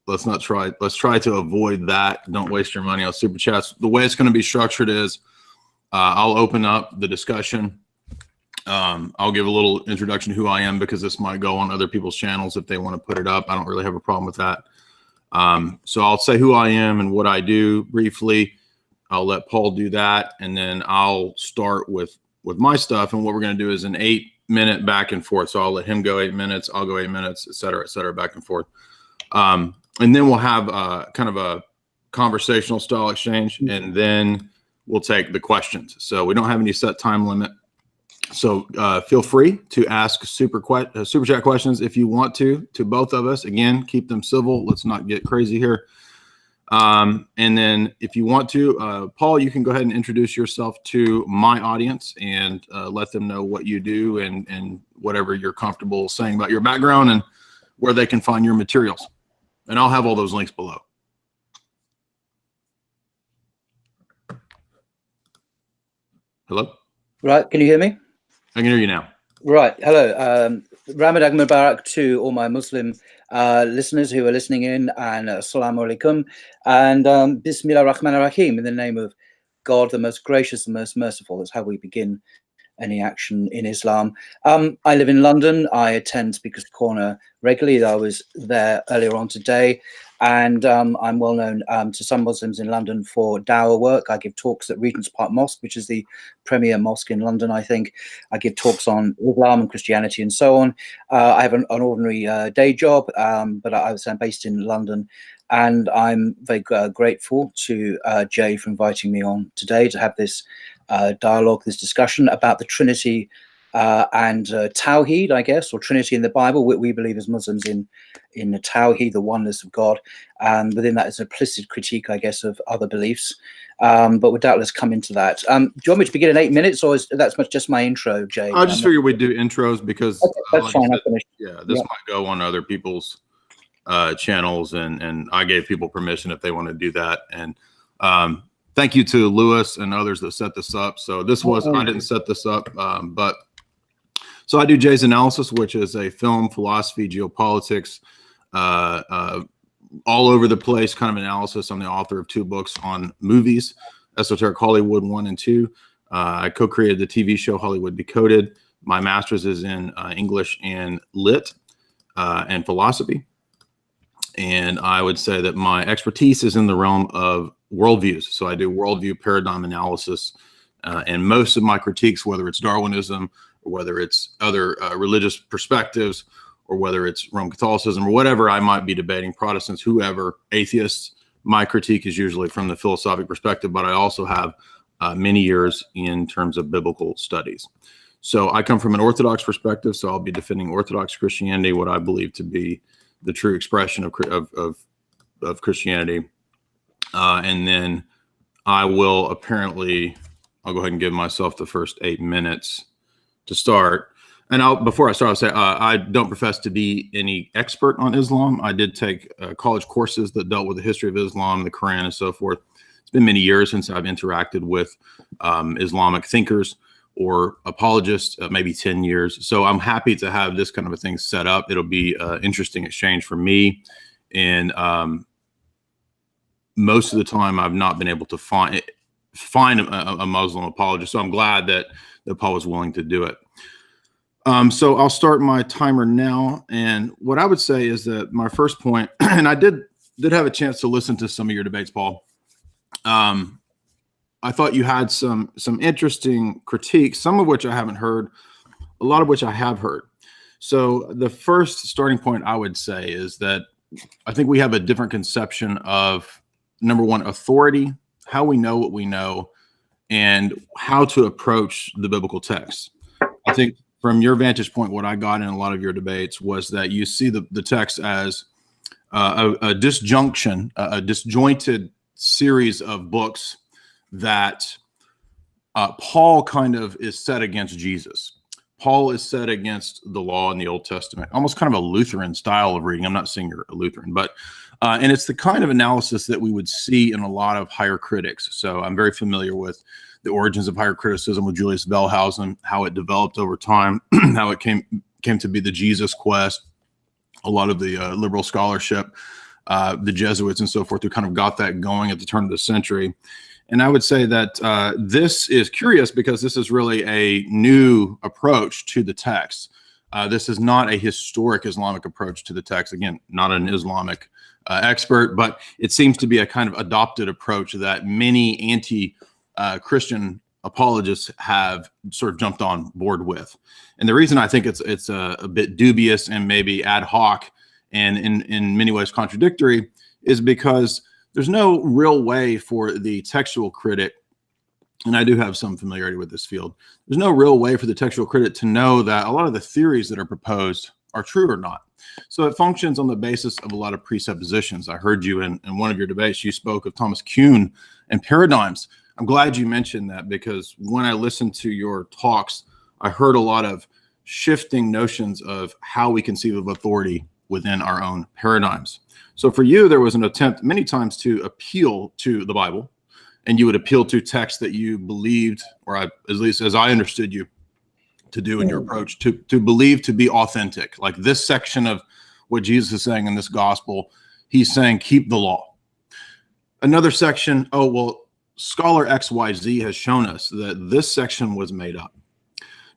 let's try to avoid that. Don't waste your money on super chats. The way it's going to be structured is I'll open up the discussion. I'll give a little introduction to who I am, because this might go on other people's channels if they want to put it up. I don't really have a problem with that. So I'll say who I am and what I do briefly. I'll let Paul do that, and then I'll start with my stuff. And what we're going to do is an 8-minute back and forth. So I'll let him go 8 minutes, I'll go 8 minutes, et cetera, back and forth. And then we'll have kind of a conversational style exchange, and then we'll take the questions. So we don't have any set time limit. So feel free to ask super chat questions if you want to both of us. Again, keep them civil. Let's not get crazy here. And then if you want to, Paul, you can go ahead and introduce yourself to my audience and let them know what you do and whatever you're comfortable saying about your background and where they can find your materials. And I'll have all those links below. Hello? Right, can you hear me? I can hear you now. Right, hello. Ramadan Mubarak to all my Muslim listeners who are listening in, and Assalamu alaikum, and Bismillah ar-Rahman ar-Rahim, in the name of God, the most gracious and most merciful. That's how we begin any action in Islam. I live in London. I attend Speaker's Corner regularly. I was there earlier on today, and I'm well known to some Muslims in London for Dyer work. I give talks at Regent's Park Mosque, which is the premier mosque in London, I think. I give talks on Islam and Christianity and so on. I have an ordinary day job, but I'm based in London. And I'm very grateful to Jay for inviting me on today to have this dialogue, this discussion about the Trinity and Tawheed, I guess, or Trinity in the Bible. We believe as Muslims in the Tawheed, the oneness of God, and within that is an implicit critique, I guess, of other beliefs. But we'll doubtless come into that. Do you want me to begin in 8 minutes, or is that's just my intro, Jay? I just figured we'd do intros because okay, that's fine. This might go on other people's channels, and I gave people permission if they want to do that. And thank you to Lewis and others that set this up. So this was I didn't set this up, but so I do Jay's Analysis, which is a film, philosophy, geopolitics, all over the place kind of analysis. I'm the author of 2 books on movies, Esoteric Hollywood 1 and 2. I co-created the TV show Hollywood Decoded. My master's is in English and Lit and philosophy. And I would say that my expertise is in the realm of worldviews. So I do worldview paradigm analysis, and most of my critiques, whether it's Darwinism or whether it's other religious perspectives, or whether it's Roman Catholicism or whatever I might be debating, Protestants, whoever, atheists, my critique is usually from the philosophic perspective, but I also have many years in terms of biblical studies. So I come from an Orthodox perspective, so I'll be defending Orthodox Christianity, what I believe to be the true expression of Christianity. And then I will I'll go ahead and give myself the first 8 minutes to start. And before I start, I'll say I don't profess to be any expert on Islam. I did take college courses that dealt with the history of Islam, the Quran, and so forth. It's been many years since I've interacted with Islamic thinkers or apologists, maybe 10 years. So I'm happy to have this kind of a thing set up. It'll be an interesting exchange for me. And most of the time, I've not been able to find a Muslim apologist. So I'm glad that Paul was willing to do it. So I'll start my timer now. And what I would say is that my first point, and I did have a chance to listen to some of your debates, Paul. I thought you had some interesting critiques, some of which I haven't heard, a lot of which I have heard. So the first starting point I would say is that I think we have a different conception of, number one, authority, how we know what we know, and how to approach the biblical text. I think from your vantage point, what I got in a lot of your debates was that you see the text as a disjunction, a disjointed series of books that Paul kind of is set against Jesus. Paul is set against the law in the Old Testament, almost kind of a Lutheran style of reading. I'm not saying you're a Lutheran, but and it's the kind of analysis that we would see in a lot of higher critics. So I'm very familiar with the origins of higher criticism with Julius Wellhausen, how it developed over time, how it came to be the Jesus quest, a lot of the liberal scholarship. the Jesuits and so forth, who kind of got that going at the turn of the century. And I would say that this is curious because this is really a new approach to the text. This is not a historic Islamic approach to the text. Again, not an Islamic expert, but it seems to be a kind of adopted approach that many anti-Christian apologists have sort of jumped on board with. And the reason I think it's a bit dubious and maybe ad hoc and in many ways contradictory is because there's no real way for the textual critic, and I do have some familiarity with this field, there's no real way for the textual critic to know that a lot of the theories that are proposed are true or not. So it functions on the basis of a lot of presuppositions. I heard you in one of your debates, you spoke of Thomas Kuhn and paradigms. I'm glad you mentioned that because when I listened to your talks, I heard a lot of shifting notions of how we conceive of authority within our own paradigms. So for you, there was an attempt many times to appeal to the Bible, and you would appeal to texts that you believed, or at least as I understood you to do in your approach, to believe to be authentic. Like this section of what Jesus is saying in this gospel, he's saying, keep the law. Another section, oh, well, scholar XYZ has shown us that this section was made up.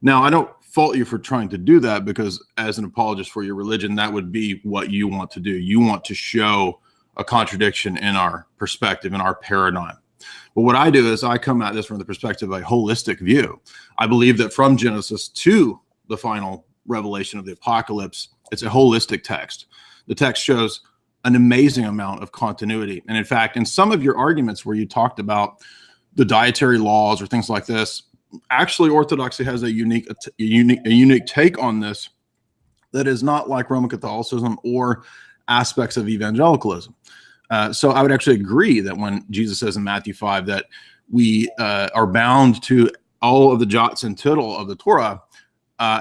Now, I don't fault you for trying to do that because as an apologist for your religion, that would be what you want to do. You want to show a contradiction in our perspective, in our paradigm. But what I do is I come at this from the perspective of a holistic view. I believe that from Genesis to the final revelation of the apocalypse, it's a holistic text. The text shows an amazing amount of continuity. And in fact, in some of your arguments where you talked about the dietary laws or things like this, actually Orthodoxy has a unique take on this that is not like Roman Catholicism or aspects of evangelicalism. So I would actually agree that when Jesus says in Matthew 5 that we are bound to all of the jots and tittle of the Torah,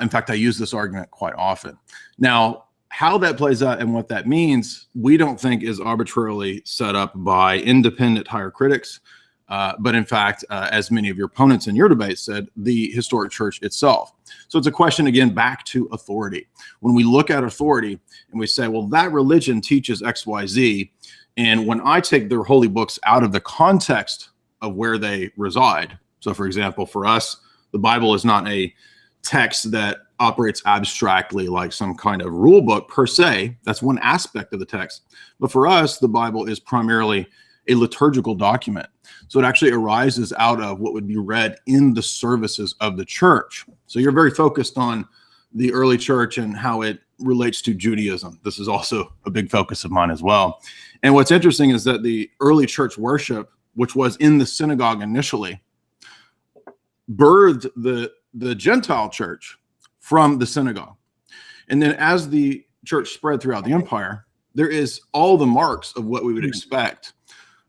in fact, I use this argument quite often. Now, how that plays out and what that means, we don't think is arbitrarily set up by independent higher critics. But in fact, as many of your opponents in your debate said, the historic church itself. So it's a question, again, back to authority. When we look at authority and we say, well, that religion teaches X, Y, Z, and when I take their holy books out of the context of where they reside, so for example, for us, the Bible is not a text that operates abstractly like some kind of rule book per se. That's one aspect of the text. But for us, the Bible is primarily a liturgical document. So it actually arises out of what would be read in the services of the church. So you're very focused on the early church and how it relates to Judaism. This is also a big focus of mine as well. And what's interesting is that the early church worship, which was in the synagogue initially, birthed the Gentile church from the synagogue. And then as the church spread throughout the empire, there is all the marks of what we would expect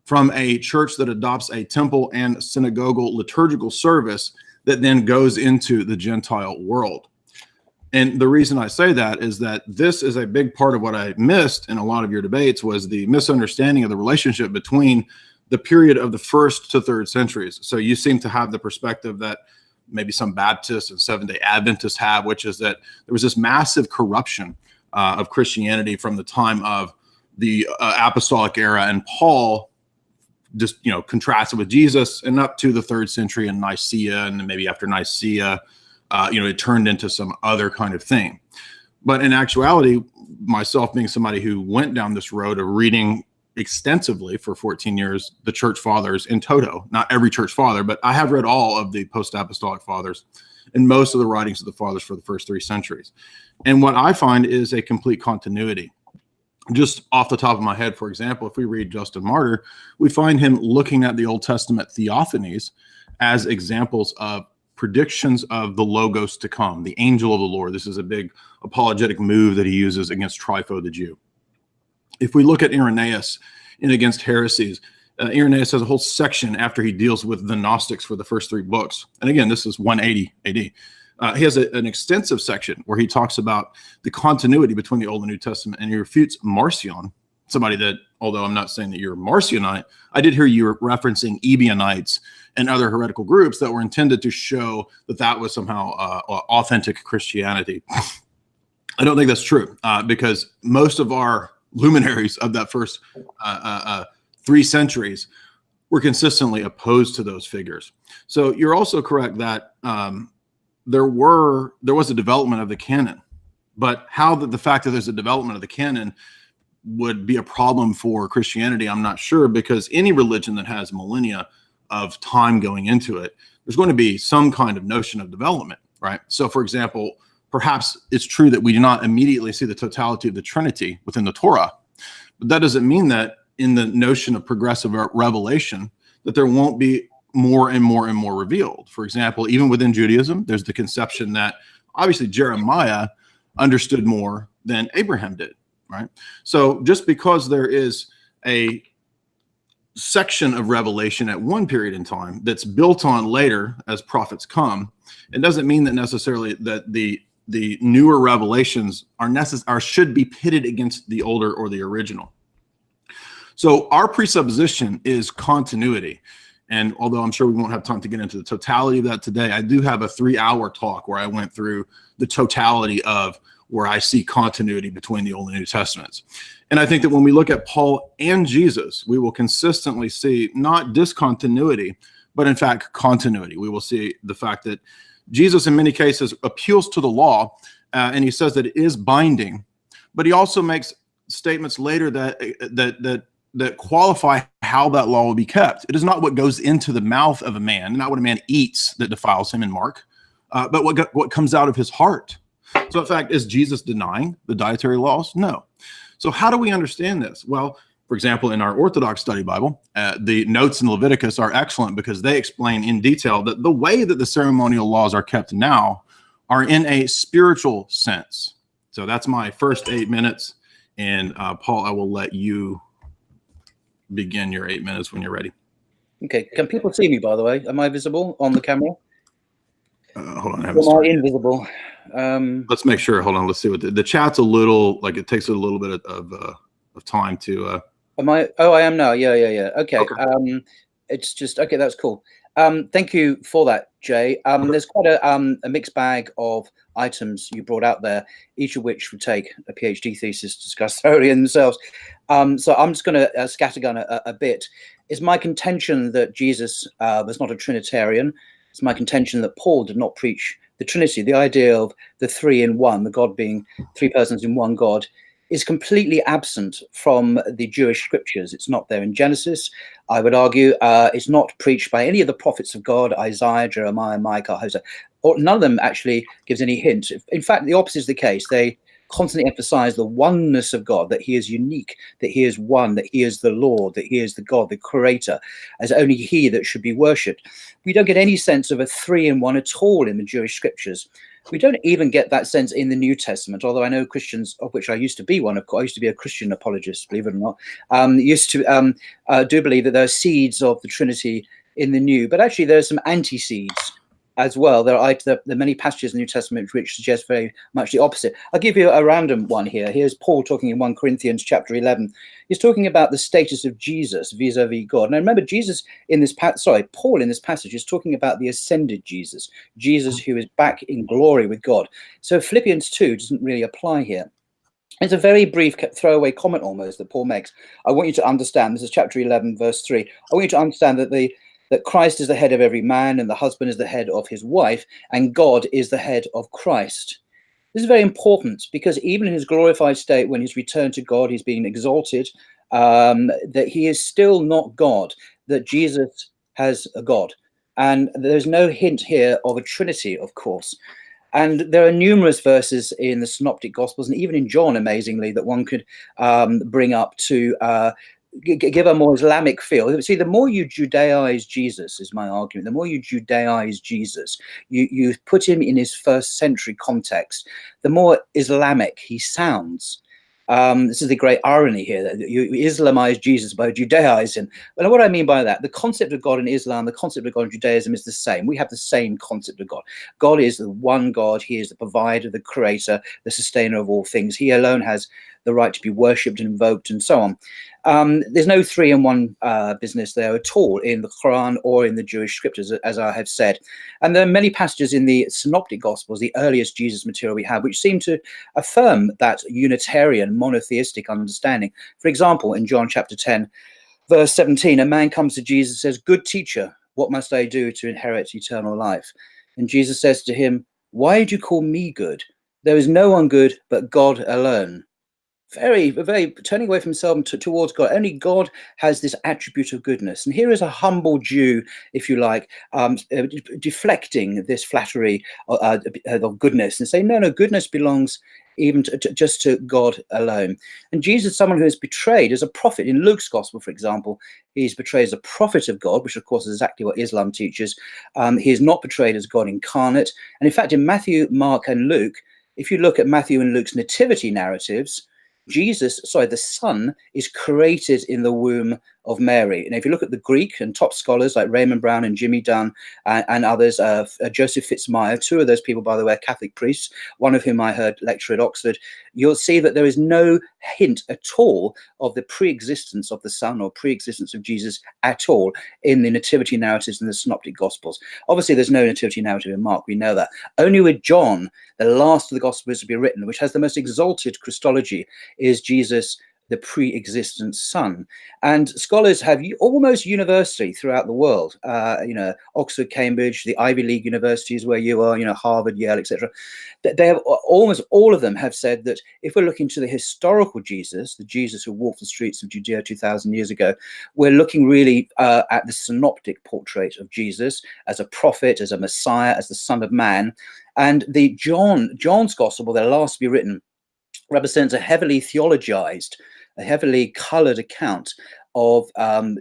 from a church that adopts a temple and synagogal liturgical service that then goes into the Gentile world. And the reason I say that is that this is a big part of what I missed in a lot of your debates was the misunderstanding of the relationship between the period of the 1st to 3rd centuries. So you seem to have the perspective that maybe some Baptists and Seventh-day Adventists have, which is that there was this massive corruption of Christianity from the time of the apostolic era, and Paul just, contrasted with Jesus and up to the 3rd century in Nicaea, and then maybe after Nicaea, it turned into some other kind of thing. But in actuality, myself being somebody who went down this road of reading extensively for 14 years, the church fathers in toto, not every church father, but I have read all of the post-apostolic fathers and most of the writings of the fathers for the first 3 centuries. And what I find is a complete continuity. Just off the top of my head, for example, if we read Justin Martyr, we find him looking at the Old Testament theophanies as examples of predictions of the Logos to come, the angel of the Lord. This is a big apologetic move that he uses against Trypho the Jew. If we look at Irenaeus in Against Heresies, Irenaeus has a whole section after he deals with the Gnostics for the first 3 books. And again, this is 180 AD. He has an extensive section where he talks about the continuity between the Old and New Testament, and he refutes Marcion, somebody that, although I'm not saying that you're a Marcionite, I did hear you were referencing Ebionites and other heretical groups that were intended to show that that was somehow authentic Christianity. I don't think that's true because most of our luminaries of that first 3 centuries were consistently opposed to those figures. So you're also correct that there was a development of the canon, but how the fact that there's a development of the canon would be a problem for Christianity, I'm not sure, because any religion that has millennia of time going into it, there's going to be some kind of notion of development, right? So for example, perhaps it's true that we do not immediately see the totality of the Trinity within the Torah, but that doesn't mean that in the notion of progressive revelation, that there won't be more and more and more revealed. For example, even within Judaism, there's the conception that obviously Jeremiah understood more than Abraham did, right? So just because there is a section of revelation at one period in time that's built on later as prophets come, it doesn't mean that necessarily that the newer revelations are should be pitted against the older or the original. So our presupposition is continuity. And although I'm sure we won't have time to get into the totality of that today, I do have a 3-hour talk where I went through the totality of where I see continuity between the Old and New Testaments. And I think that when we look at Paul and Jesus, we will consistently see not discontinuity, but in fact, continuity. We will see the fact that Jesus in many cases appeals to the law, and he says that it is binding, but he also makes statements later that qualify how that law will be kept. It is not what goes into the mouth of a man, not what a man eats that defiles him in Mark, but what comes out of his heart. So in fact, is Jesus denying the dietary laws? No. So how do we understand this? Well, for example, in our Orthodox study Bible, the notes in Leviticus are excellent because they explain in detail that the way that the ceremonial laws are kept now are in a spiritual sense. So that's my first 8 minutes. And Paul, I will let you begin your 8 minutes when you're ready. Okay. Can people see me, by the way? Am I visible on the camera? Hold on. Am I invisible? Let's make sure. Hold on. Let's see what the chat's a little, like it takes a little bit of time to. Am I? Oh, I am now. Yeah. Okay. It's just, okay, that's cool. Thank you for that, Jay. There's quite a mixed bag of items you brought out there, each of which would take a PhD thesis to discuss thoroughly in themselves. So I'm just going to scattergun a bit. It's my contention that Jesus was not a Trinitarian. It's my contention that Paul did not preach the Trinity. The idea of the 3 in 1, the God being 3 persons in one God, is completely absent from the Jewish scriptures. It's not there in Genesis. I would argue it's not preached by any of the prophets of God, Isaiah, Jeremiah, Micah, Hosea, or none of them actually gives any hint. In fact, the opposite is the case. They constantly emphasize the oneness of God, that he is unique, that he is one, that he is the Lord, that he is the God, the creator, as only he that should be worshipped. We don't get any sense of a 3 in 1 at all in the Jewish scriptures. We don't even get that sense in the New Testament, although I know Christians, of which I used to be one, of course, I used to be a Christian apologist, believe it or not, used to do believe that there are seeds of the Trinity in the New, but actually there are some anti-seeds as well. There are many passages in the New Testament which suggest very much the opposite. I'll give you a random one here. Here's Paul talking in 1 Corinthians chapter 11. He's talking about the status of Jesus vis-a-vis God. Now remember, Paul in this passage is talking about the ascended Jesus, Jesus who is back in glory with God. So Philippians 2 doesn't really apply here. It's a very brief throwaway comment almost that Paul makes. I want you to understand, this is chapter 11, verse 3. I want you to understand that Christ is the head of every man, and the husband is the head of his wife, and God is the head of Christ. This is very important because even in his glorified state, when he's returned to God, he's being exalted, that he is still not God, that Jesus has a God. And there's no hint here of a Trinity, of course. And there are numerous verses in the Synoptic Gospels, and even in John, amazingly, that one could bring up to give a more Islamic feel. See, the more you Judaize Jesus, is my argument, the more you Judaize Jesus, you put him in his first century context, the more Islamic he sounds. This is the great irony here, that you Islamize Jesus by Judaize him. Well, what I mean by that, the concept of God in Islam, the concept of God in Judaism is the same. We have the same concept of God. God is the one God. He is the provider, the creator, the sustainer of all things. He alone has the right to be worshipped and invoked and so on. There's no 3-in-1 business there at all in the Quran or in the Jewish scriptures, as I have said. And there are many passages in the Synoptic Gospels, the earliest Jesus material we have, which seem to affirm that Unitarian monotheistic understanding. For example, in John chapter 10, verse 17, a man comes to Jesus and says, "Good teacher, what must I do to inherit eternal life?" And Jesus says to him, "Why do you call me good? There is no one good but God alone." Very, very turning away from himself towards God. Only God has this attribute of goodness. And here is a humble Jew, if you like, deflecting this flattery of goodness and saying, no, goodness belongs even just to God alone. And Jesus, someone who is betrayed as a prophet. In Luke's gospel, for example, he's portrayed as a prophet of God, which of course is exactly what Islam teaches. He is not portrayed as God incarnate. And in fact, in Matthew, Mark, and Luke, if you look at Matthew and Luke's nativity narratives, the Son is created in the womb of Mary. And if you look at the Greek and top scholars like Raymond Brown and Jimmy Dunn and others, Joseph Fitzmyer, two of those people, by the way, are Catholic priests, one of whom I heard lecture at Oxford, you'll see that there is no hint at all of the pre-existence of the Son or pre-existence of Jesus at all in the nativity narratives in the Synoptic Gospels. Obviously, there's no nativity narrative in Mark, we know that. Only with John, the last of the Gospels to be written, which has the most exalted Christology, is Jesus the pre-existent Son. And scholars have almost universally throughout the world, Oxford, Cambridge, the Ivy League universities where you are, Harvard, Yale, etc. They have almost all of them have said that if we're looking to the historical Jesus, the Jesus who walked the streets of Judea 2,000 years ago, we're looking really at the synoptic portrait of Jesus as a prophet, as a Messiah, as the Son of Man. And the John's Gospel, the last to be written, represents a heavily theologized, a heavily colored account of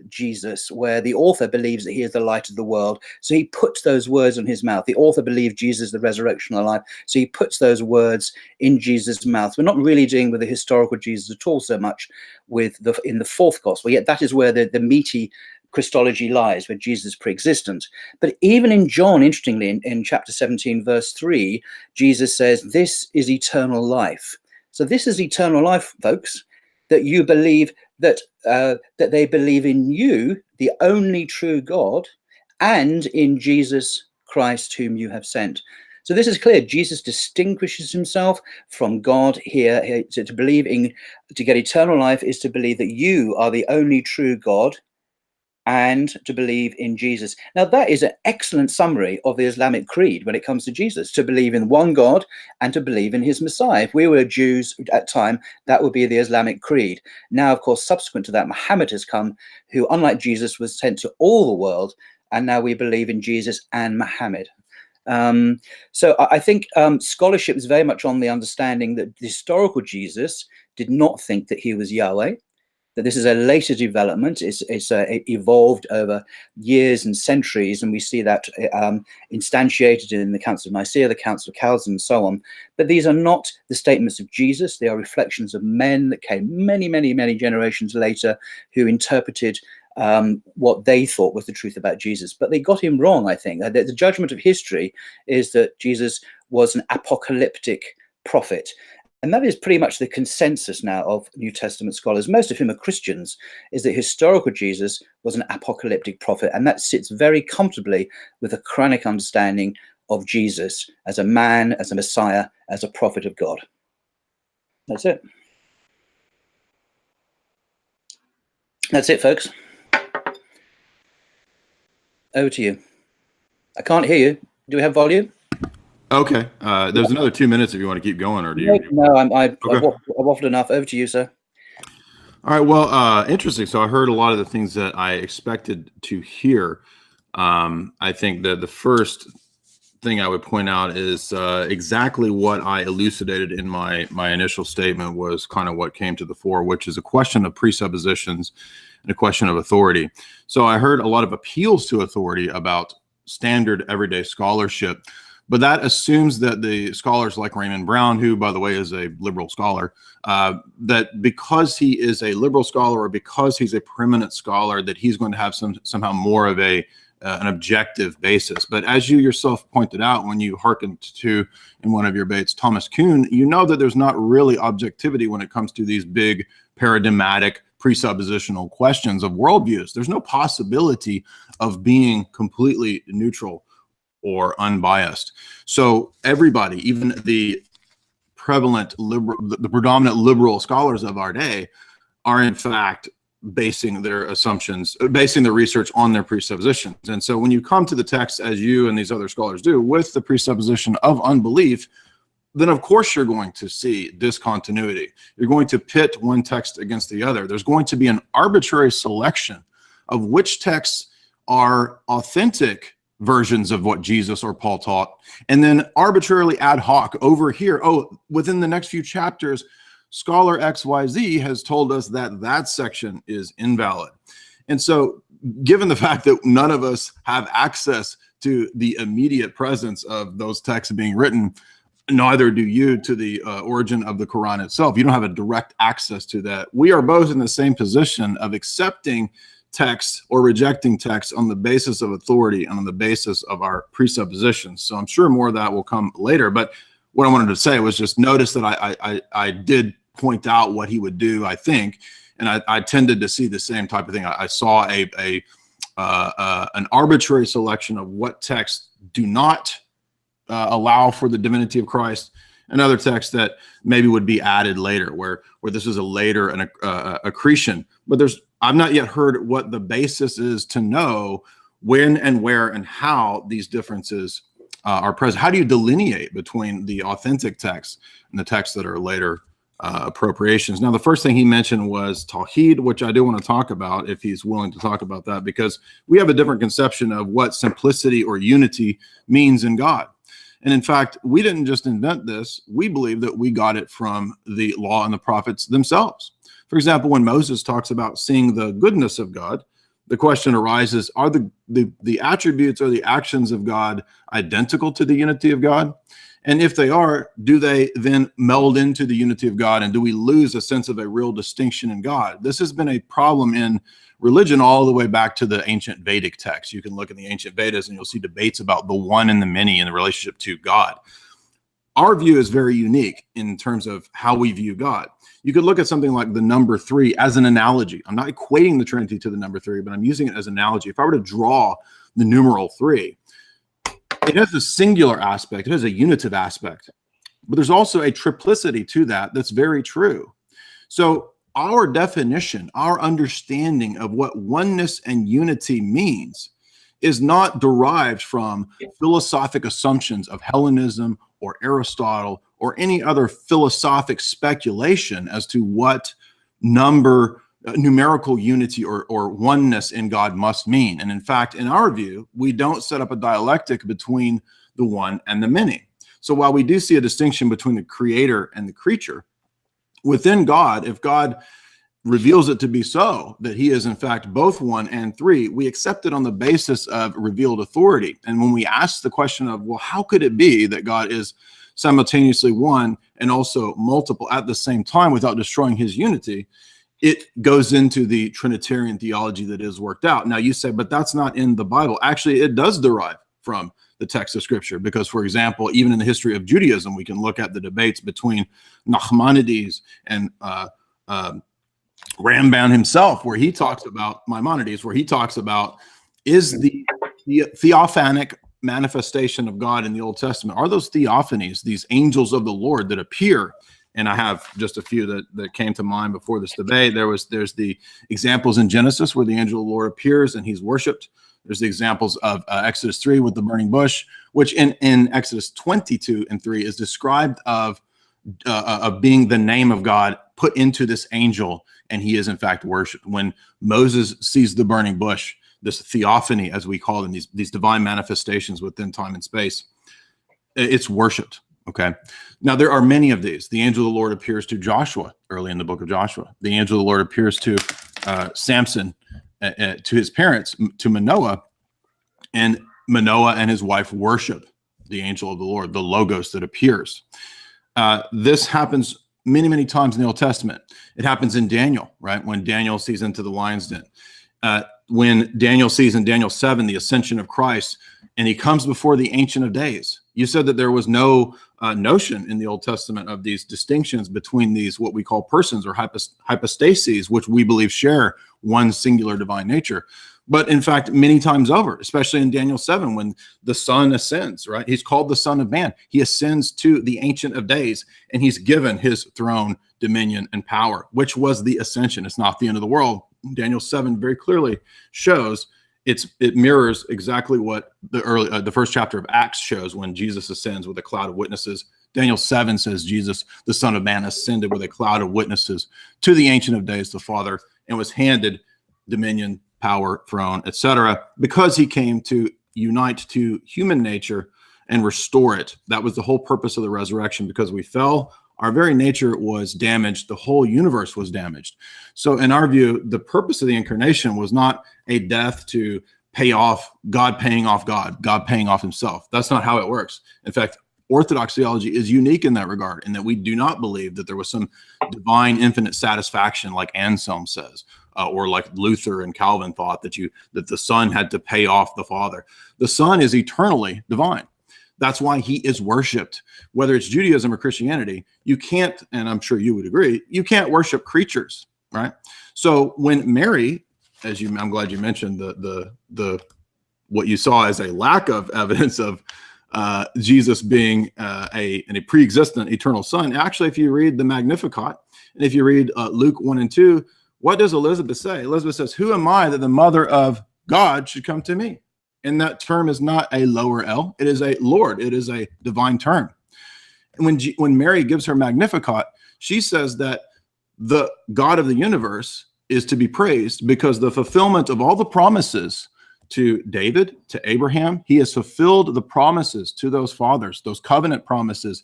Jesus, where the author believes that he is the light of the world. So he puts those words in his mouth. The author believes Jesus is the resurrection of life. So he puts those words in Jesus' mouth. We're not really dealing with the historical Jesus at all so much in the fourth gospel, yet that is where the meaty Christology lies, where Jesus is pre-existent. But even in John, interestingly, in chapter 17, verse 3, Jesus says, "This is eternal life." So this is eternal life, folks, that you believe that they believe in you, the only true God, and in Jesus Christ, whom you have sent. So this is clear. Jesus distinguishes himself from God here. To get eternal life is to believe that you are the only true God, and to believe in Jesus. Now, that is an excellent summary of the Islamic creed when it comes to Jesus, to believe in one God and to believe in his Messiah. If we were Jews at the time, that would be the Islamic creed. Now, of course, subsequent to that, Muhammad has come, who, unlike Jesus, was sent to all the world, and now we believe in Jesus and Muhammad. So I think scholarship is very much on the understanding that the historical Jesus did not think that he was Yahweh, that this is a later development. It's evolved over years and centuries, and we see that instantiated in the Council of Nicaea, the Council of Chalcedon, and so on. But these are not the statements of Jesus. They are reflections of men that came many, many, many generations later, who interpreted what they thought was the truth about Jesus. But they got him wrong, I think. The judgment of history is that Jesus was an apocalyptic prophet. And that is pretty much the consensus now of New Testament scholars, most of whom are Christians, is that historical Jesus was an apocalyptic prophet. And that sits very comfortably with a Quranic understanding of Jesus as a man, as a Messiah, as a prophet of God. That's it. That's it, folks. Over to you. I can't hear you. Do we have volume? Okay. There's another 2 minutes if you want to keep going, or do you? No, I've waffled enough. Over to you, sir. All right. Well, interesting. So I heard a lot of the things that I expected to hear. I think that the first thing I would point out is exactly what I elucidated in my initial statement was kind of what came to the fore, which is a question of presuppositions and a question of authority. So I heard a lot of appeals to authority about standard everyday scholarship, but that assumes that the scholars like Raymond Brown, who, by the way, is a liberal scholar, that because he is a liberal scholar or because he's a preeminent scholar, that he's going to have somehow more of a an objective basis. But as you yourself pointed out when you hearkened to, in one of your debates, Thomas Kuhn, you know that there's not really objectivity when it comes to these big paradigmatic presuppositional questions of worldviews. There's no possibility of being completely neutral or unbiased. So everybody, even the predominant liberal scholars of our day, are in fact basing their assumptions, basing their research on their presuppositions. And so when you come to the text, as you and these other scholars do, with the presupposition of unbelief, then of course you're going to see discontinuity. You're going to pit one text against the other. There's going to be an arbitrary selection of which texts are authentic versions of what Jesus or Paul taught, and then arbitrarily ad hoc over here, oh, within the next few chapters, scholar XYZ has told us that that section is invalid. And so given the fact that none of us have access to the immediate presence of those texts being written, neither do you to the origin of the Quran itself. You don't have a direct access to that. We are both in the same position of accepting texts or rejecting texts on the basis of authority and on the basis of our presuppositions. So I'm sure more of that will come later. But what I wanted to say was just notice that I did point out what he would do, I think, and I tended to see the same type of thing. I saw an arbitrary selection of what texts do not allow for the divinity of Christ, and other texts that maybe would be added later, where this is a later accretion. But I've not yet heard what the basis is to know when and where and how these differences are present. How do you delineate between the authentic texts and the texts that are later appropriations? Now, the first thing he mentioned was Tawheed, which I do want to talk about if he's willing to talk about that, because we have a different conception of what simplicity or unity means in God. And in fact, we didn't just invent this. We believe that we got it from the law and the prophets themselves. For example, when Moses talks about seeing the goodness of God, the question arises, are the attributes or the actions of God identical to the unity of God? And if they are, do they then meld into the unity of God? And do we lose a sense of a real distinction in God? This has been a problem in religion all the way back to the ancient Vedic texts. You can look in the ancient Vedas and you'll see debates about the one and the many in the relationship to God. Our view is very unique in terms of how we view God. You could look at something like the number 3 as an analogy. I'm not equating the Trinity to the number 3, but I'm using it as an analogy. If I were to draw the numeral 3, it has a singular aspect. It has a unitive aspect. But there's also a triplicity to that that's very true. So our definition, our understanding of what oneness and unity means is not derived from philosophic assumptions of Hellenism or Aristotle or any other philosophic speculation as to what numerical unity or oneness in God must mean. And in fact, in our view, we don't set up a dialectic between the one and the many. So while we do see a distinction between the creator and the creature, within God, if God reveals it to be so, that he is in fact both 1 and 3, we accept it on the basis of revealed authority. And when we ask the question of, well, how could it be that God is simultaneously one and also multiple at the same time without destroying his unity, it goes into the Trinitarian theology that is worked out. Now you say, but that's not in the Bible. Actually, it does derive from the text of Scripture, because, for example, even in the history of Judaism, we can look at the debates between Nachmanides and Ramban himself, where he talks about Maimonides, where he talks about, is the theophanic manifestation of God in the Old Testament, are those theophanies, these angels of the Lord that appear? And I have just a few that came to mind before this debate. There's the examples in Genesis where the angel of the Lord appears and he's worshipped. There's the examples of Exodus 3 with the burning bush, which in Exodus 22 and 3 is described of being the name of God put into this angel, and he is in fact worshipped. When Moses sees the burning bush, this theophany, as we call them, these divine manifestations within time and space, it's worshipped. Okay. Now there are many of these. The angel of the Lord appears to Joshua early in the book of Joshua. The angel of the Lord appears to Samson, to his parents, to Manoah, and Manoah and his wife worship the angel of the Lord, the Logos that appears. This happens many, many times in the Old Testament. It happens in Daniel, right? When Daniel sees into the lion's den. when Daniel sees in Daniel 7 the ascension of Christ, and he comes before the Ancient of Days. You said that there was no notion in the Old Testament of these distinctions between these, what we call persons or hypostases, which we believe share one singular divine nature. But in fact, many times over, especially in Daniel 7, when the Son ascends, right? He's called the Son of Man. He ascends to the Ancient of Days, and he's given his throne, dominion, and power, which was the ascension. It's not the end of the world. Daniel 7 very clearly shows it mirrors exactly what the first chapter of Acts shows when Jesus ascends with a cloud of witnesses. Daniel 7 says Jesus, the Son of Man, ascended with a cloud of witnesses to the Ancient of Days, the Father, and was handed dominion, power, throne, etc., because he came to unite to human nature and restore it. That was the whole purpose of the resurrection. Because we fell, our very nature was damaged. The whole universe was damaged. So in our view, the purpose of the incarnation was not a death to pay off God paying off God, God paying off himself. That's not how it works. In fact, Orthodox theology is unique in that regard, in that we do not believe that there was some divine infinite satisfaction like Anselm says, or like Luther and Calvin thought that the Son had to pay off the Father. The Son is eternally divine. That's why he is worshipped. Whether it's Judaism or Christianity, you can't, and I'm sure you would agree, you can't worship creatures, right? So when Mary, I'm glad you mentioned the what you saw as a lack of evidence of Jesus being a pre-existent eternal Son. Actually, if you read the Magnificat, and if you read Luke 1 and 2, what does Elizabeth say? Elizabeth says, "Who am I that the mother of God should come to me?" And that term is not a lower L. It is a Lord. It is a divine term. And when Mary gives her Magnificat, she says that the God of the universe is to be praised because the fulfillment of all the promises to David, to Abraham, he has fulfilled the promises to those fathers, those covenant promises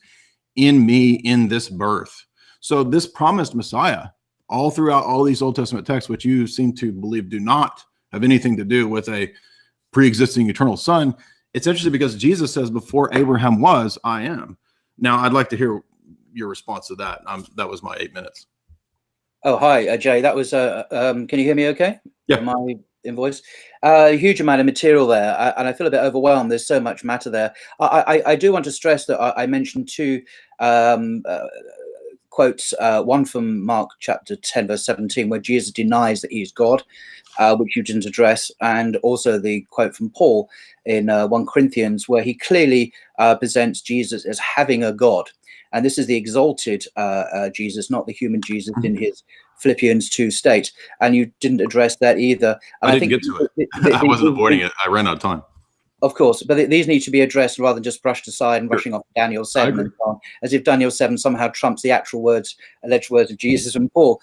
in me in this birth. So this promised Messiah, all throughout all these Old Testament texts, which you seem to believe do not have anything to do with a pre-existing eternal Son, it's interesting because Jesus says, before Abraham was, I am. Now, I'd like to hear your response to that. That was my 8 minutes. Oh, hi, Jay. That was, can you hear me okay? Yeah. My invoice. A huge amount of material there, and I feel a bit overwhelmed. There's so much matter there. I do want to stress that I mentioned two quotes, one from Mark chapter 10, verse 17, where Jesus denies that he is God, which you didn't address, and also the quote from Paul in 1 Corinthians, where he clearly presents Jesus as having a God. And this is the exalted Jesus, not the human Jesus in his Philippians 2 state. And you didn't address that either. And I didn't get to it. I wasn't avoiding it. I ran out of time. Of course, but these need to be addressed rather than just brushed aside and rushing off Daniel 7 and so on, as if Daniel 7 somehow trumps the actual words, alleged words of Jesus and Paul.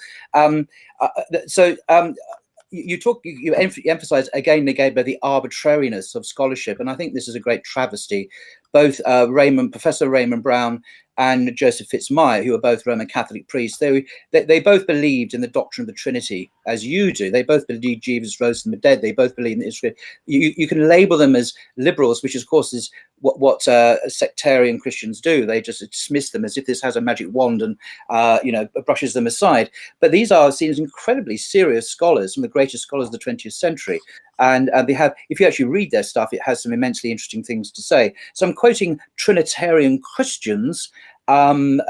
You emphasize again and again about the arbitrariness of scholarship, and I think this is a great travesty. Both Professor Raymond Brown and Joseph Fitzmyer, who are both Roman Catholic priests, they both believed in the doctrine of the Trinity, as you do. They both believe Jesus rose from the dead. They both believe in Israel. You can label them as liberals, which of course is what sectarian Christians do. They just dismiss them as if this has a magic wand and brushes them aside. But these are seen as incredibly serious scholars, some of the greatest scholars of the 20th century. And they have, if you actually read their stuff, it has some immensely interesting things to say. So I'm quoting Trinitarian Christians and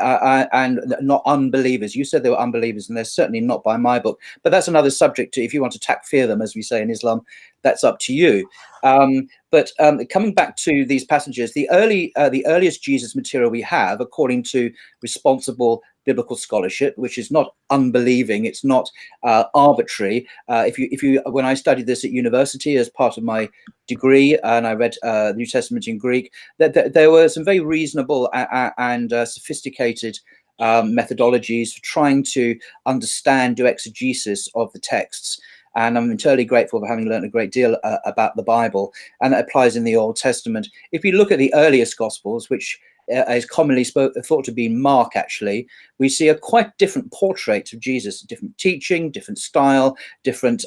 not unbelievers. You said they were unbelievers, and they're certainly not by my book. But that's another subject. If you want to takfir them, as we say in Islam, that's up to you. But coming back to these passages, the earliest Jesus material we have, according to responsible biblical scholarship, which is not unbelieving, it's not arbitrary. When I studied this at university as part of my degree, and I read the New Testament in Greek, that there were some very reasonable and sophisticated methodologies for trying to understand, do exegesis of the texts. And I'm entirely grateful for having learned a great deal about the Bible, and that applies in the Old Testament. If you look at the earliest Gospels, which is commonly thought to be Mark, actually, we see a quite different portrait of Jesus, different teaching, different style, different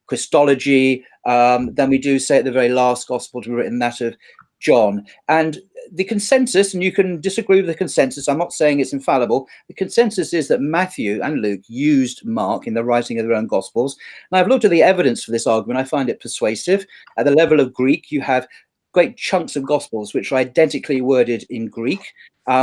Christology than we do, say, at the very last Gospel to be written, that of John. And the consensus, and you can disagree with the consensus, I'm not saying it's infallible, the consensus is that Matthew and Luke used Mark in the writing of their own Gospels. And I've looked at the evidence for this argument. I find it persuasive. At the level of Greek, you have great chunks of Gospels which are identically worded in Greek,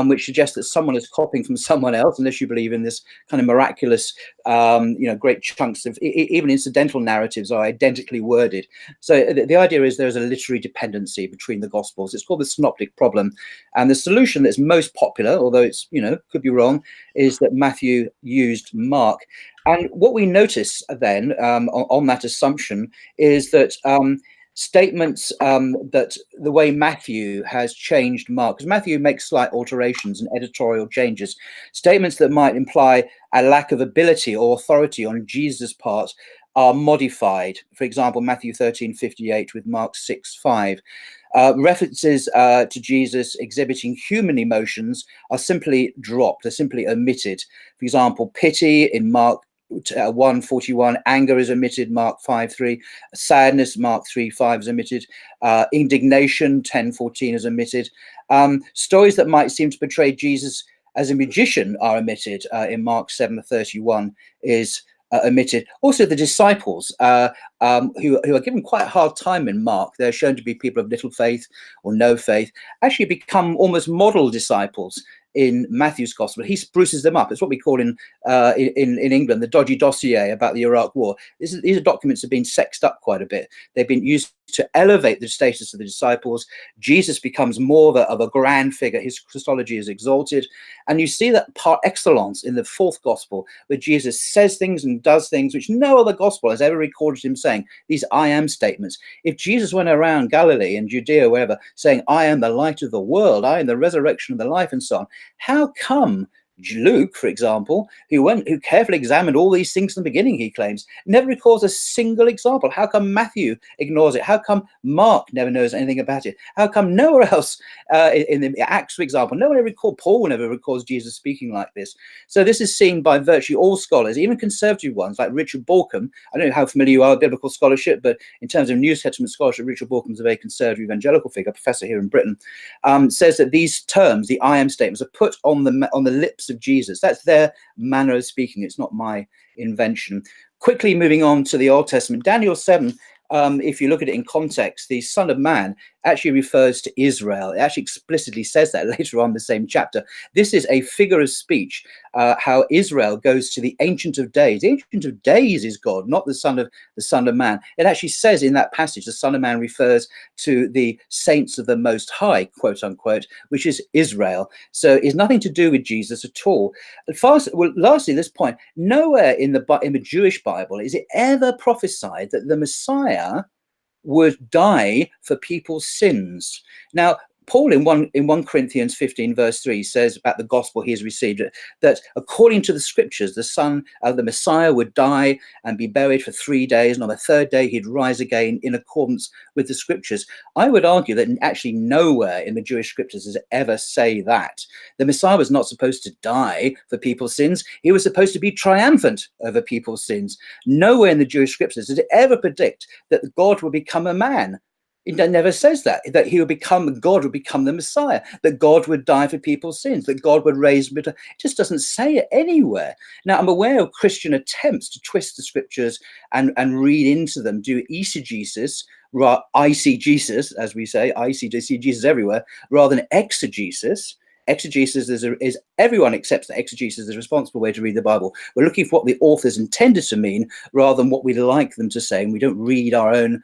which suggests that someone is copying from someone else, unless you believe in this kind of miraculous, great chunks of, even incidental narratives are identically worded. So the idea is there's a literary dependency between the Gospels. It's called the synoptic problem. And the solution that's most popular, although it's, could be wrong, is that Matthew used Mark. And what we notice then on that assumption is that statements that the way Matthew has changed Mark, because Matthew makes slight alterations and editorial changes, statements that might imply a lack of ability or authority on Jesus' part are modified. For example, Matthew 13:58 with Mark 6:5. References to Jesus exhibiting human emotions are simply dropped, are simply omitted. For example, pity in Mark 1:41, anger is omitted, Mark 5:3, sadness, Mark 3:5 is omitted, indignation, 10:14 is omitted. Stories that might seem to portray Jesus as a magician are omitted in Mark 7:31 is omitted. Also, the disciples who are given quite a hard time in Mark, they're shown to be people of little faith or no faith, actually become almost model disciples in Matthew's gospel. He spruces them up. It's what we call in England the dodgy dossier about the Iraq War. These documents have been sexed up quite a bit. They've been used to elevate the status of the disciples. Jesus becomes more of a grand figure. His Christology is exalted. And you see that par excellence in the fourth gospel, where Jesus says things and does things which no other gospel has ever recorded him saying. These I am statements. If Jesus went around Galilee and Judea, wherever, saying, I am the light of the world, I am the resurrection of the life, and so on, how come Luke, for example, who carefully examined all these things from the beginning, he claims, never records a single example? How come Matthew ignores it? How come Mark never knows anything about it? How come nowhere else in the Acts, for example, no one ever records, Paul never records Jesus speaking like this? So this is seen by virtually all scholars, even conservative ones like Richard Borkham. I don't know how familiar you are with biblical scholarship, but in terms of New Testament scholarship, Richard Borkham is a very conservative evangelical figure, professor here in Britain, says that these terms, the I am statements, are put on the lips of Jesus. That's their manner of speaking. It's not my invention. Quickly moving on to the Old Testament, Daniel 7, if you look at it in context, the Son of Man actually refers to Israel. It actually explicitly says that later on in the same chapter. This is a figure of speech, how Israel goes to the Ancient of Days. The Ancient of Days is God, not the Son of Man. It actually says in that passage, the Son of Man refers to the saints of the Most High, quote unquote, which is Israel. So it's nothing to do with Jesus at all. Lastly, this point, nowhere in the Jewish Bible is it ever prophesied that the Messiah would die for people's sins. Now, Paul in 1 Corinthians 15 verse 3 says about the gospel he has received that according to the scriptures, the Messiah would die and be buried for 3 days, and on the third day he'd rise again in accordance with the scriptures. I would argue that actually nowhere in the Jewish scriptures does it ever say that. The Messiah was not supposed to die for people's sins. He was supposed to be triumphant over people's sins. Nowhere in the Jewish scriptures does it ever predict that God would become a man. It never says that God would become the Messiah, that God would die for people's sins, that God would raise him. It just doesn't say it anywhere. Now, I'm aware of Christian attempts to twist the scriptures and read into them, do eisegesis, eisegesis, as we say, see Jesus everywhere, rather than exegesis. Exegesis is everyone accepts that exegesis is a responsible way to read the Bible. We're looking for what the authors intended to mean rather than what we like them to say. And we don't read our own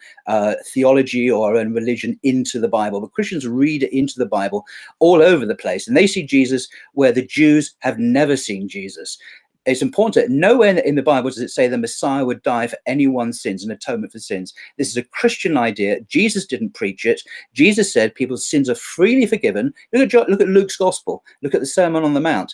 theology or our own religion into the Bible. But Christians read it into the Bible all over the place. And they see Jesus where the Jews have never seen Jesus. It's important that nowhere in the Bible does it say the Messiah would die for anyone's sins, an atonement for sins. This is a Christian idea. Jesus didn't preach it. Jesus said people's sins are freely forgiven. Look at Luke's gospel. Look at the Sermon on the Mount.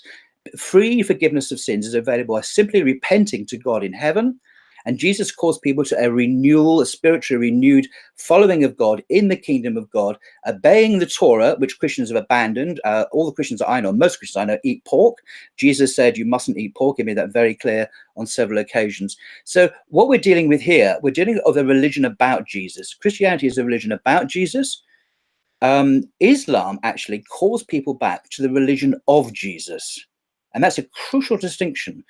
Free forgiveness of sins is available by simply repenting to God in heaven. And Jesus calls people to a renewal, a spiritually renewed following of God in the kingdom of God, obeying the Torah, which Christians have abandoned. All the Christians that I know, most Christians I know, eat pork. Jesus said you mustn't eat pork. He made that very clear on several occasions. So what we're dealing with here, we're dealing with a religion about Jesus. Christianity is a religion about Jesus. Islam actually calls people back to the religion of Jesus. And that's a crucial distinction.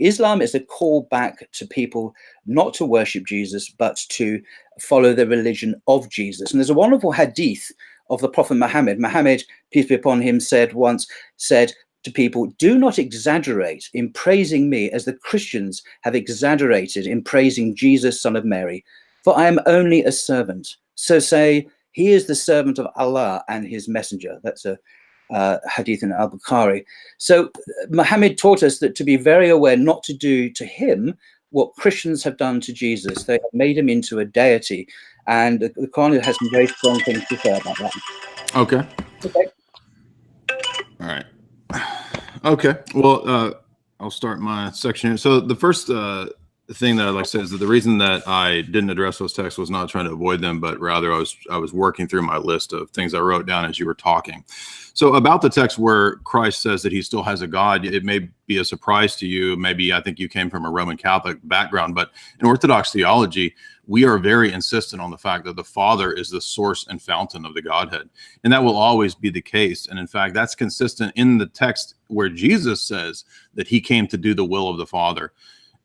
Islam is a call back to people not to worship Jesus, but to follow the religion of Jesus. And there's a wonderful hadith of the Prophet Muhammad. Muhammad, peace be upon him, said to people, do not exaggerate in praising me as the Christians have exaggerated in praising Jesus, son of Mary, for I am only a servant. So say, he is the servant of Allah and his messenger. That's a hadith in al-Bukhari. So Muhammad taught us that to be very aware not to do to him what Christians have done to Jesus. They have made him into a deity. And the Quran has some very strong things to say about that. Okay. Okay. All right. Okay. Well, I'll start my section here. So the first thing that I'd like to say is that the reason that I didn't address those texts was not trying to avoid them, but rather I was working through my list of things I wrote down as you were talking. So about the text where Christ says that he still has a God, it may be a surprise to you. Maybe I think you came from a Roman Catholic background, but in Orthodox theology, we are very insistent on the fact that the Father is the source and fountain of the Godhead. And that will always be the case. And in fact, that's consistent in the text where Jesus says that he came to do the will of the Father.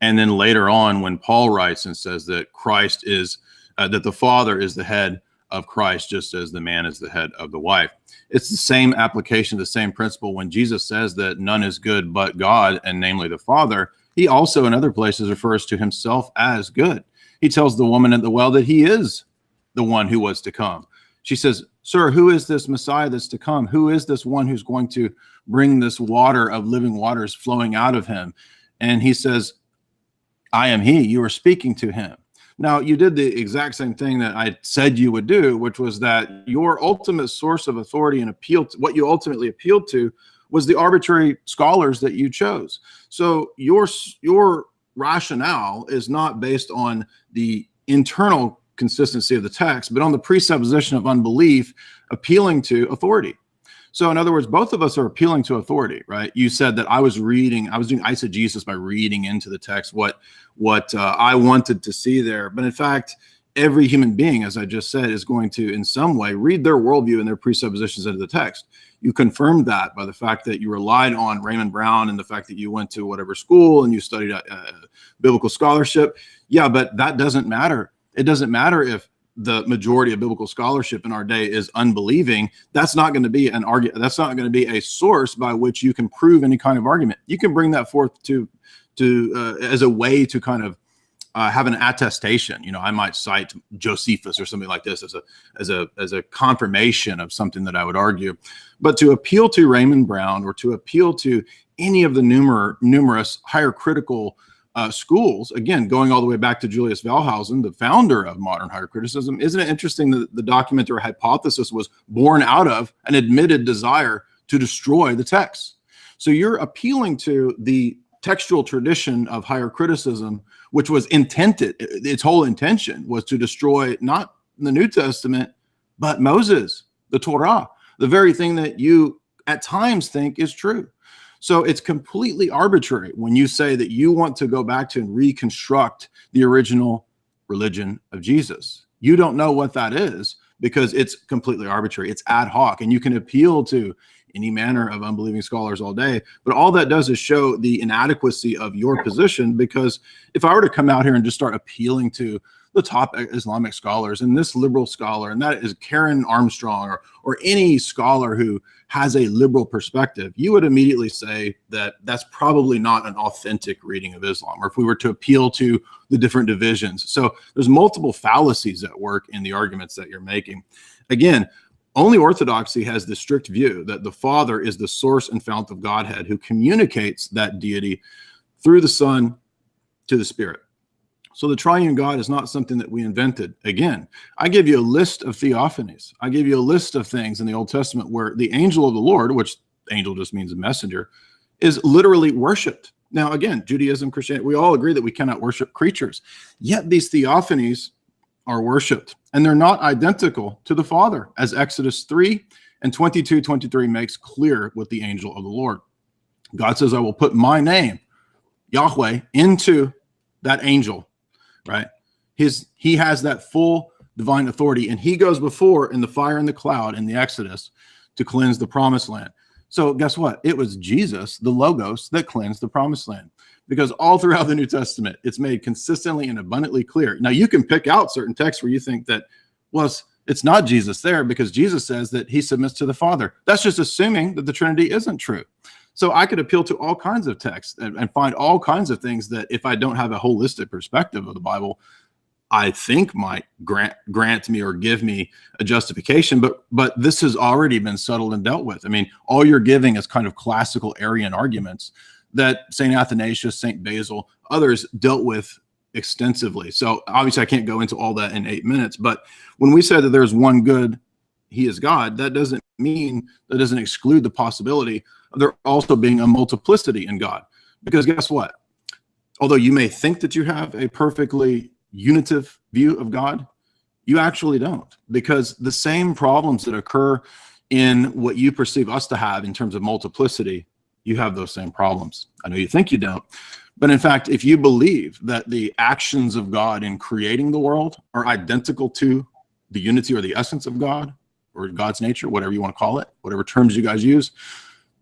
And then later on, when Paul writes and says that Christ is, that the Father is the head of Christ, just as the man is the head of the wife. It's the same application, the same principle. When Jesus says that none is good but God, and namely the Father, he also in other places refers to himself as good. He tells the woman at the well that he is the one who was to come. She says, sir, who is this Messiah that's to come? Who is this one who's going to bring this water of living waters flowing out of him? And he says, I am he. You are speaking to him. Now, you did the exact same thing that I said you would do, which was that your ultimate source of authority and appeal to what you ultimately appealed to was the arbitrary scholars that you chose. So your rationale is not based on the internal consistency of the text, but on the presupposition of unbelief appealing to authority. So in other words, both of us are appealing to authority, right? You said that I was doing eisegesis by reading into the text what I wanted to see there. But in fact, every human being, as I just said, is going to in some way read their worldview and their presuppositions into the text. You confirmed that by the fact that you relied on Raymond Brown and the fact that you went to whatever school and you studied biblical scholarship. Yeah, but that doesn't matter. It doesn't matter if the majority of biblical scholarship in our day is unbelieving. That's not going to be an argument. That's not going to be a source by which you can prove any kind of argument. You can bring that forth to as a way to kind of have an attestation. You know, I might cite Josephus or something like this as a confirmation of something that I would argue. But to appeal to Raymond Brown or to appeal to any of the numerous higher critical schools, again, going all the way back to Julius Wellhausen, the founder of modern higher criticism, isn't it interesting that the documentary hypothesis was born out of an admitted desire to destroy the text? So you're appealing to the textual tradition of higher criticism, which was intended, its whole intention was to destroy not the New Testament, but Moses, the Torah, the very thing that you at times think is true. So it's completely arbitrary when you say that you want to go back to and reconstruct the original religion of Jesus. You don't know what that is because it's completely arbitrary. It's ad hoc, and you can appeal to any manner of unbelieving scholars all day. But all that does is show the inadequacy of your position, because if I were to come out here and just start appealing to the top Islamic scholars and this liberal scholar, and that is Karen Armstrong or any scholar who has a liberal perspective, you would immediately say that that's probably not an authentic reading of Islam, or if we were to appeal to the different divisions. So there's multiple fallacies at work in the arguments that you're making. Again, only Orthodoxy has the strict view that the Father is the source and fount of Godhead who communicates that deity through the Son to the Spirit. So the triune God is not something that we invented. Again, I give you a list of theophanies. I give you a list of things in the Old Testament where the angel of the Lord, which angel just means a messenger, is literally worshipped. Now, again, Judaism, Christianity, we all agree that we cannot worship creatures. Yet these theophanies are worshipped, and they're not identical to the Father, as Exodus 3 and 22:23 makes clear with the angel of the Lord. God says, I will put my name, Yahweh, into that angel. Right? He has that full divine authority, and he goes before in the fire and the cloud in the Exodus to cleanse the promised land. So guess what? It was Jesus, the Logos, that cleansed the promised land. Because all throughout the New Testament, it's made consistently and abundantly clear. Now, you can pick out certain texts where you think that, well, it's not Jesus there because Jesus says that he submits to the Father. That's just assuming that the Trinity isn't true. So I could appeal to all kinds of texts and find all kinds of things that if I don't have a holistic perspective of the Bible, I think might grant me or give me a justification, but this has already been settled and dealt with. I mean, all you're giving is kind of classical Arian arguments that St. Athanasius, St. Basil, others dealt with extensively. So obviously I can't go into all that in 8 minutes, but when we say that there's one good, he is God, that doesn't exclude the possibility of there also being a multiplicity in God. Because guess what? Although you may think that you have a perfectly unitive view of God, you actually don't, because the same problems that occur in what you perceive us to have in terms of multiplicity, you have those same problems. I know you think you don't, but in fact, if you believe that the actions of God in creating the world are identical to the unity or the essence of God or God's nature, whatever you want to call it, whatever terms you guys use,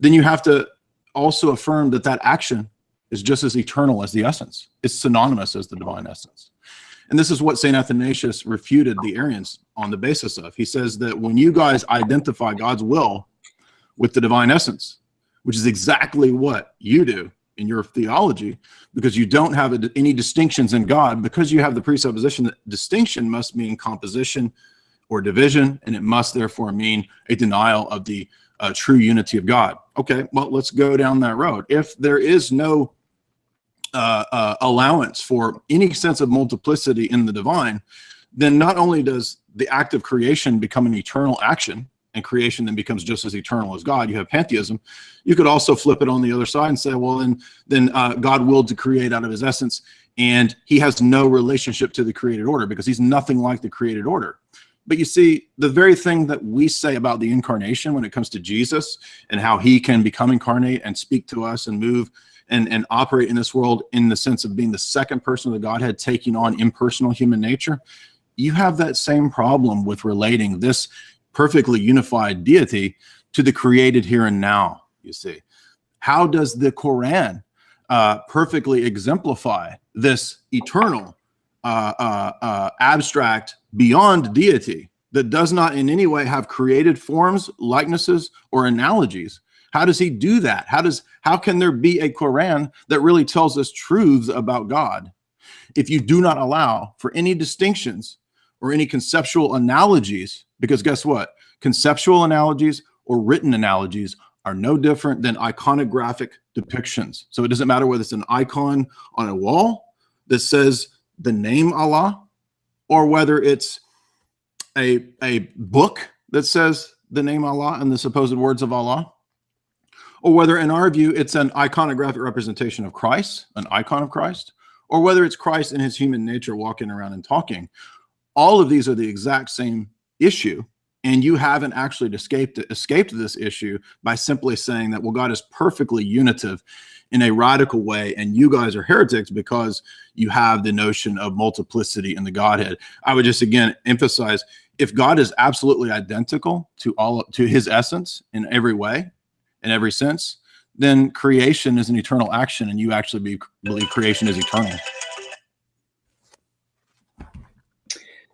then you have to also affirm that that action is just as eternal as the essence. It's synonymous as the divine essence. And this is what St. Athanasius refuted the Arians on the basis of. He says that when you guys identify God's will with the divine essence, which is exactly what you do in your theology, because you don't have any distinctions in God, because you have the presupposition that distinction must mean composition or division, and it must therefore mean a denial of the true unity of God. Okay, well, let's go down that road. If there is no allowance for any sense of multiplicity in the divine, then not only does the act of creation become an eternal action, and creation then becomes just as eternal as God, you have pantheism. You could also flip it on the other side and say, well, then God willed to create out of his essence, and he has no relationship to the created order because he's nothing like the created order. But you see, the very thing that we say about the incarnation when it comes to Jesus and how he can become incarnate and speak to us and move and operate in this world in the sense of being the second person of the Godhead, taking on impersonal human nature, you have that same problem with relating this perfectly unified deity to the created here and now, you see. How does the Quran perfectly exemplify this eternal, abstract, beyond deity that does not in any way have created forms, likenesses, or analogies? How does he do that? How can there be a Quran that really tells us truths about God if you do not allow for any distinctions or any conceptual analogies? Because guess what? Conceptual analogies or written analogies are no different than iconographic depictions. So it doesn't matter whether it's an icon on a wall that says the name Allah, or whether it's a book that says the name Allah and the supposed words of Allah, or whether in our view it's an iconographic representation of Christ, an icon of Christ, or whether it's Christ in his human nature walking around and talking. All of these are the exact same issue, and you haven't actually escaped this issue by simply saying that, well, God is perfectly unitive in a radical way, and you guys are heretics because you have the notion of multiplicity in the Godhead. I would just again emphasize, if God is absolutely identical to his essence in every way, in every sense, then creation is an eternal action, and you actually believe creation is eternal.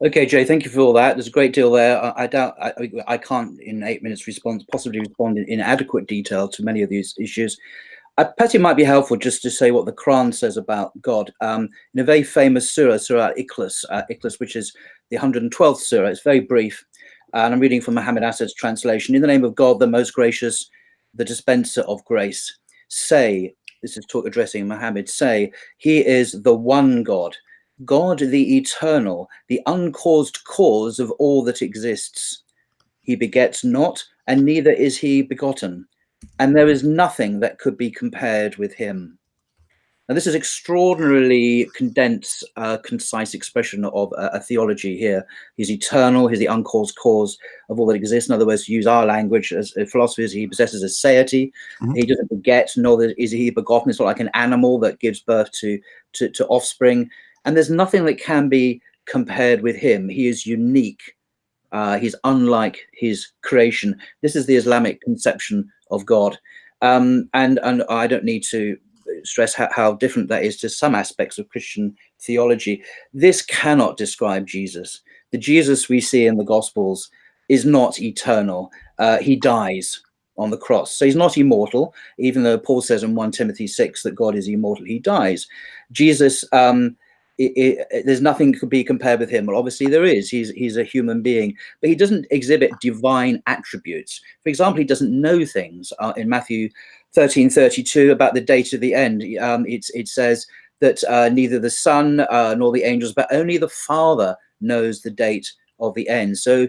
Okay, Jay, thank you for all that. There's a great deal there. I can't in 8 minutes possibly respond in adequate detail to many of these issues. Perhaps it might be helpful just to say what the Quran says about God. In a very famous surah, Surah Ikhlas, which is the 112th surah. It's very brief, and I'm reading from Muhammad Asad's translation. In the name of God, the most gracious, the dispenser of grace. Say, this is addressing Muhammad, say, he is the one God, God the eternal, the uncaused cause of all that exists. He begets not, and neither is he begotten, and there is nothing that could be compared with him. Now, this is extraordinarily condensed, concise expression of a theology here. He's eternal, he's the uncaused cause of all that exists. In other words, to use our language as philosophers, he possesses a satiety. Mm-hmm. He doesn't beget, nor is he begotten. It's not like an animal that gives birth to offspring. And there's nothing that can be compared with him. He is unique. He's unlike his creation. This is the Islamic conception of God. And I don't need to stress how different that is to some aspects of Christian theology. This cannot describe Jesus. The Jesus we see in the Gospels is not eternal. He dies on the cross. So he's not immortal, even though Paul says in 1 Timothy 6 that God is immortal. He dies. Jesus, there's nothing could be compared with him. Well, obviously there is. He's a human being, but he doesn't exhibit divine attributes. For example, he doesn't know things. In Matthew 13:32 about the date of the end, it says that neither the Son nor the angels, but only the Father knows the date of the end. So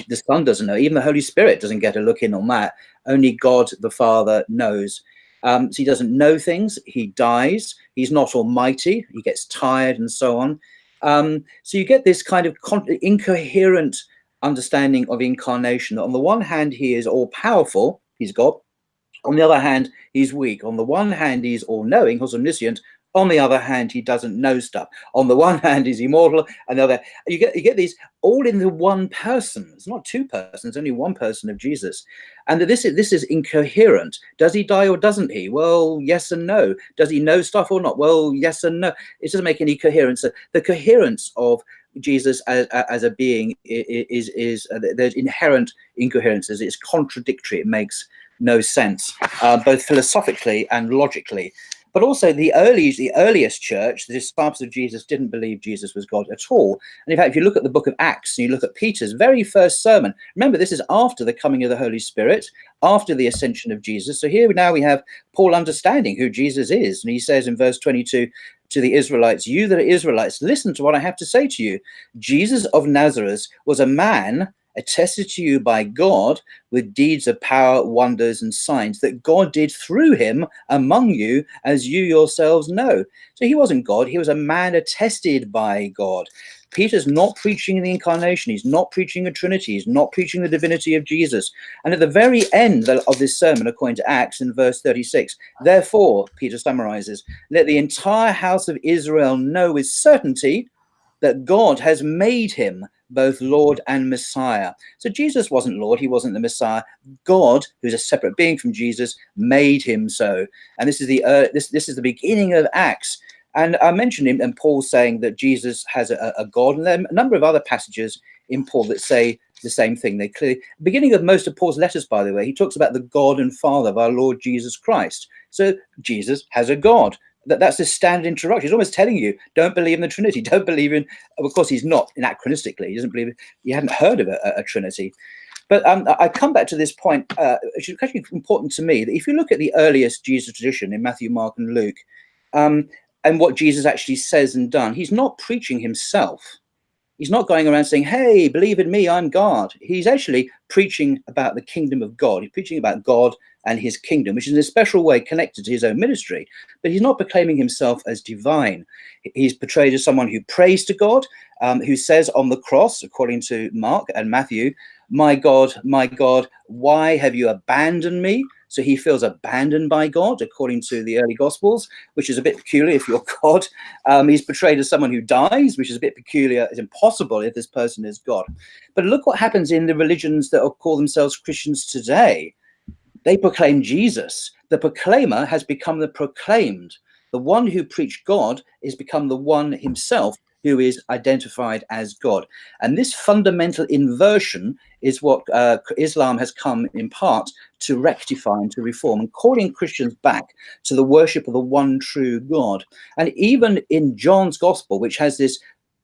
the Son doesn't know. Even the Holy Spirit doesn't get a look in on that. Only God the Father knows. So he doesn't know things. He dies. He's not almighty. He gets tired and so on. So you get this kind of incoherent understanding of incarnation. On the one hand, he is all powerful. He's God. On the other hand, he's weak. On the one hand, he's all-knowing, he's omniscient. On the other hand, he doesn't know stuff. On the one hand, he's immortal. And the other, you get these all in the one person. It's not two persons, only one person of Jesus. And this is incoherent. Does he die or doesn't he? Well, yes and no. Does he know stuff or not? Well, yes and no. It doesn't make any coherence. The coherence of Jesus as a being is there's inherent incoherences. It's contradictory. It makes no sense, both philosophically and logically. But also the earliest church, the disciples of Jesus, didn't believe Jesus was God at all. And in fact, if you look at the book of Acts and you look at Peter's very first sermon, remember this is after the coming of the Holy Spirit, after the ascension of Jesus. So here now we have Paul understanding who Jesus is. And he says in verse 22 to the Israelites, "You that are Israelites, listen to what I have to say to you. Jesus of Nazareth was a man attested to you by God with deeds of power, wonders, and signs that God did through him among you, as you yourselves know." So he wasn't God. He was a man attested by God. Peter's not preaching the incarnation. He's not preaching a Trinity. He's not preaching the divinity of Jesus. And at the very end of this sermon, according to Acts in verse 36, "Therefore," Peter summarizes, "let the entire house of Israel know with certainty that God has made him both Lord and Messiah." So Jesus wasn't Lord, he wasn't the Messiah. God, who's a separate being from Jesus, made him so. And this is the beginning of Acts. And I mentioned him and Paul saying that Jesus has a God, and there are a number of other passages in Paul that say the same thing. They clearly, beginning of most of Paul's letters, by the way, he talks about the God and Father of our Lord Jesus Christ. So Jesus has a God. That's the standard introduction. He's almost telling you, don't believe in the Trinity. Don't believe in, of course, he's not anachronistically. He doesn't believe, he hadn't heard of a Trinity. But I come back to this point, which is actually important to me, that if you look at the earliest Jesus tradition in Matthew, Mark, and Luke, and what Jesus actually says and done, he's not preaching himself. He's not going around saying, "Hey, believe in me, I'm God." He's actually preaching about the kingdom of God. He's preaching about God and his kingdom, which is in a special way connected to his own ministry. But he's not proclaiming himself as divine. He's portrayed as someone who prays to God, who says on the cross, according to Mark and Matthew, my God, why have you abandoned me?" So he feels abandoned by God, according to the early Gospels, which is a bit peculiar if you're God. He's portrayed as someone who dies, which is a bit peculiar. It's impossible if this person is God. But look what happens in the religions that call themselves Christians today. They proclaim Jesus. The proclaimer has become the proclaimed. The one who preached God is become the one himself who is identified as God. And this fundamental inversion is what Islam has come in part to rectify and to reform, and calling Christians back to the worship of the one true God. And even in John's Gospel, which has this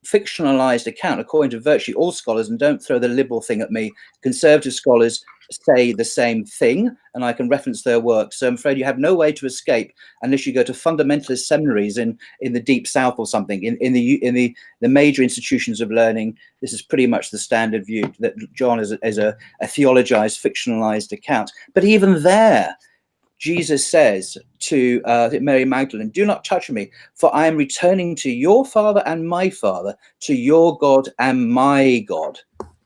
fictionalized account, according to virtually all scholars, and don't throw the liberal thing at me, conservative scholars say the same thing, and I can reference their work. So I'm afraid you have no way to escape unless you go to fundamentalist seminaries in the deep south or something. In the major institutions of learning, this is pretty much the standard view, that John is a theologized, fictionalized account. But even there, Jesus says to Mary Magdalene, "Do not touch me, for I am returning to your Father and my Father, to your God and my God."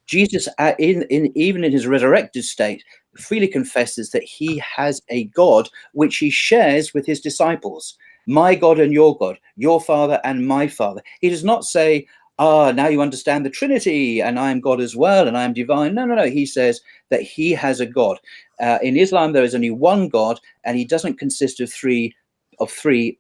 Jesus, even in his resurrected state, freely confesses that he has a God which he shares with his disciples. My God and your God, your Father and my Father. He does not say, now you understand the Trinity, and I am God as well, and I am divine. No, no, no. He says that he has a God. In Islam, there is only one God, and he doesn't consist of three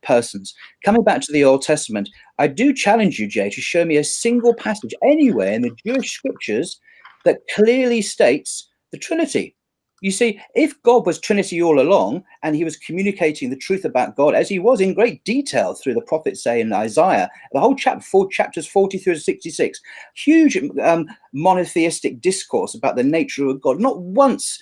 persons. Coming back to the Old Testament, I do challenge you, Jay, to show me a single passage anywhere in the Jewish scriptures that clearly states the Trinity. You see, if God was Trinity all along, and he was communicating the truth about God as he was in great detail through the prophets, say in Isaiah, the whole chapter, chapters 40 through 66, huge monotheistic discourse about the nature of God. Not once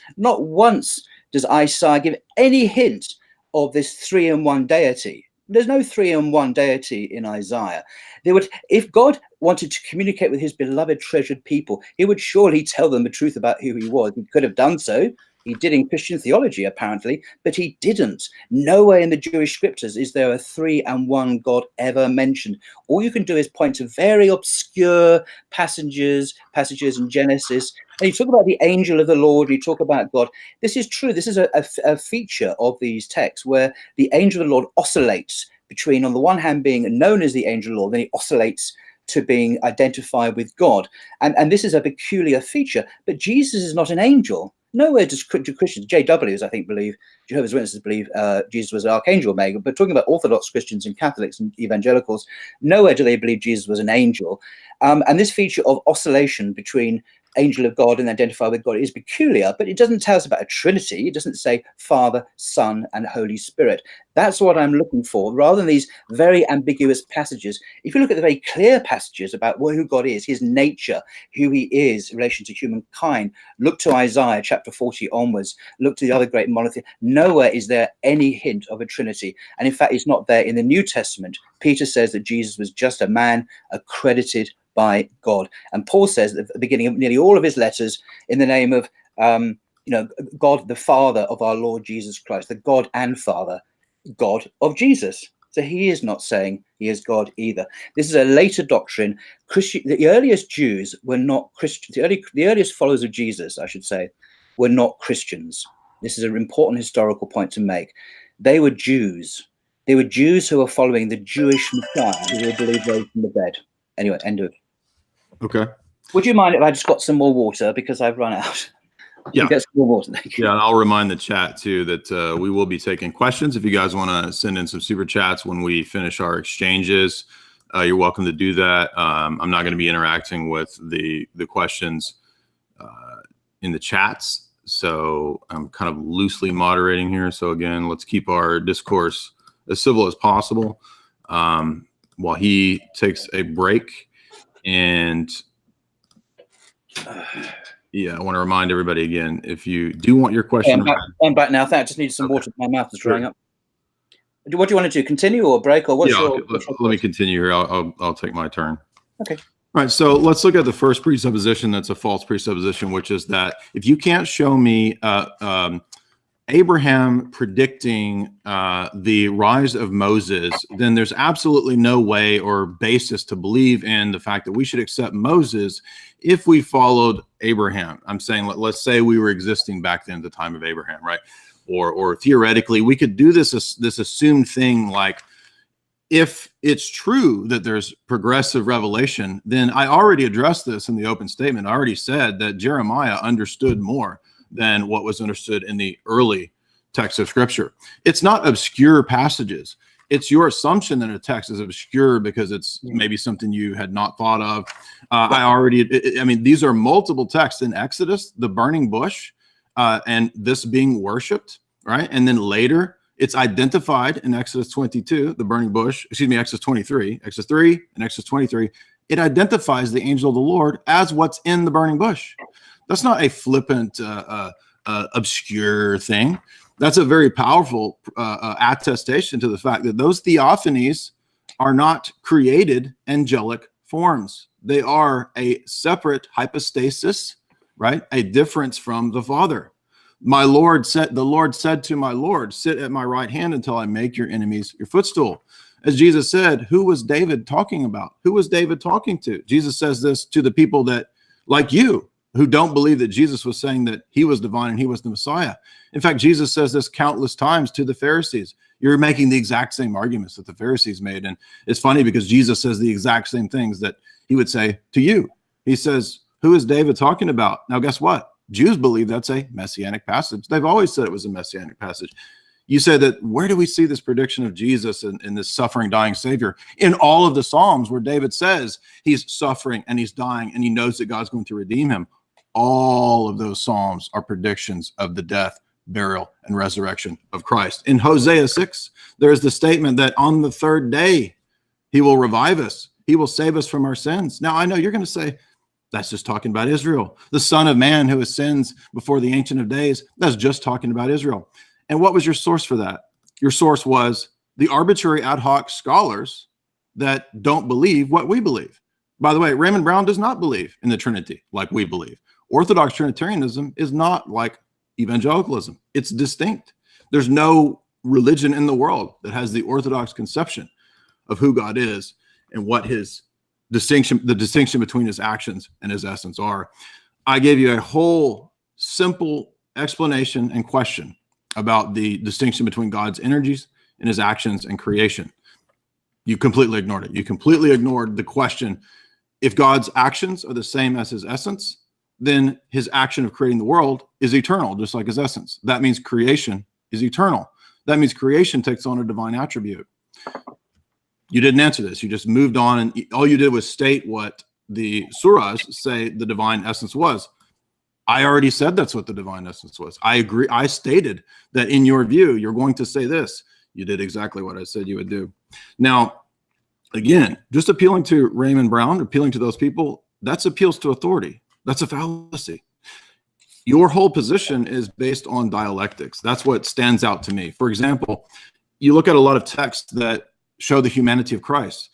does Isaiah give any hint of this 3-in-1 deity. There's no 3-in-1 deity in Isaiah. If God wanted to communicate with his beloved, treasured people, he would surely tell them the truth about who he was. He could have done so. He did in Christian theology, apparently, but he didn't. Nowhere in the Jewish scriptures is there a 3-in-1 God ever mentioned. All you can do is point to very obscure passages in Genesis, and you talk about the angel of the Lord, you talk about God. This is true. This is a feature of these texts where the angel of the Lord oscillates between, on the one hand, being known as the angel of the Lord, then he oscillates to being identified with God. And this is a peculiar feature, but Jesus is not an angel. Nowhere do Christians, JWs, I think, believe, Jehovah's Witnesses believe Jesus was an archangel Omega, but talking about Orthodox Christians and Catholics and evangelicals, nowhere do they believe Jesus was an angel. And this feature of oscillation between angel of God and identify with God is peculiar, but it doesn't tell us about a Trinity. It doesn't say Father, Son, and Holy Spirit. That's what I'm looking for, rather than these very ambiguous passages. If you look at the very clear passages about who God is, his nature, who he is in relation to humankind, look to Isaiah chapter 40 onwards, look to the other great monolith. Nowhere is there any hint of a Trinity. And in fact, it's not there in the New Testament. Peter says that Jesus was just a man accredited by God. And Paul says at the beginning of nearly all of his letters, in the name of God, the Father of our Lord Jesus Christ, the God and Father, God of Jesus. So he is not saying he is God either. This is a later doctrine. The earliest Jews were not Christians. The earliest followers of Jesus, I should say, were not Christians. This is an important historical point to make. They were Jews. They were Jews who were following the Jewish Messiah, who they believed rose from the dead. Anyway, end of. Okay. Would you mind if I just got some more water, because I've run out? Yeah. Get some more water. Thank you. Yeah, and I'll remind the chat too that we will be taking questions. If you guys want to send in some super chats when we finish our exchanges, you're welcome to do that. I'm not going to be interacting with the questions in the chats, so I'm kind of loosely moderating here. So again, let's keep our discourse as civil as possible while he takes a break. And yeah, I want to remind everybody again, if you do want your question, I'm back now. I just need some water. My mouth is drying up. What do you want to do? Continue or break, or what's your? Let me continue here. I'll take my turn. Okay. All right. So let's look at the first presupposition. That's a false presupposition, which is that if you can't show me Abraham predicting the rise of Moses, then there's absolutely no way or basis to believe in the fact that we should accept Moses if we followed Abraham. I'm saying, let's say we were existing back then at the time of Abraham, right? Or theoretically, we could do this assumed thing like, if it's true that there's progressive revelation, then I already addressed this in the open statement. I already said that Jeremiah understood more than what was understood in the early text of Scripture. It's not obscure passages. It's your assumption that a text is obscure because it's maybe something you had not thought of. I mean, these are multiple texts in Exodus, the burning bush, and this being worshipped, right? And then later, it's identified in Exodus 22, the burning bush, Exodus 23, Exodus 3, and Exodus 23. It identifies the angel of the Lord as what's in the burning bush. That's not a flippant, obscure thing. That's a very powerful attestation to the fact that those theophanies are not created angelic forms. They are a separate hypostasis, right? A difference from the Father. The Lord said to my Lord, sit at my right hand until I make your enemies your footstool. As Jesus said, who was David talking about? Who was David talking to? Jesus says this to the people that, like you, who don't believe that Jesus was saying that he was divine and he was the Messiah. In fact, Jesus says this countless times to the Pharisees. You're making the exact same arguments that the Pharisees made. And it's funny because Jesus says the exact same things that he would say to you. He says, who is David talking about? Now, guess what? Jews believe that's a messianic passage. They've always said it was a messianic passage. You said that, where do we see this prediction of Jesus and this suffering, dying Savior? In all of the Psalms where David says he's suffering and he's dying and he knows that God's going to redeem him. All of those Psalms are predictions of the death, burial, and resurrection of Christ. In Hosea 6, there's the statement that on the third day, he will revive us. He will save us from our sins. Now, I know you're going to say, that's just talking about Israel. The Son of Man who ascends before the Ancient of Days, that's just talking about Israel. And what was your source for that? Your source was the arbitrary ad hoc scholars that don't believe what we believe. By the way, Raymond Brown does not believe in the Trinity like we believe. Orthodox Trinitarianism is not like evangelicalism. It's distinct. There's no religion in the world that has the Orthodox conception of who God is and what his the distinction between his actions and his essence are. I gave you a whole simple explanation and question about the distinction between God's energies and his actions and creation. You completely ignored it. You completely ignored the question. If God's actions are the same as his essence, then his action of creating the world is eternal, just like his essence. That means creation is eternal. That means creation takes on a divine attribute. You didn't answer this. You just moved on, and all you did was state what the surahs say the divine essence was. I already said that's what the divine essence was. I agree. I stated that in your view, you're going to say this. You did exactly what I said you would do. Now, again, just appealing to Raymond Brown, appealing to those people, that's appeals to authority. That's a fallacy. Your whole position is based on dialectics. That's what stands out to me. For example, you look at a lot of texts that show the humanity of Christ.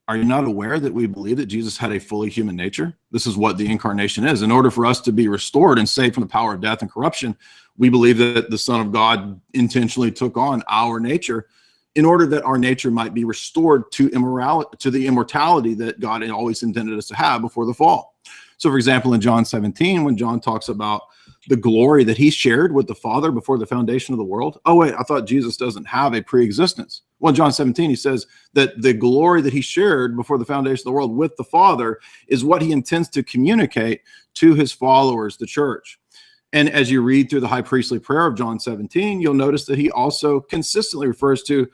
Are you not aware that we believe that Jesus had a fully human nature? This is what the incarnation is. In order for us to be restored and saved from the power of death and corruption, we believe that the Son of God intentionally took on our nature in order that our nature might be restored to immorality, to the immortality that God had always intended us to have before the fall. So, for example, in John 17, when John talks about the glory that he shared with the Father before the foundation of the world. Oh, wait, I thought Jesus doesn't have a pre-existence. Well, in John 17, he says that the glory that he shared before the foundation of the world with the Father is what he intends to communicate to his followers, the church. And as you read through the high priestly prayer of John 17, you'll notice that he also consistently refers to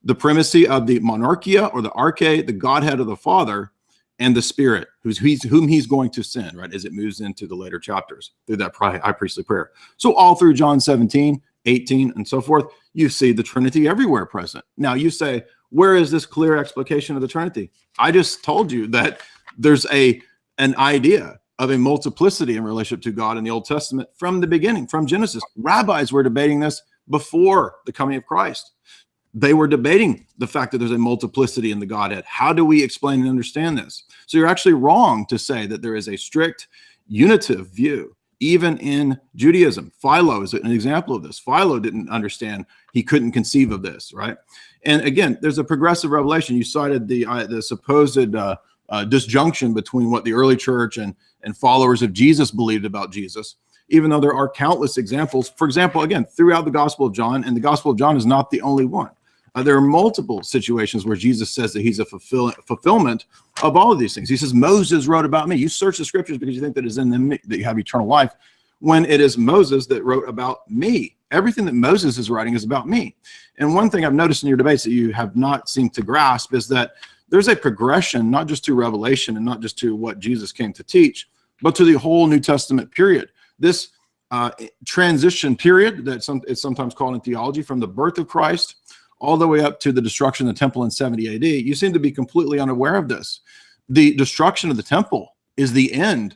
the primacy of the monarchia or the arche, the Godhead of the Father, and the Spirit, whom he's going to send, right, as it moves into the later chapters through that high priestly prayer. So all through John 17, 18, and so forth, you see the Trinity everywhere present. Now you say, where is this clear explication of the Trinity? I just told you that there's an idea of a multiplicity in relationship to God in the Old Testament from the beginning, from Genesis. Rabbis were debating this before the coming of Christ. They were debating the fact that there's a multiplicity in the Godhead. How do we explain and understand this? So you're actually wrong to say that there is a strict unitive view, even in Judaism. Philo is an example of this. Philo didn't understand. He couldn't conceive of this, right? And again, there's a progressive revelation. You cited the supposed disjunction between what the early church and followers of Jesus believed about Jesus, even though there are countless examples. For example, again, throughout the Gospel of John, and the Gospel of John is not the only one. There are multiple situations where Jesus says that he's a fulfillment of all of these things. He says, Moses wrote about me. You search the scriptures because you think that is in them that you have eternal life, when it is Moses that wrote about me. Everything that Moses is writing is about me. And one thing I've noticed in your debates that you have not seemed to grasp is that there's a progression, not just to Revelation and not just to what Jesus came to teach, but to the whole New Testament period. This transition period that it's sometimes called in theology, from the birth of Christ all the way up to the destruction of the temple in 70 AD. You seem to be completely unaware of this. The destruction of the temple is the end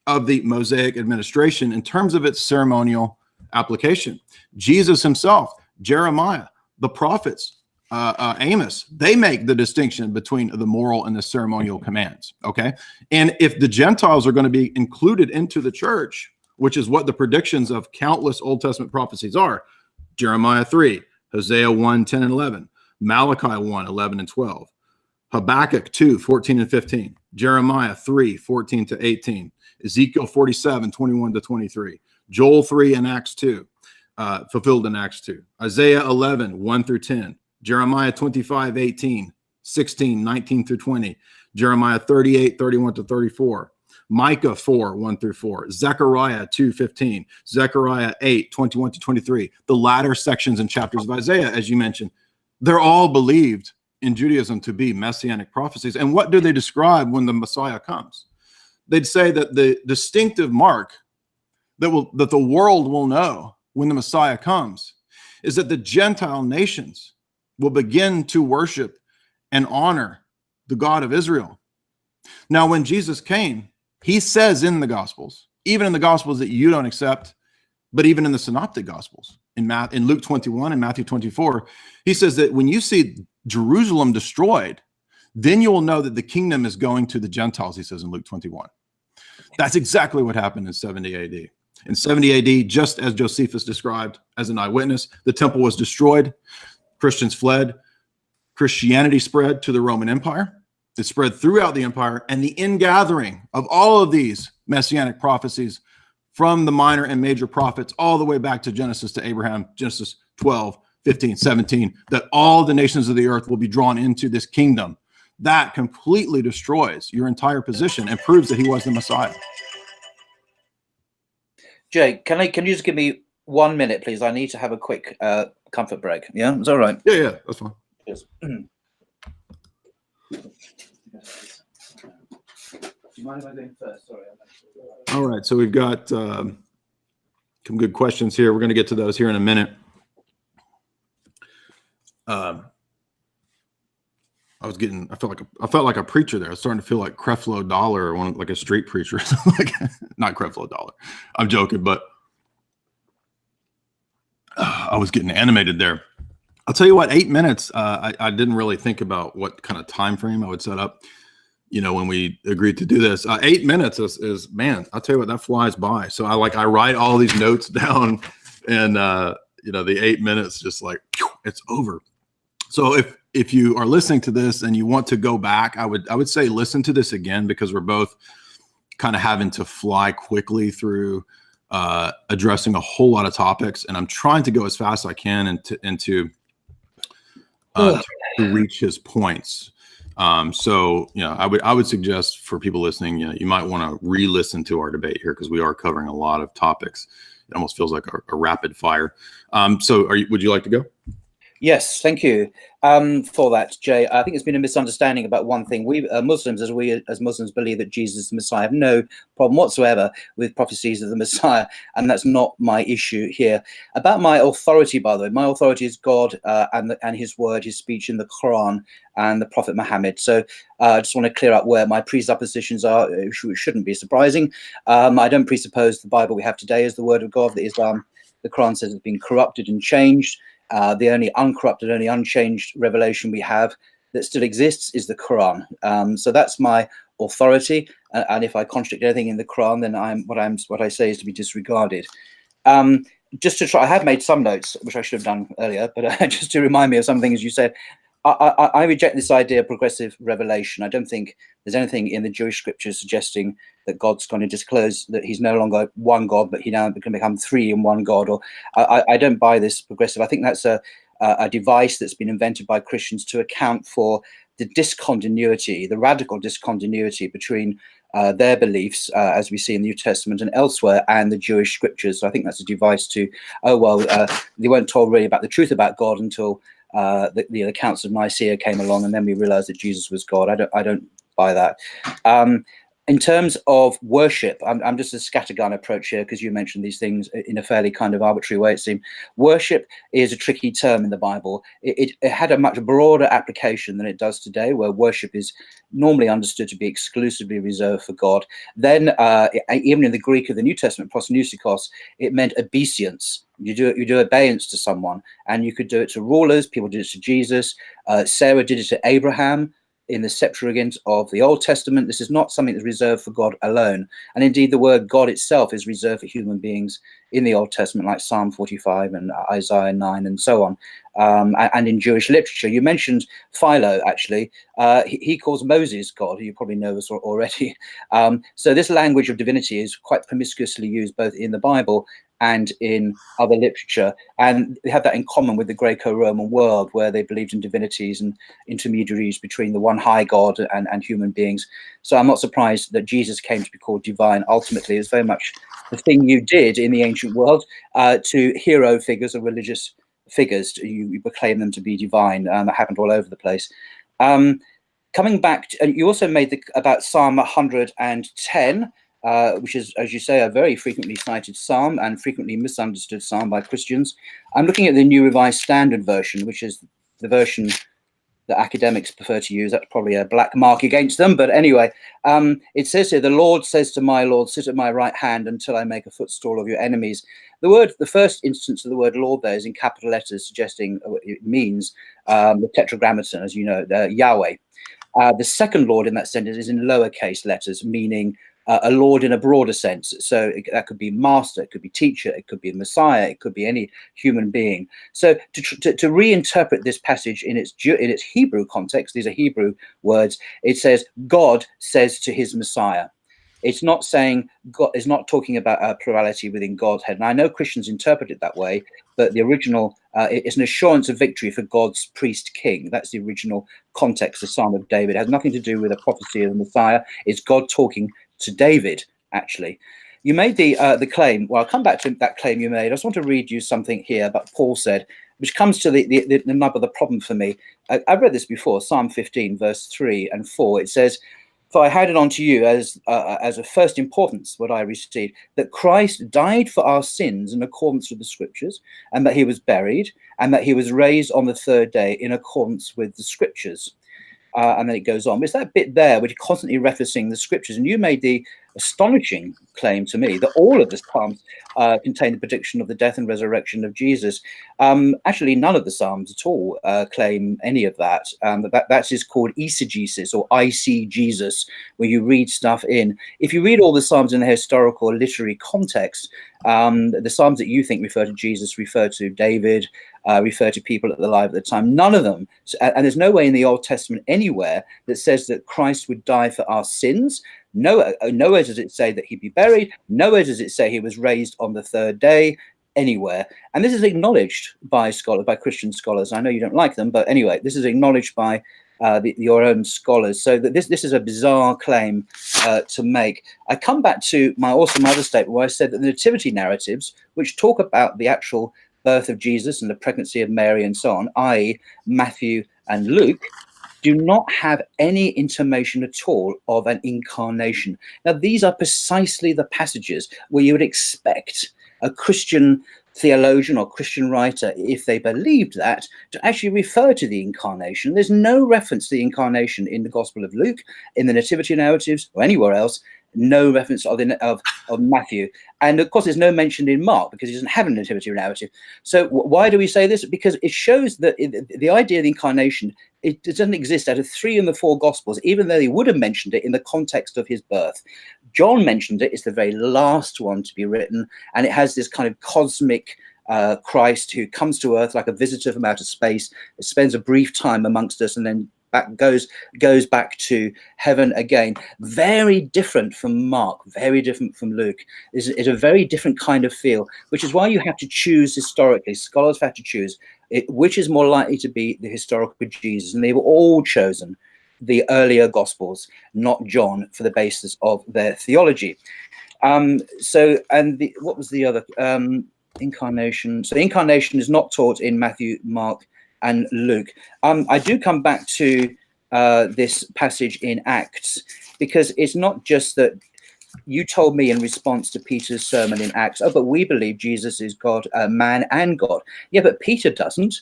of the Mosaic administration in terms of its ceremonial application. Jesus himself, Jeremiah, the prophets, Amos, they make the distinction between the moral and the ceremonial commands, okay? And if the Gentiles are going to be included into the church, which is what the predictions of countless Old Testament prophecies are, Jeremiah 3, Hosea 1, 10 and 11, Malachi 1, 11 and 12, Habakkuk 2, 14 and 15, Jeremiah 3, 14 to 18, Ezekiel 47, 21 to 23, Joel 3 and Acts 2. fulfilled in Acts 2. Isaiah 11, 1 through 10. Jeremiah 25, 18, 16, 19 through 20. Jeremiah 38, 31 to 34. Micah 4, 1 through 4. Zechariah 2, 15. Zechariah 8, 21 to 23. The latter sections and chapters of Isaiah, as you mentioned, they're all believed in Judaism to be messianic prophecies. And what do they describe when the Messiah comes? They'd say that the distinctive mark that the world will know when the Messiah comes is that the Gentile nations will begin to worship and honor the God of Israel. Now, when Jesus came, he says in the Gospels, even in the Gospels that you don't accept, but even in the Synoptic Gospels, in Luke 21 and Matthew 24, he says that when you see Jerusalem destroyed, then you will know that the kingdom is going to the Gentiles, he says in Luke 21. That's exactly what happened in 70 AD. In 70 AD, just as Josephus described as an eyewitness, the temple was destroyed, Christians fled, Christianity spread to the Roman Empire. It spread throughout the empire, and the ingathering of all of these messianic prophecies from the minor and major prophets all the way back to Genesis to Abraham, Genesis 12, 15, 17, that all the nations of the earth will be drawn into this kingdom. That completely destroys your entire position and proves that he was the Messiah. Jay, can you just give me 1 minute, please? I need to have a quick comfort break. Yeah, is that all right? Yeah, that's fine. Yes. Do you mind if I go first? Sorry. All right, so we've got some good questions here. We're going to get to those here in a minute. I felt like a preacher there. I was starting to feel like Creflo Dollar, or like a street preacher. Not Creflo Dollar. I'm joking, but I was getting animated there. I'll tell you what, 8 minutes. I didn't really think about what kind of time frame I would set up. When we agreed to do this, 8 minutes is man. I'll tell you what, that flies by. So I write all these notes down, and the 8 minutes just like it's over. So if you are listening to this and you want to go back, I would say listen to this again, because we're both kind of having to fly quickly through addressing a whole lot of topics, and I'm trying to go as fast as I can to reach his points. So I would suggest for people listening, you might want to re-listen to our debate here, because we are covering a lot of topics. It almost feels like a rapid fire. So would you like to go? Yes, thank you for that, Jay. I think it's been a misunderstanding about one thing. We Muslims, as Muslims, believe that Jesus is the Messiah. I have no problem whatsoever with prophecies of the Messiah, and that's not my issue here. About my authority, by the way, my authority is God and His word, His speech in the Quran, and the Prophet Muhammad. So I just want to clear up where my presuppositions are, which shouldn't be surprising. I don't presuppose the Bible we have today is the word of God. The Quran says it's been corrupted and changed. The only uncorrupted, only unchanged revelation we have that still exists is the Quran. So that's my authority. And if I contradict anything in the Quran, then what I say is to be disregarded. Just to try, I have made some notes, which I should have done earlier, but just to remind me of some things you said. I reject this idea of progressive revelation. I don't think there's anything in the Jewish scriptures suggesting that God's going to disclose that he's no longer one God, but he now can become three in one God. Or I don't buy this progressive. I think that's a device that's been invented by Christians to account for the discontinuity, the radical discontinuity between their beliefs, as we see in the New Testament and elsewhere, and the Jewish scriptures. So I think that's a device to, they weren't told really about the truth about God until the accounts of Nicaea came along, and then we realized that Jesus was God. I don't buy that. In terms of worship, I'm just a scattergun approach here, because you mentioned these things in a fairly kind of arbitrary way, it seemed. Worship is a tricky term in the Bible. It had a much broader application than it does today, where worship is normally understood to be exclusively reserved for God. Then, even in the Greek of the New Testament, prosneusikos, it meant obeisance. You do obeisance to someone, and you could do it to rulers. People did it to Jesus. Sarah did it to Abraham. In the Septuagint of the Old Testament, this is not something that's reserved for God alone. And indeed, the word God itself is reserved for human beings in the Old Testament, like Psalm 45 and Isaiah 9 and so on. And in Jewish literature, you mentioned Philo, actually. He calls Moses God. You probably know this already. So this language of divinity is quite promiscuously used both in the Bible and in other literature. And they have that in common with the Greco-Roman world, where they believed in divinities and intermediaries between the one high God and human beings. So I'm not surprised that Jesus came to be called divine. Ultimately, it's very much the thing you did in the ancient world to hero figures or religious figures. You proclaim them to be divine. That happened all over the place. Coming back, and you also made about Psalm 110, which is, as you say, a very frequently cited psalm and frequently misunderstood psalm by Christians. I'm looking at the New Revised Standard Version, which is the version that academics prefer to use. That's probably a black mark against them. But anyway, it says here, the Lord says to my Lord, sit at my right hand until I make a footstool of your enemies. The first instance of the word Lord there is in capital letters, suggesting it means the tetragrammaton, as you know, Yahweh. The second Lord in that sentence is in lowercase letters, meaning a Lord in a broader sense. So that could be master, it could be teacher, it could be Messiah, it could be any human being. So to reinterpret this passage in its Hebrew context, these are Hebrew words, it says, God says to his Messiah. It's not saying God is not talking about a plurality within Godhead. And I know Christians interpret it that way, but the original it's an assurance of victory for God's priest king. That's the original context, the Psalm of David. It has nothing to do with a prophecy of the Messiah. It's God talking to David, actually. You made the claim. Well, I'll come back to that claim you made. I just want to read you something here that Paul said, which comes to the nub of the problem for me. I've read this before, Psalm 15, verse 3 and 4. It says, for I handed on to you as of first importance what I received, that Christ died for our sins in accordance with the scriptures, and that he was buried, and that he was raised on the third day in accordance with the scriptures. And then it goes on. It's that bit there which is constantly referencing the scriptures. And you made the astonishing claim to me that all of the Psalms contain the prediction of the death and resurrection of Jesus. Actually, none of the Psalms at all claim any of that. That is called eisegesis, or I see Jesus, where you read stuff in. If you read all the Psalms in the historical or literary context, the Psalms that you think refer to Jesus refer to David, refer to people alive at the time. None of them, and there's no way in the Old Testament anywhere that says that Christ would die for our sins. Nowhere does it say that he'd be buried. Nowhere does it say he was raised on the third day. Anywhere. And this is acknowledged by Christian scholars. I know you don't like them, but anyway, this is acknowledged by your own scholars. So that this is a bizarre claim to make. I come back to my other statement where I said that the Nativity narratives, which talk about the actual birth of Jesus and the pregnancy of Mary and so on, i.e. Matthew and Luke, do not have any intimation at all of an incarnation. Now, these are precisely the passages where you would expect a Christian theologian or Christian writer, if they believed that, to actually refer to the incarnation. There's no reference to the incarnation in the Gospel of Luke, in the Nativity narratives, or anywhere else. No reference of Matthew, and of course there's no mention in Mark because he doesn't have a nativity narrative. So why do we say this? Because it shows that the idea of the incarnation, it doesn't exist out of 3 in the 4 Gospels, even though they would have mentioned it in the context of his birth. John mentioned it. It's the very last one to be written, and it has this kind of cosmic Christ who comes to earth like a visitor from outer space, spends a brief time amongst us, and then goes back to heaven again. Very different from Mark, very different from Luke. It's a very different kind of feel, which is why you have to choose historically. Scholars have to choose which is more likely to be the historical Jesus, and they've all chosen the earlier Gospels, not John, for the basis of their theology. What was the other incarnation? So the incarnation is not taught in Matthew, Mark, and Luke. I do come back to this passage in Acts, because it's not just that you told me in response to Peter's sermon in Acts, oh, but we believe Jesus is God, man and God. Yeah, but Peter doesn't.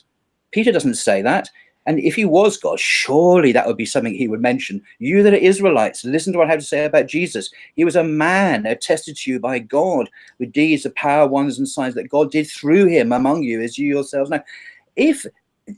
Peter doesn't say that. And if he was God, surely that would be something he would mention. You that are Israelites, listen to what I have to say about Jesus. He was a man attested to you by God with deeds of power, wonders, and signs that God did through him among you, as you yourselves know. If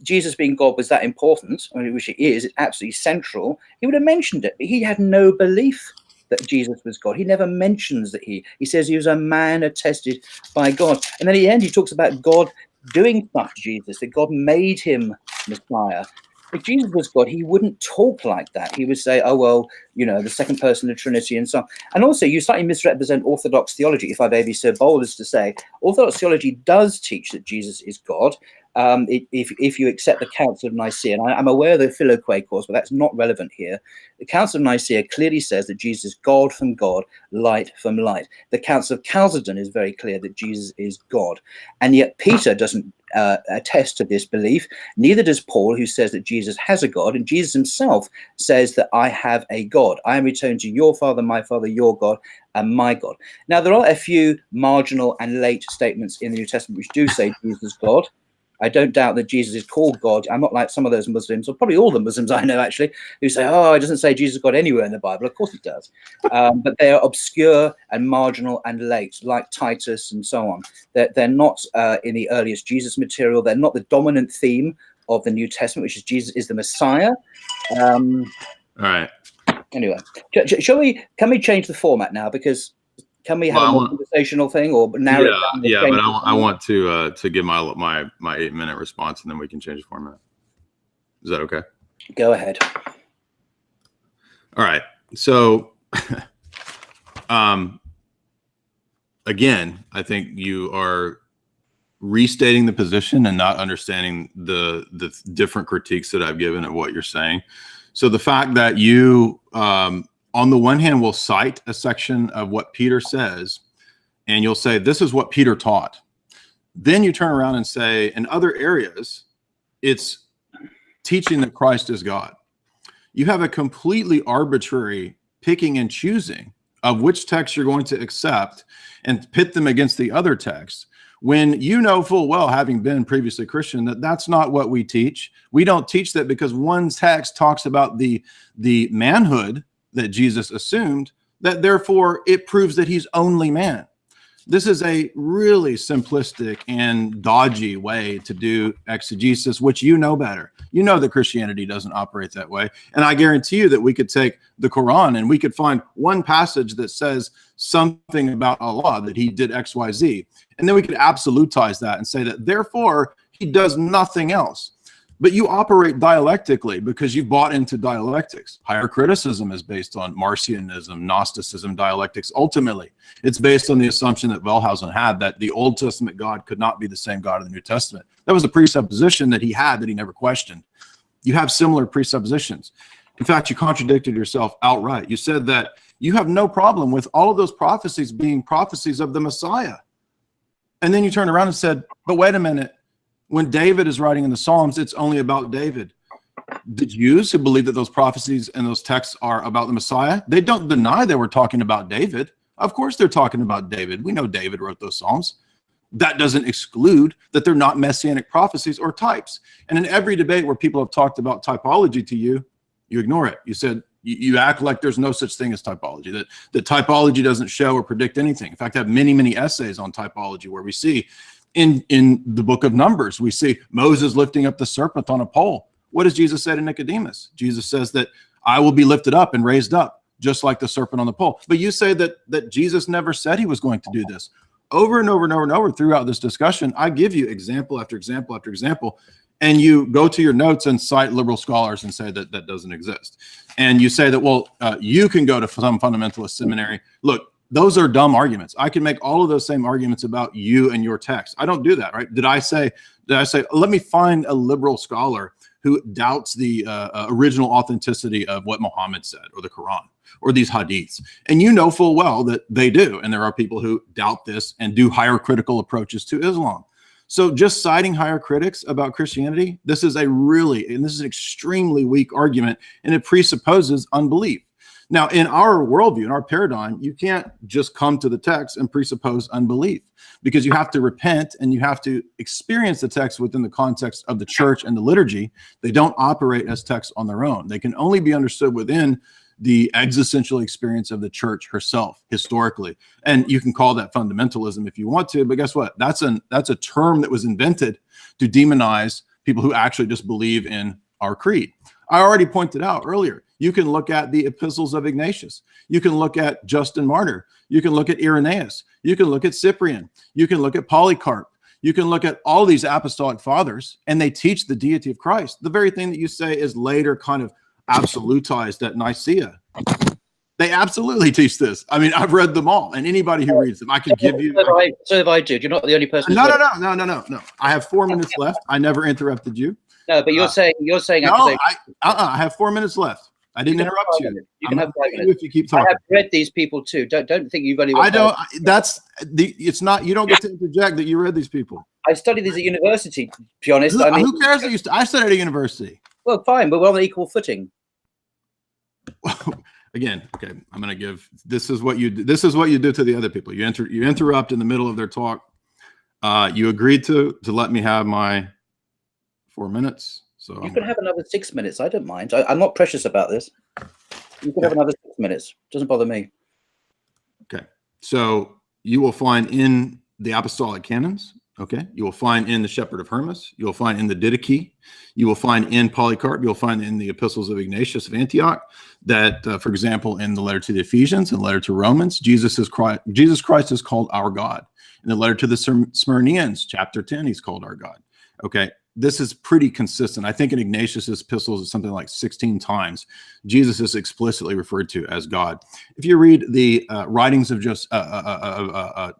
Jesus being God was that important, which it is, it's absolutely central, he would have mentioned it. But he had no belief that Jesus was God. He never mentions that he says he was a man attested by God. And then at the end, he talks about God doing stuff to Jesus, that God made him Messiah. if Jesus was God, he wouldn't talk like that. He would say, oh, well, you know, the second person of the Trinity and so on. And also, you slightly misrepresent Orthodox theology, if I may be so bold as to say. Orthodox theology does teach that Jesus is God. If you accept the Council of Nicaea, and I'm aware of the Philoque cause, but that's not relevant here. The Council of Nicaea clearly says that Jesus is God from God, light from light. The Council of Chalcedon is very clear that Jesus is God. And yet Peter doesn't attest to this belief. Neither does Paul, who says that Jesus has a God. And Jesus himself says that I have a God. I am returned to your Father, my Father, your God, and my God. Now, there are a few marginal and late statements in the New Testament which do say Jesus is God. I don't doubt that Jesus is called God. I'm not like some of those Muslims, or probably all the Muslims I know actually, who say, oh, it doesn't say Jesus is God anywhere in the Bible. Of course it does. But they are obscure and marginal and late, like Titus and so on. They're not in the earliest Jesus material. They're not the dominant theme of the New Testament, which is Jesus is the Messiah. All right. Anyway, can we change the format now? Because can we have a more conversational thing or narrow it down? Yeah, but I want to give my 8-minute response, and then we can change the format. Is that okay? Go ahead. All right. So, again, I think you are restating the position and not understanding the different critiques that I've given of what you're saying. So the fact that you, on the one hand, will cite a section of what Peter says, and you'll say, this is what Peter taught. Then you turn around and say, in other areas, it's teaching that Christ is God. You have a completely arbitrary picking and choosing of which text you're going to accept and pit them against the other texts, when you know full well, having been previously Christian, that that's not what we teach. We don't teach that because one text talks about the manhood that Jesus assumed, that therefore it proves that he's only man. This is a really simplistic and dodgy way to do exegesis, which you know better. You know that Christianity doesn't operate that way. And I guarantee you that we could take the Quran and we could find one passage that says something about Allah, that he did X, Y, Z. And then we could absolutize that and say that therefore he does nothing else. But you operate dialectically because you've bought into dialectics. Higher criticism is based on Marcionism, Gnosticism, dialectics. Ultimately, it's based on the assumption that Wellhausen had that the Old Testament God could not be the same God in the New Testament. That was a presupposition that he had that he never questioned. You have similar presuppositions. In fact, you contradicted yourself outright. You said that you have no problem with all of those prophecies being prophecies of the Messiah. And then you turned around and said, but wait a minute. When David is writing in the Psalms, it's only about David. The Jews who believe that those prophecies and those texts are about the Messiah, they don't deny they were talking about David. Of course they're talking about David. We know David wrote those Psalms. That doesn't exclude that they're not messianic prophecies or types. And in every debate where people have talked about typology to you, you ignore it. You said, you act like there's no such thing as typology, that typology doesn't show or predict anything. In fact, I have many, many essays on typology where we see in the book of Numbers, we see Moses lifting up the serpent on a pole. What does Jesus say to Nicodemus? Jesus says that I will be lifted up and raised up, just like the serpent on the pole. But you say that Jesus never said he was going to do this. Over and over and over and over throughout this discussion, I give you example after example after example, and you go to your notes and cite liberal scholars and say that that doesn't exist. And you say that, well, you can go to some fundamentalist seminary. Look, those are dumb arguments. I can make all of those same arguments about you and your text. I don't do that, right? Did I say, let me find a liberal scholar who doubts the original authenticity of what Muhammad said or the Quran or these hadiths? And you know full well that they do. And there are people who doubt this and do higher critical approaches to Islam. So just citing higher critics about Christianity, this is an extremely weak argument, and it presupposes unbelief. Now, in our worldview, in our paradigm, you can't just come to the text and presuppose unbelief, because you have to repent and you have to experience the text within the context of the church and the liturgy. They don't operate as texts on their own. They can only be understood within the existential experience of the church herself, historically. And you can call that fundamentalism if you want to, but guess what? That's a term that was invented to demonize people who actually just believe in our creed. I already pointed out earlier, you can look at the epistles of Ignatius. You can look at Justin Martyr. You can look at Irenaeus. You can look at Cyprian. You can look at Polycarp. You can look at all these apostolic fathers, and they teach the deity of Christ. The very thing that you say is later kind of absolutized at Nicaea. They absolutely teach this. I mean, I've read them all, and anybody who reads them, I could give you. So have I, dude. You're not the only person. No. I have 4 minutes left. I never interrupted you. No, but you're saying. No, I have 4 minutes left. I didn't interrupt you. You can have 5 minutes. If you keep talking. I have read these people too. Don't think you've only. I don't. It's not. You don't get to interject that you read these people. I studied these at university. To be honest, who cares that you? I studied at a university. Well, fine, but we're on an equal footing. Again, okay. I'm going to give. This is what you do. This is what you do to the other people. You interrupt in the middle of their talk. You agreed to let me have my 4 minutes. So you can have another 6 minutes. I don't mind. I'm not precious about this. You can have another 6 minutes. Doesn't bother me. Okay. So you will find in the apostolic canons. Okay. You will find in the Shepherd of Hermas. You will find in the Didache. You will find in Polycarp. You'll find in the epistles of Ignatius of Antioch that, for example, in the letter to the Ephesians and letter to Romans, Jesus Christ is called our God. In the letter to the Smyrnians, chapter 10, he's called our God. Okay. This is pretty consistent. I think in Ignatius's epistles, it's something like 16 times. Jesus is explicitly referred to as God. If you read the writings of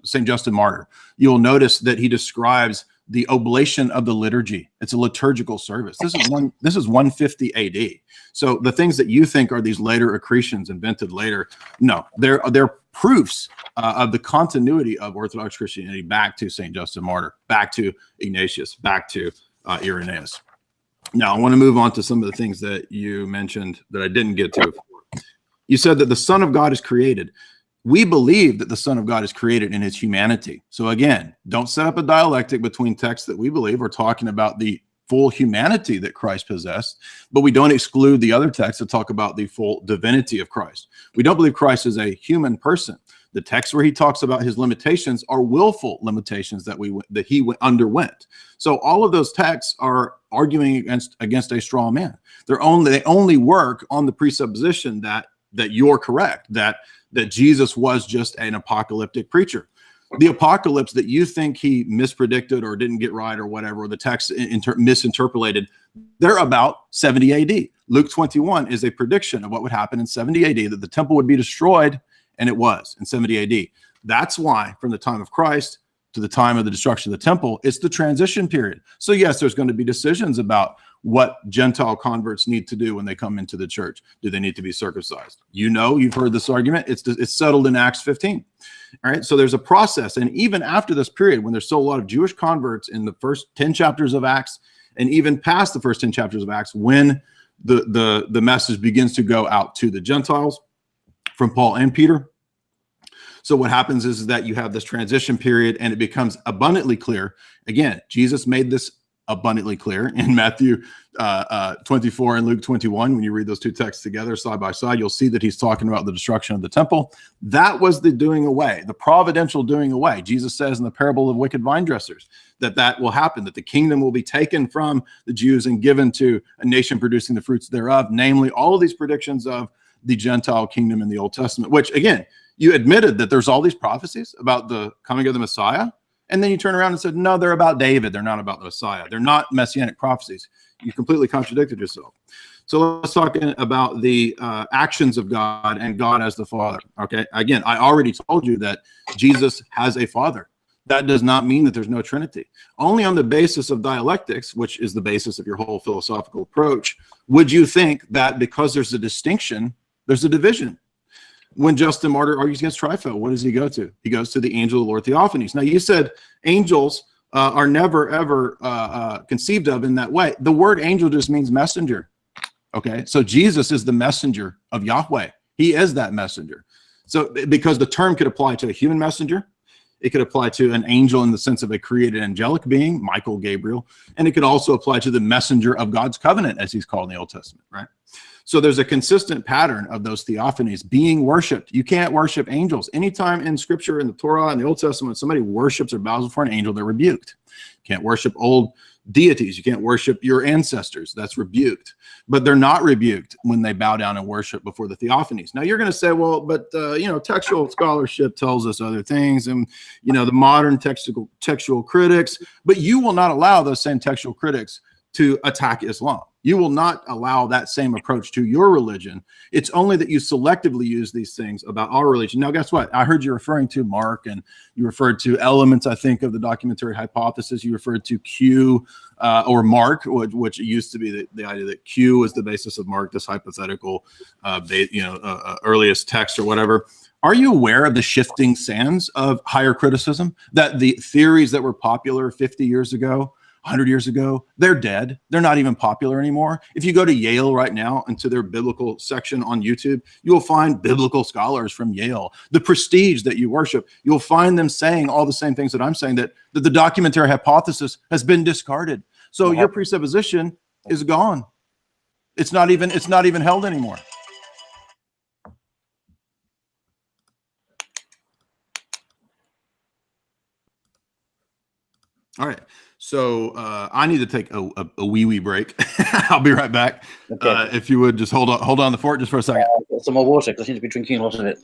St. Justin Martyr, you'll notice that he describes the oblation of the liturgy. It's a liturgical service. This is 150 AD. So the things that you think are these later accretions invented later, no, they're proofs of the continuity of Orthodox Christianity back to St. Justin Martyr, back to Ignatius, back to Irenaeus. Now, I want to move on to some of the things that you mentioned that I didn't get to. You said that the Son of God is created. We believe that the Son of God is created in his humanity. So again, don't set up a dialectic between texts that we believe are talking about the full humanity that Christ possessed, but we don't exclude the other texts that talk about the full divinity of Christ. We don't believe Christ is a human person. The texts where he talks about his limitations are willful limitations that he underwent. So all of those texts are arguing against a straw man. They only work on the presupposition that you're correct, that Jesus was just an apocalyptic preacher. The apocalypse that you think he mispredicted or didn't get right or whatever, or the text misinterpolated, they're about 70 AD. Luke 21 is a prediction of what would happen in 70 AD, that the temple would be destroyed. And it was in 70 AD. That's why from the time of Christ to the time of the destruction of the temple, it's the transition period. So yes, there's going to be decisions about what Gentile converts need to do when they come into the church. Do they need to be circumcised? You've heard this argument. It's settled in Acts 15. All right. So there's a process. And even after this period, when there's still a lot of Jewish converts in the first 10 chapters of Acts, and even past the first 10 chapters of Acts, when the message begins to go out to the Gentiles, from Paul and Peter. So what happens is that you have this transition period and it becomes abundantly clear. Again, Jesus made this abundantly clear in Matthew 24 and Luke 21. When you read those two texts together side by side, you'll see that he's talking about the destruction of the temple. That was the doing away, the providential doing away. Jesus says in the parable of wicked vine dressers that will happen, that the kingdom will be taken from the Jews and given to a nation producing the fruits thereof, namely all of these predictions of the Gentile kingdom in the Old Testament, which again, you admitted that there's all these prophecies about the coming of the Messiah. And then you turn around and said, no, they're about David. They're not about the Messiah. They're not messianic prophecies. You completely contradicted yourself. So let's talk about the actions of God and God as the Father. Okay. Again, I already told you that Jesus has a Father. That does not mean that there's no Trinity. Only on the basis of dialectics, which is the basis of your whole philosophical approach, would you think that because there's a distinction, there's a division. When Justin Martyr argues against Trifo, what does he go to? He goes to the angel of the Lord Theophanies. Now, you said angels are never, ever conceived of in that way. The word angel just means messenger. Okay, so Jesus is the messenger of Yahweh. He is that messenger. So because the term could apply to a human messenger, it could apply to an angel in the sense of a created angelic being, Michael, Gabriel, and it could also apply to the messenger of God's covenant, as he's called in the Old Testament, right? So there's a consistent pattern of those theophanies being worshipped. You can't worship angels. Anytime in Scripture, in the Torah, in the Old Testament, when somebody worships or bows before an angel, they're rebuked. You can't worship old deities. You can't worship your ancestors. That's rebuked. But they're not rebuked when they bow down and worship before the theophanies. Now you're going to say, well, but textual scholarship tells us other things, and the modern textual critics. But you will not allow those same textual critics to attack Islam. You will not allow that same approach to your religion. It's only that you selectively use these things about our religion. Now, guess what? I heard you referring to Mark, and you referred to elements, I think, of the documentary hypothesis. You referred to Q or Mark, which used to be the idea that Q was the basis of Mark, this hypothetical, earliest text or whatever. Are you aware of the shifting sands of higher criticism? That the theories that were popular 50 years ago, 100 years ago, they're dead. They're not even popular anymore. If you go to Yale right now into their biblical section on YouTube, you'll find biblical scholars from Yale. The prestige that you worship, you'll find them saying all the same things that I'm saying, that the documentary hypothesis has been discarded. So your presupposition is gone. It's not even held anymore. All right. So I need to take a wee break. I'll be right back. Okay. If you would just hold on the fort just for a second. Some more water, because I seem to be drinking a lot of it.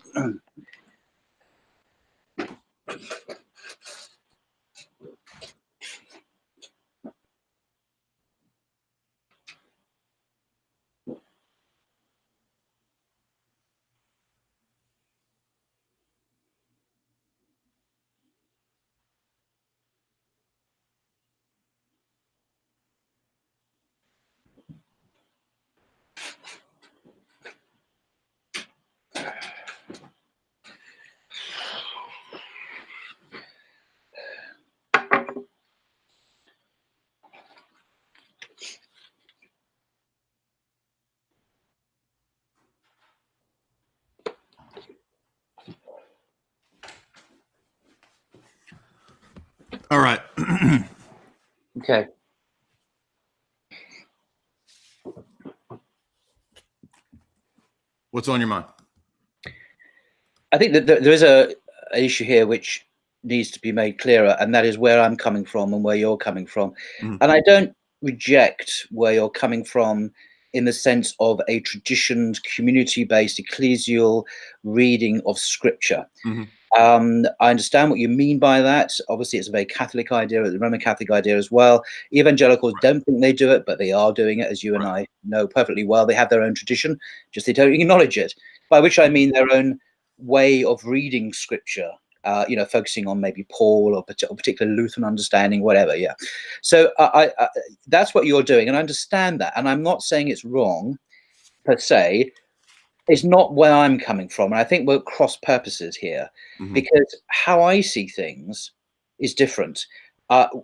All right. Okay. What's on your mind? I think that there is an issue here which needs to be made clearer, and that is where I'm coming from and where you're coming from. And I don't reject where you're coming from in the sense of a traditioned, community-based, ecclesial reading of scripture. I understand what you mean by that. Obviously, it's a very Catholic idea, the Roman Catholic idea as well. Evangelicals don't think they do it, but they are doing it, as you and I know perfectly well. They have their own tradition, just they don't acknowledge it, by which I mean their own way of reading scripture, focusing on maybe Paul or particular Lutheran understanding, whatever. Yeah. So I that's what you're doing, and I understand that. And I'm not saying it's wrong per se. It's not where I'm coming from. And I think we're cross purposes here, because how I see things is different.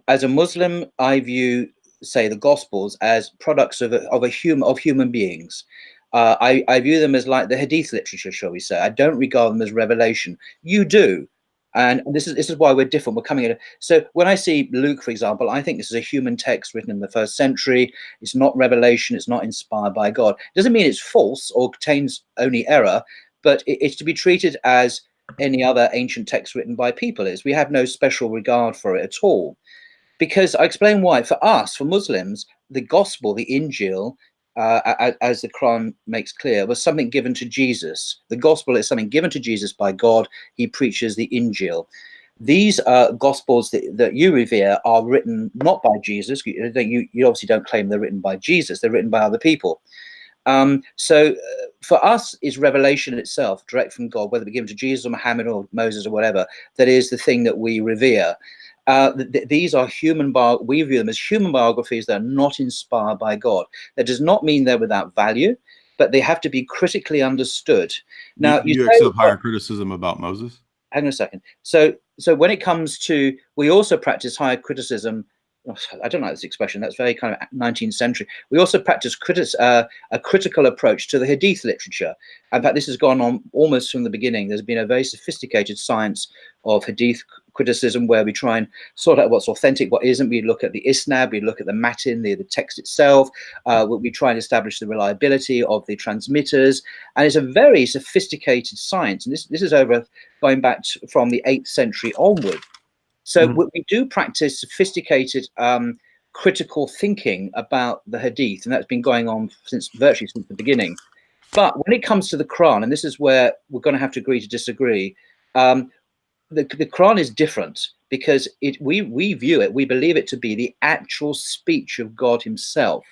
As a Muslim, I view, say, the Gospels as products of human beings. I view them as like the Hadith literature, shall we say. I don't regard them as revelation. You do. And this is why we're different. We're coming at. So when I see Luke, for example, I think this is a human text written in the 1st century. It's not revelation. It's not inspired by God. It doesn't mean it's false or contains only error, but it's to be treated as any other ancient text written by people is. We have no special regard for it at all, because I explain why. For us, for Muslims, the gospel, the Injil, as the Quran makes clear, was something given to Jesus. The gospel is something given to Jesus by God. He preaches the Injil. These gospels that you revere are written not by Jesus. You obviously don't claim they're written by Jesus. They're written by other people. So for us, is revelation itself, direct from God, whether it be given to Jesus or Muhammad or Moses or whatever, that is the thing that we revere. These are we view them as human biographies that are not inspired by God. That does not mean they're without value, but they have to be critically understood. Now, you accept higher criticism about Moses? Hang on a second. So when it comes to, we also practice higher criticism. I don't like this expression. That's very kind of 19th century. We also practice a critical approach to the Hadith literature. In fact, this has gone on almost from the beginning. There's been a very sophisticated science of Hadith criticism where we try and sort out what's authentic, what isn't. We look at the isnad, we look at the matin, the text itself. We try and establish the reliability of the transmitters. And it's a very sophisticated science. And this is over going back from the 8th century onward. So we do practice sophisticated critical thinking about the Hadith, and that's been going on virtually since the beginning. But when it comes to the Quran, and this is where we're going to have to agree to disagree, the Quran is different because we view it, we believe it to be the actual speech of God himself.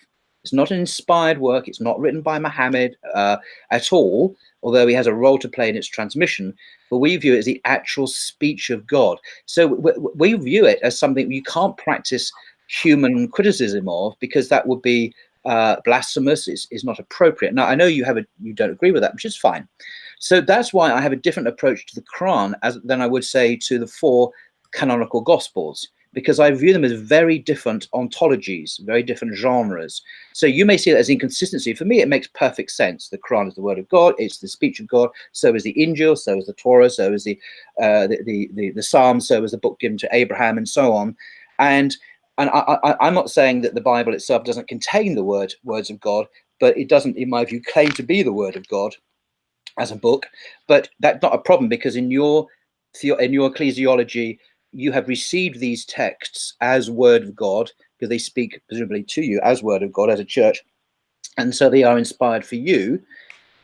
It's not an inspired work. It's not written by Muhammad at all, although he has a role to play in its transmission. But we view it as the actual speech of God. So we view it as something you can't practice human criticism of, because that would be blasphemous, is not appropriate. Now, I know you don't agree with that, which is fine. So that's why I have a different approach to the Quran than I would say to the 4 canonical Gospels, because I view them as very different ontologies, very different genres. So you may see that as inconsistency. For me, it makes perfect sense. The Quran is the word of God. It's the speech of God. So is the Injil. So is the Torah. So is the Psalms. So is the book given to Abraham, and so on. And I'm not saying that the Bible itself doesn't contain the words of God, but it doesn't, in my view, claim to be the word of God as a book. But that's not a problem, because in your ecclesiology, you have received these texts as word of God, because they speak presumably to you as word of God as a church, and so they are inspired for you.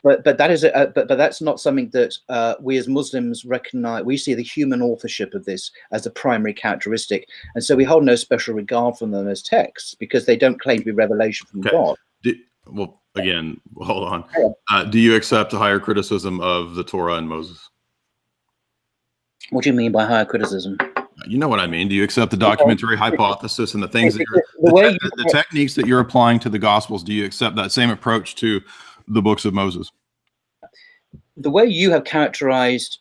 But that is but that's not something that we as Muslims recognize. We see the human authorship of this as the primary characteristic, and so we hold no special regard for them as texts, because they don't claim to be revelation from God. Well, again, hold on. Do you accept a higher criticism of the Torah and Moses? What do you mean by higher criticism? You know what I mean. Do you accept the documentary hypothesis and the things that the techniques that you're applying to the Gospels? Do you accept that same approach to the books of Moses? The way you have characterized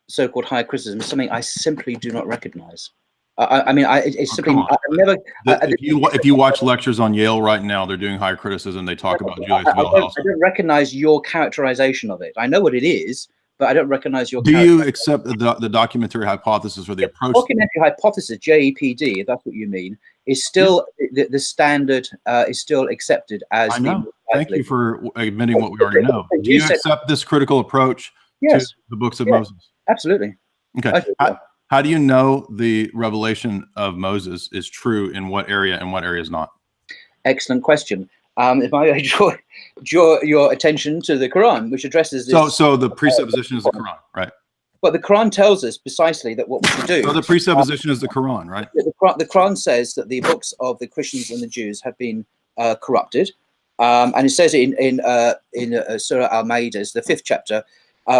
so-called higher criticism is something I simply do not recognize. I mean, it's simply I've never. If you watch lectures on Yale right now, they're doing higher criticism. They talk about Julius Wilhelm. I don't recognize your characterization of it. I know what it is, but I don't recognize your. Do you accept the documentary hypothesis or the approach? Documentary hypothesis, JEPD, if that's what you mean, is still the standard. Is still accepted as. I know. Thank you for admitting what we already know. Do you accept this critical approach to the books of Moses? Absolutely. Okay. How do you know the revelation of Moses is true in what area and what area is not? Excellent question. If I draw your attention to the Quran, which addresses this. So the presupposition is the Quran, right? But the Quran tells us precisely that what we should do. So the presupposition is the Quran, right? The Quran says that the books of the Christians and the Jews have been corrupted, and it says in Surah Al-Ma'idah, the 5th chapter,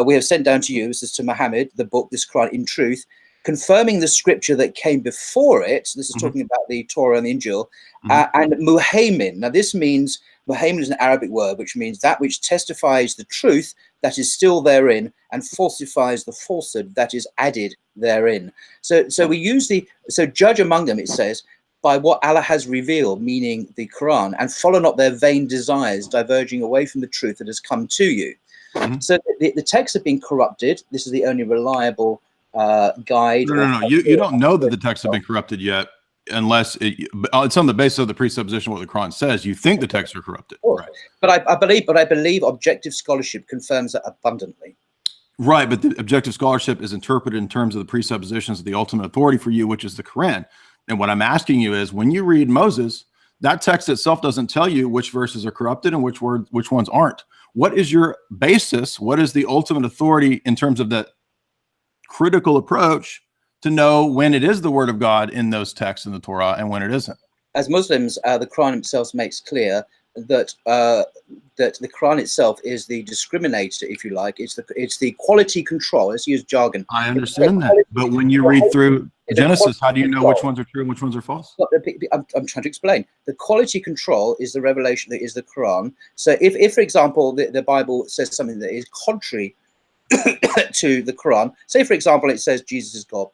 we have sent down to you, this is to Muhammad, the book, this Quran, in truth, confirming the scripture that came before it. This is talking about the Torah and the Injil, and muhaymin. Now, this means, muhaymin is an Arabic word, which means that which testifies the truth that is still therein and falsifies the falsehood that is added therein. So we use judge among them, it says, by what Allah has revealed, meaning the Quran, and follow not their vain desires, diverging away from the truth that has come to you. So the texts have been corrupted. This is the only reliable guide. No. You don't know that the texts have been corrupted yet, unless it's on the basis of the presupposition what the Quran says. You think the texts are corrupted, right? But I believe objective scholarship confirms that abundantly. Right, but the objective scholarship is interpreted in terms of the presuppositions of the ultimate authority for you, which is the Quran. And what I'm asking you is, when you read Moses, that text itself doesn't tell you which verses are corrupted and which ones aren't. What is your basis? What is the ultimate authority in terms of that critical approach to know when it is the word of God in those texts in the Torah and when it isn't? As Muslims, the Quran itself makes clear that that the Quran itself is the discriminator, if you like. It's the quality control. Let's use jargon. I understand that, but when you read through Genesis, how do you know which ones are true and which ones are false? I'm trying to explain. The quality control is the revelation that is the Quran. So if for example, the Bible says something that is contrary to the Quran, say for example, it says Jesus is God,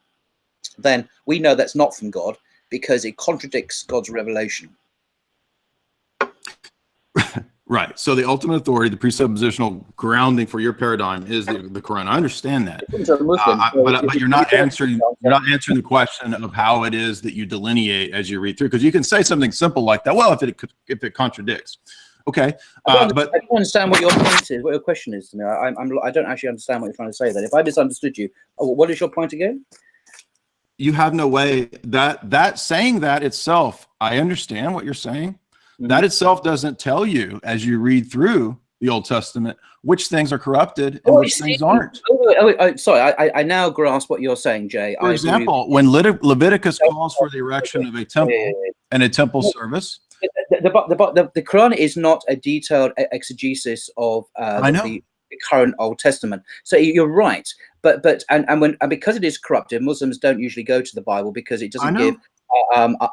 then we know that's not from God because it contradicts God's revelation. Right. So the ultimate authority, the presuppositional grounding for your paradigm is the Quran. I understand that, but you're not answering the question of how it is that you delineate as you read through, because you can say something simple like that. Well, if it contradicts, okay. But I don't understand what your point is. What your question is to me. I don't actually understand what you're trying to say. Then, if I misunderstood you, what is your point again? you have no way that saying that itself, I understand what you're saying. That itself doesn't tell you, as you read through the Old Testament, which things are corrupted and which things aren't. Sorry, I now grasp what you're saying, Jay. For example, when Leviticus calls for the erection of a temple and a temple service, the Quran is not a detailed exegesis of the current Old Testament. So you're right, but because it is corrupted, Muslims don't usually go to the Bible because it doesn't give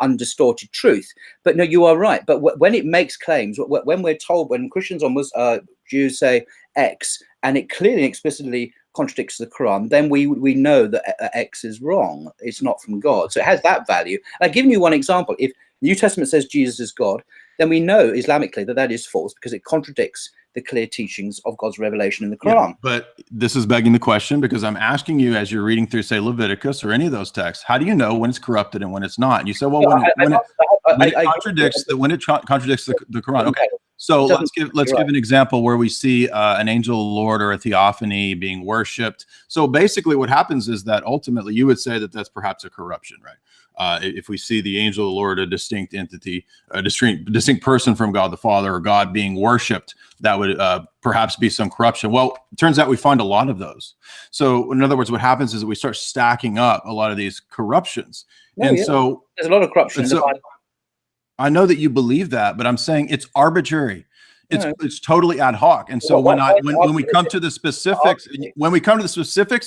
undistorted truth. But no, you are right. But when it makes claims, when we're told, when Christians or Jews say X, and it clearly explicitly contradicts the Quran, then we know that X is wrong. It's not from God. So it has that value. I've given you one example. If New Testament says Jesus is God, then we know Islamically that is false because it contradicts the clear teachings of God's revelation in the Quran. Yeah, but this is begging the question, because I'm asking you, as you're reading through, say, Leviticus or any of those texts, how do you know when it's corrupted and when it's not? And you say, well, when it contradicts the Quran. Okay, so let's give an example where we see an angel of the Lord or a theophany being worshipped. So basically, what happens is that ultimately you would say that that's perhaps a corruption, right? If we see the angel of the Lord, a distinct entity, a distinct person from God the Father, or God being worshipped, that would perhaps be some corruption. Well, it turns out we find a lot of those. So in other words, what happens is that we start stacking up a lot of these corruptions. So there's a lot of corruption in the Bible. I know that you believe that, but I'm saying it's arbitrary. It's totally ad hoc. And so when we come to the specifics,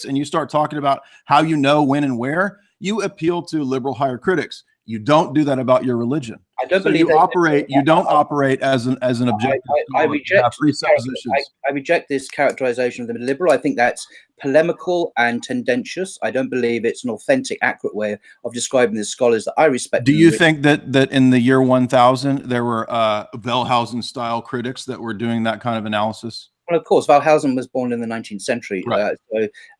and you start talking about how you know when and where, you appeal to liberal higher critics. You don't do that about your religion. I don't believe you operate. You don't operate as an objective. I reject this characterization of the liberal. I think that's polemical and tendentious. I don't believe it's an authentic, accurate way of describing the scholars that I respect. Do you think that in the year 1000 there were Wellhausen style critics that were doing that kind of analysis? Well, of course, Wellhausen was born in the 19th century. Right.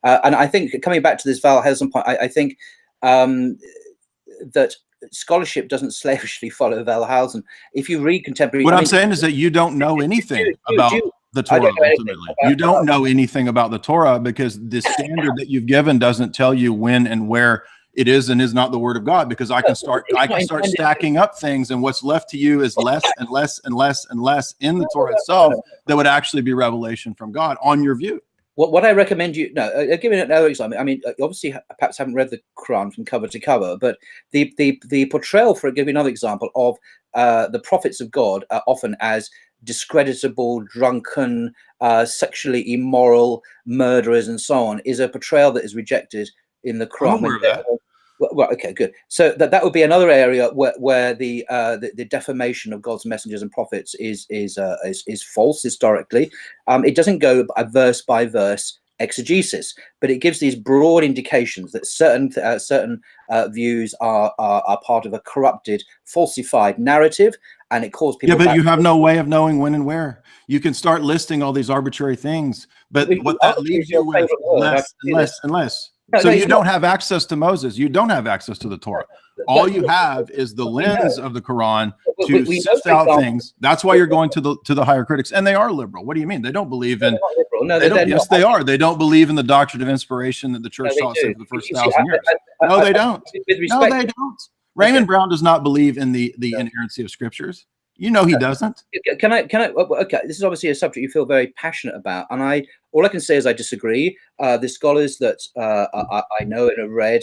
And I think, coming back to this Wellhausen point, I think that scholarship doesn't slavishly follow Wellhausen. If you read contemporary, what I'm saying is that you don't know anything about the Torah. Ultimately, you don't know anything about the Torah because the standard that you've given doesn't tell you when and where it is and is not the word of God. Because I can start stacking up things, and what's left to you is less and less and less and less in the Torah itself that would actually be revelation from God on your view. What I recommend you, I'll give you another example. I mean, obviously, perhaps haven't read the Quran from cover to cover, but the portrayal, for give you another example, of the prophets of God often as discreditable, drunken, sexually immoral, murderers, and so on, is a portrayal that is rejected in the Quran. I'm aware of that. Well, okay, good. So that would be another area where the defamation of God's messengers and prophets is false historically. It doesn't go a verse by verse exegesis, but it gives these broad indications that certain views are part of a corrupted, falsified narrative, and it calls people. Yeah, but you have no way of knowing when and where. You can start listing all these arbitrary things, but what that leaves you with less and less and less. So you don't have access to Moses. You don't have access to the Torah. All you have is the lens of the Quran to sift out things. That's why you're going to the higher critics, and they are liberal. What do you mean? They don't believe in. Yes, they are. They don't believe in the doctrine of inspiration that the church taught for the first 1,000 years. No, they don't. No, they don't. Raymond Brown does not believe in the inerrancy of scriptures. You know he doesn't. Can I? Okay, this is obviously a subject you feel very passionate about, and all I can say is I disagree. The scholars that I know and have read,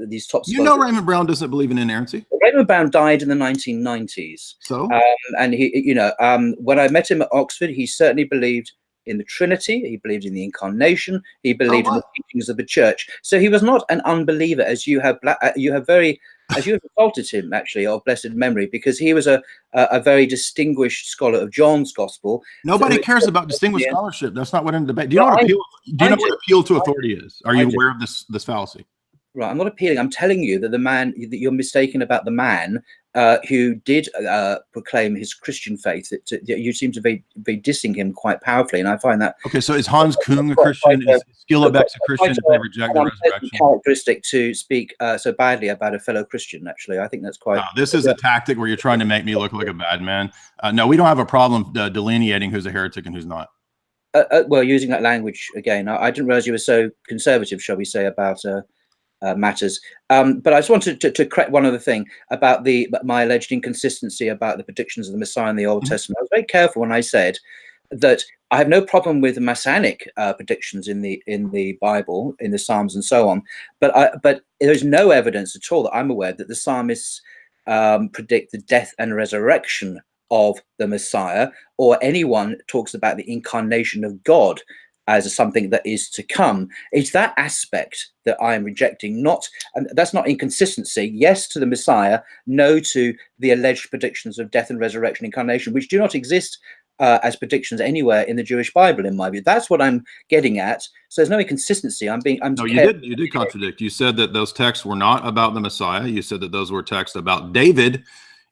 these top scholars. You know, Raymond Brown doesn't believe in inerrancy. Raymond Brown died in the 1990s. So, and he, when I met him at Oxford, he certainly believed in the Trinity. He believed in the Incarnation. He believed in the teachings of the Church. So he was not an unbeliever, as you have insulted him, actually, of blessed memory, because he was a very distinguished scholar of John's Gospel. Nobody cares about distinguished scholarship. That's not what in debate. Do you know what appeal to authority is? Are you aware of this fallacy? Right, I'm not appealing. I'm telling you that that you're mistaken about the man who did proclaim his Christian faith. You seem to be dissing him quite powerfully, and I find that. Okay, so is Hans Kung a Christian? Is Skillerbeck's a Christian? If they reject the resurrection? Characteristic to speak so badly about a fellow Christian. Actually, I think that's quite. No, this is a tactic where you're trying to make me look like a bad man. No, we don't have a problem delineating who's a heretic and who's not. Well, using that language again, I didn't realize you were so conservative, shall we say, about matters. But I just wanted to correct one other thing about my alleged inconsistency about the predictions of the Messiah in the Old Testament. I was very careful when I said that I have no problem with the messianic predictions in the Bible, in the Psalms and so on, but there's no evidence at all that I'm aware that the psalmists predict the death and resurrection of the Messiah, or anyone talks about the incarnation of God as something that is to come. It's that aspect that I am rejecting, and that's not inconsistency. Yes to the Messiah, no to the alleged predictions of death and resurrection, incarnation, which do not exist as predictions anywhere in the Jewish Bible, in my view. That's what I'm getting at. So there's no inconsistency. No, you did contradict. You said that those texts were not about the Messiah. You said that those were texts about David.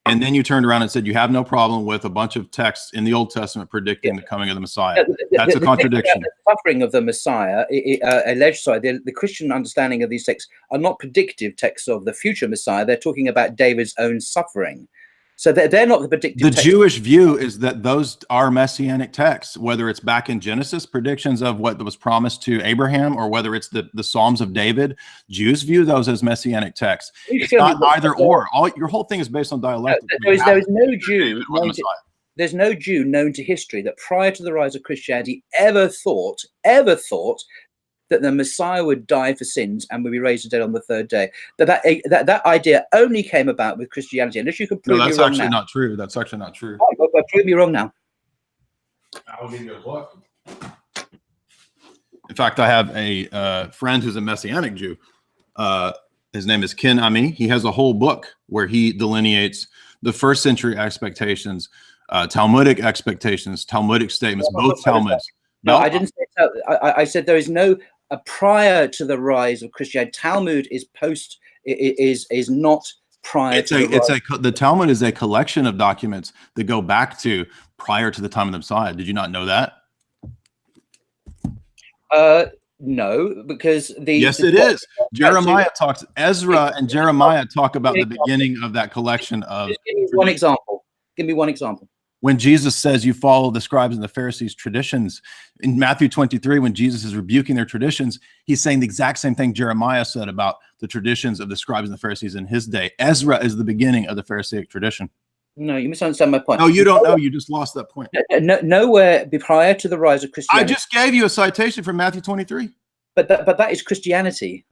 And then you turned around and said you have no problem with a bunch of texts in the Old Testament predicting the coming of the Messiah. That's a contradiction. The suffering of the Messiah, the Christian understanding of these texts are not predictive texts of the future Messiah. They're talking about David's own suffering. So they're not the predictive texts. The Jewish view is that those are messianic texts, whether it's back in Genesis, predictions of what was promised to Abraham, or whether it's the Psalms of David. Jews view those as messianic texts. It's not either or. Your whole thing is based on dialectic. There is no Jew. There's no Jew known to history that prior to the rise of Christianity ever thought that the Messiah would die for sins and would be raised dead on the third day. That idea only came about with Christianity. Unless you can prove me wrong now. That's actually not true. That's actually not true. But prove me wrong now. I'll give you a book. In fact, I have a friend who's a Messianic Jew. His name is Ken Ami. He has a whole book where he delineates the first century expectations, Talmudic expectations, Talmudic statements, both Talmuds. No, I didn't say. I said there is no prior to the rise of Christianity. Talmud is not prior to the Talmud is a collection of documents that go back to prior to the time of the Messiah. Did you not know that? No, because yes, it is. Jeremiah talks. Ezra and Jeremiah talk about the beginning of that collection of. Just give me one example. Give me one example. When Jesus says you follow the scribes and the Pharisees' traditions, in Matthew 23, when Jesus is rebuking their traditions, he's saying the exact same thing Jeremiah said about the traditions of the scribes and the Pharisees in his day. Ezra is the beginning of the Pharisaic tradition. No, you misunderstand my point. No, you don't know. You just lost that point. Nowhere prior to the rise of Christianity. I just gave you a citation from Matthew 23. But that is Christianity.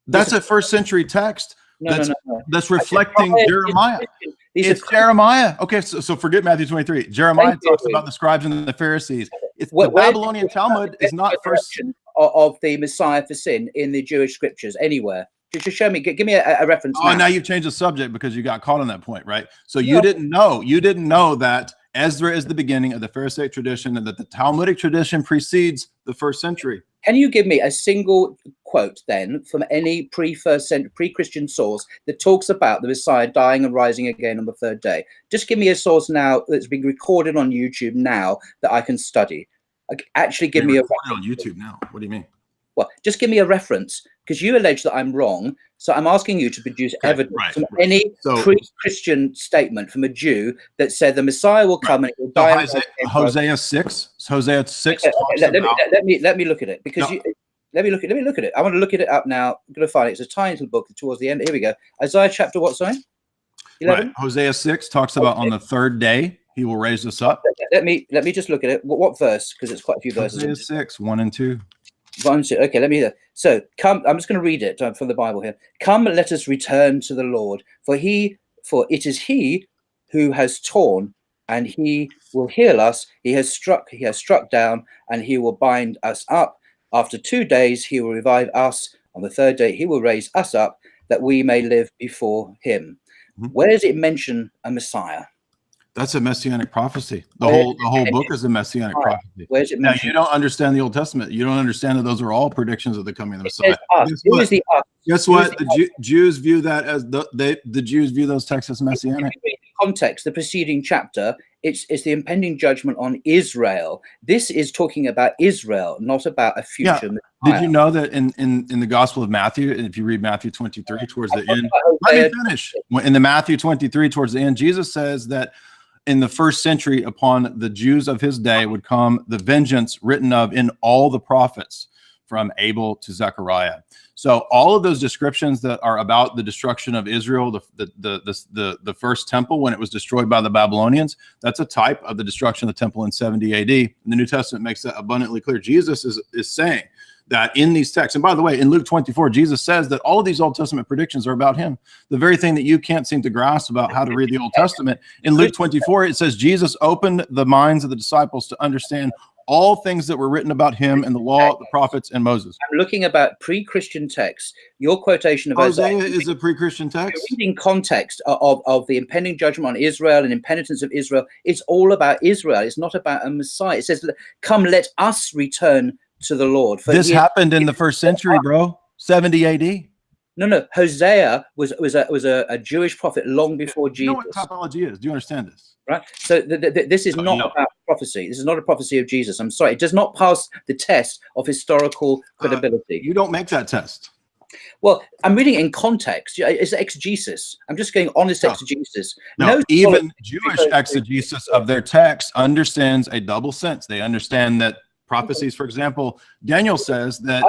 That's a first century text. No. That's reflecting Jeremiah. It's Jeremiah. Okay, so forget Matthew 23. Jeremiah talks about the scribes and the Pharisees. The Babylonian Talmud is not first of the Messiah for sin in the Jewish scriptures anywhere. Just show me. Give me a reference. Now you've changed the subject because you got caught on that point, right? So you didn't know that Ezra is the beginning of the Pharisaic tradition and that the Talmudic tradition precedes the first century. Can you give me a single quote then from any pre-Christian source that talks about the Messiah dying and rising again on the third day? Just give me a source now that's being recorded on YouTube now that I can study. Actually, give me a reference. On YouTube now. What do you mean? Well, just give me a reference, because you allege that I'm wrong. So I'm asking you to produce evidence from any pre-Christian statement from a Jew that said the Messiah will come and will die. Hosea 6. Hosea 6. Let me look at it, because let me look at it. I want to look at it up now. I'm going to find it. It's a tiny book towards the end. Here we go. Isaiah chapter what? Sorry. 11? Right. Hosea 6 talks about on the third day he will raise us up. Let me just look at it. What verse? Because it's quite a few verses. Hosea 6, 1 and 2. Okay, let me hear. So come, I'm just going to read it from the Bible here. Come, let us return to the Lord, for it is he who has torn, and he will heal us. He has struck down, and he will bind us up. After 2 days he will revive us. On the third day he will raise us up, that we may live before him. Where does it mention a Messiah? That's a messianic prophecy. The whole book is a messianic prophecy. Where's it mentioned? Now, you don't understand the Old Testament. You don't understand that those are all predictions of the coming of the Messiah. Guess what? The Jews view that as the Jews view those texts as messianic. Context, the preceding chapter, it's the impending judgment on Israel. This is talking about Israel, not about a future Messiah. Did you know that in the Gospel of Matthew, if you read Matthew 23 towards the end, let me finish. In the Matthew 23 towards the end, Jesus says that in the first century, upon the Jews of his day would come the vengeance written of in all the prophets from Abel to Zechariah. So all of those descriptions that are about the destruction of Israel, the first temple when it was destroyed by the Babylonians, that's a type of the destruction of the temple in 70 AD. And the New Testament makes that abundantly clear. Jesus is saying that in these texts, and by the way, in Luke 24, Jesus says that all of these Old Testament predictions are about him. The very thing that you can't seem to grasp about how to read the Old Testament, in Luke 24, it says Jesus opened the minds of the disciples to understand all things that were written about him in the law, the prophets, and Moses. I'm looking about pre-Christian texts. Your quotation of Hosea is a pre-Christian text. Reading context of the impending judgment on Israel and impenitence of Israel, it's all about Israel. It's not about a Messiah. It says, come, let us return to the Lord. For this happened in the first century, bro. 70 AD. No. Hosea was a Jewish prophet long before Jesus. You know what typology is? Do you understand this? Right. So this is not about prophecy. This is not a prophecy of Jesus. I'm sorry. It does not pass the test of historical credibility. You don't make that test. Well, I'm reading it in context. It's exegesis. I'm just going honest exegesis. No, even Jewish exegesis of their text understands a double sense. They understand that prophecies, for example, Daniel says that,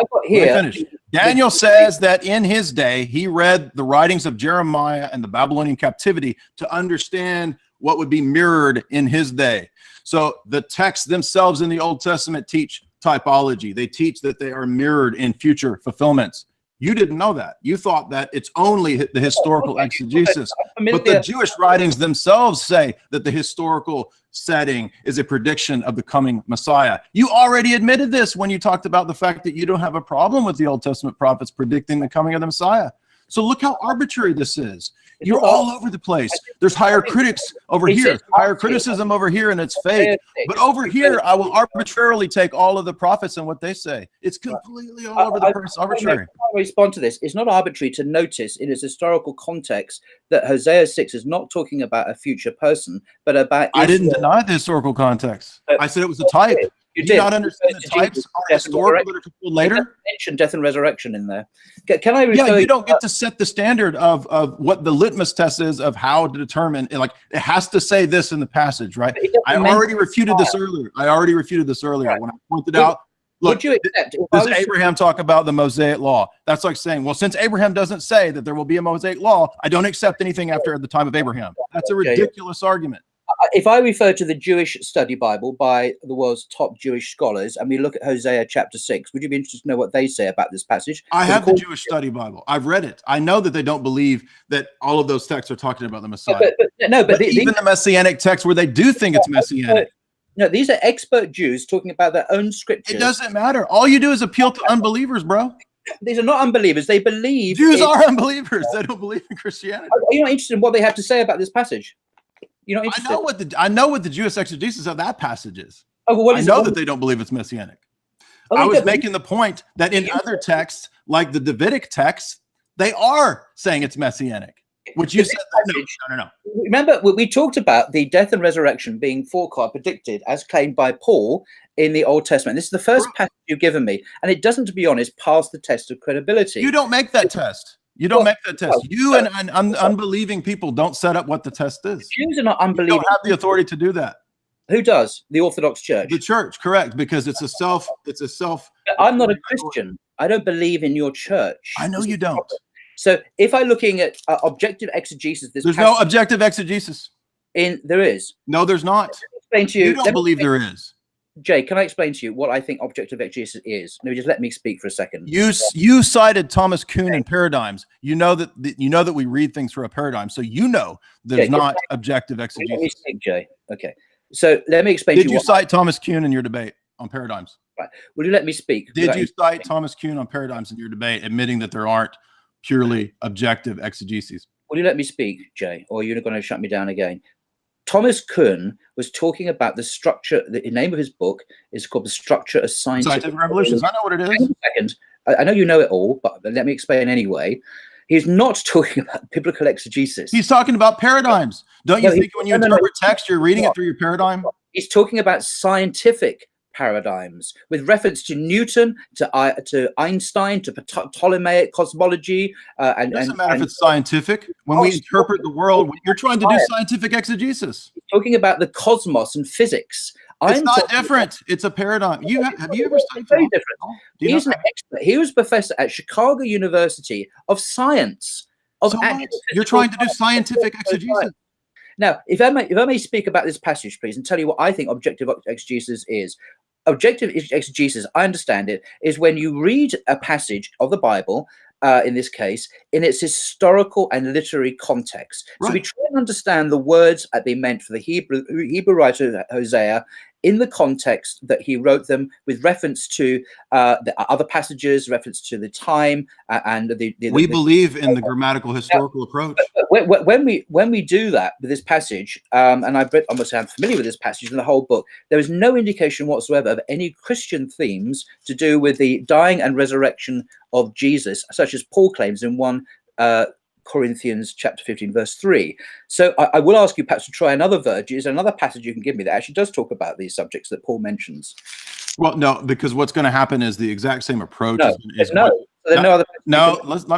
Daniel says that in his day, he read the writings of Jeremiah and the Babylonian captivity to understand what would be mirrored in his day. So the texts themselves in the Old Testament teach typology. They teach that they are mirrored in future fulfillments. You didn't know that. You thought that it's only the historical exegesis. But the Jewish writings themselves say that the historical setting is a prediction of the coming Messiah. You already admitted this when you talked about the fact that you don't have a problem with the Old Testament prophets predicting the coming of the Messiah. So look how arbitrary this is. You're all over the place. There's higher critics over here, higher criticism over here, and it's fake. But over here, I will arbitrarily take all of the prophets and what they say. It's completely all over the place, arbitrary. I respond to this. It's not arbitrary to notice in its historical context that Hosea 6 is not talking about a future person, but about Israel. I didn't deny the historical context. I said it was a type. You do not understand the types are historical that are fulfilled later? Mention death and resurrection in there. Can I refer you don't get to set the standard of what the litmus test is of how to determine, like, it has to say this in the passage, right? I already refuted this earlier. When I pointed out, look, does Abraham talk about the Mosaic law? That's like saying, well, since Abraham doesn't say that there will be a Mosaic law, I don't accept anything after the time of Abraham. That's a ridiculous argument. If I refer to the Jewish study Bible by the world's top Jewish scholars, and we look at Hosea chapter 6, would you be interested to know what they say about this passage? I have the Jewish study Bible. I've read it. I know that they don't believe that all of those texts are talking about the Messiah. But even the Messianic texts where they do think it's Messianic. No, these are expert Jews talking about their own scriptures. It doesn't matter. All you do is appeal to unbelievers, bro. These are not unbelievers. They believe. Jews are unbelievers. They don't believe in Christianity. Are you not interested in what they have to say about this passage? I know what the Jewish exegesis of that passage is. Oh, well, I know that they don't believe it's messianic. I was making the point that in other texts, like the Davidic texts, they are saying it's messianic, which you said no. Remember, we talked about the death and resurrection being predicted as claimed by Paul in the Old Testament. This is the first passage you've given me, and it doesn't, to be honest, pass the test of credibility. You don't make that test. You don't make that test. You and unbelieving people don't set up what the test is. Jews are not unbelieving. You don't have the authority to do that. Who does? The Orthodox Church. The church, correct? Because it's a self. I'm not a Christian. I don't believe in your church. I know you don't. So if I'm looking at objective exegesis, there's no objective exegesis. There is. No, there's not. Explain to you. You don't believe there is. Jay, can I explain to you what I think objective exegesis is? No, just let me speak for a second. You cited Thomas Kuhn in Paradigms. You know that we read things through a paradigm, so you know there's not objective exegesis. Let me speak, Jay. Okay, so let me explain. Did you cite Thomas Kuhn in your debate on Paradigms? Right. Will you let me speak? Did you cite Thomas Kuhn on Paradigms in your debate, admitting that there aren't purely objective exegeses? Will you let me speak, Jay, or you're going to shut me down again? Thomas Kuhn was talking about the structure. The name of his book is called The Structure of Scientific Revolutions. I know what it is. Hang on a second. I know you know it all, but let me explain anyway. He's not talking about biblical exegesis. He's talking about paradigms. Don't you think when you interpret text, you're reading it through your paradigm? He's talking about scientific paradigms with reference to Newton, to Einstein, to Ptolemaic cosmology. It doesn't matter if it's scientific. When we interpret the world, you're trying to do scientific exegesis. He's talking about the cosmos and physics It's not different. It's a paradigm. Have you ever studied very different. He's an expert. He was professor at Chicago University of Science. So what? You're trying to do scientific exegesis. Now, if I may speak about this passage, please, and tell you what I think objective exegesis is. Objective exegesis, I understand it, is when you read a passage of the Bible, in this case, in its historical and literary context. Right. So we try and understand the words that they meant for the Hebrew writer Hosea in the context that he wrote them, with reference to the other passages, reference to the time, and we believe in the grammatical historical approach. When we do that with this passage, and I must say I'm familiar with this passage in the whole book, there is no indication whatsoever of any Christian themes to do with the dying and resurrection of Jesus, such as Paul claims in 1 Corinthians chapter 15 verse 3. So I will ask you perhaps to try another verse. Is there another passage you can give me that actually does talk about these subjects that Paul mentions? Well, no, because what's going to happen is the exact same approach. Let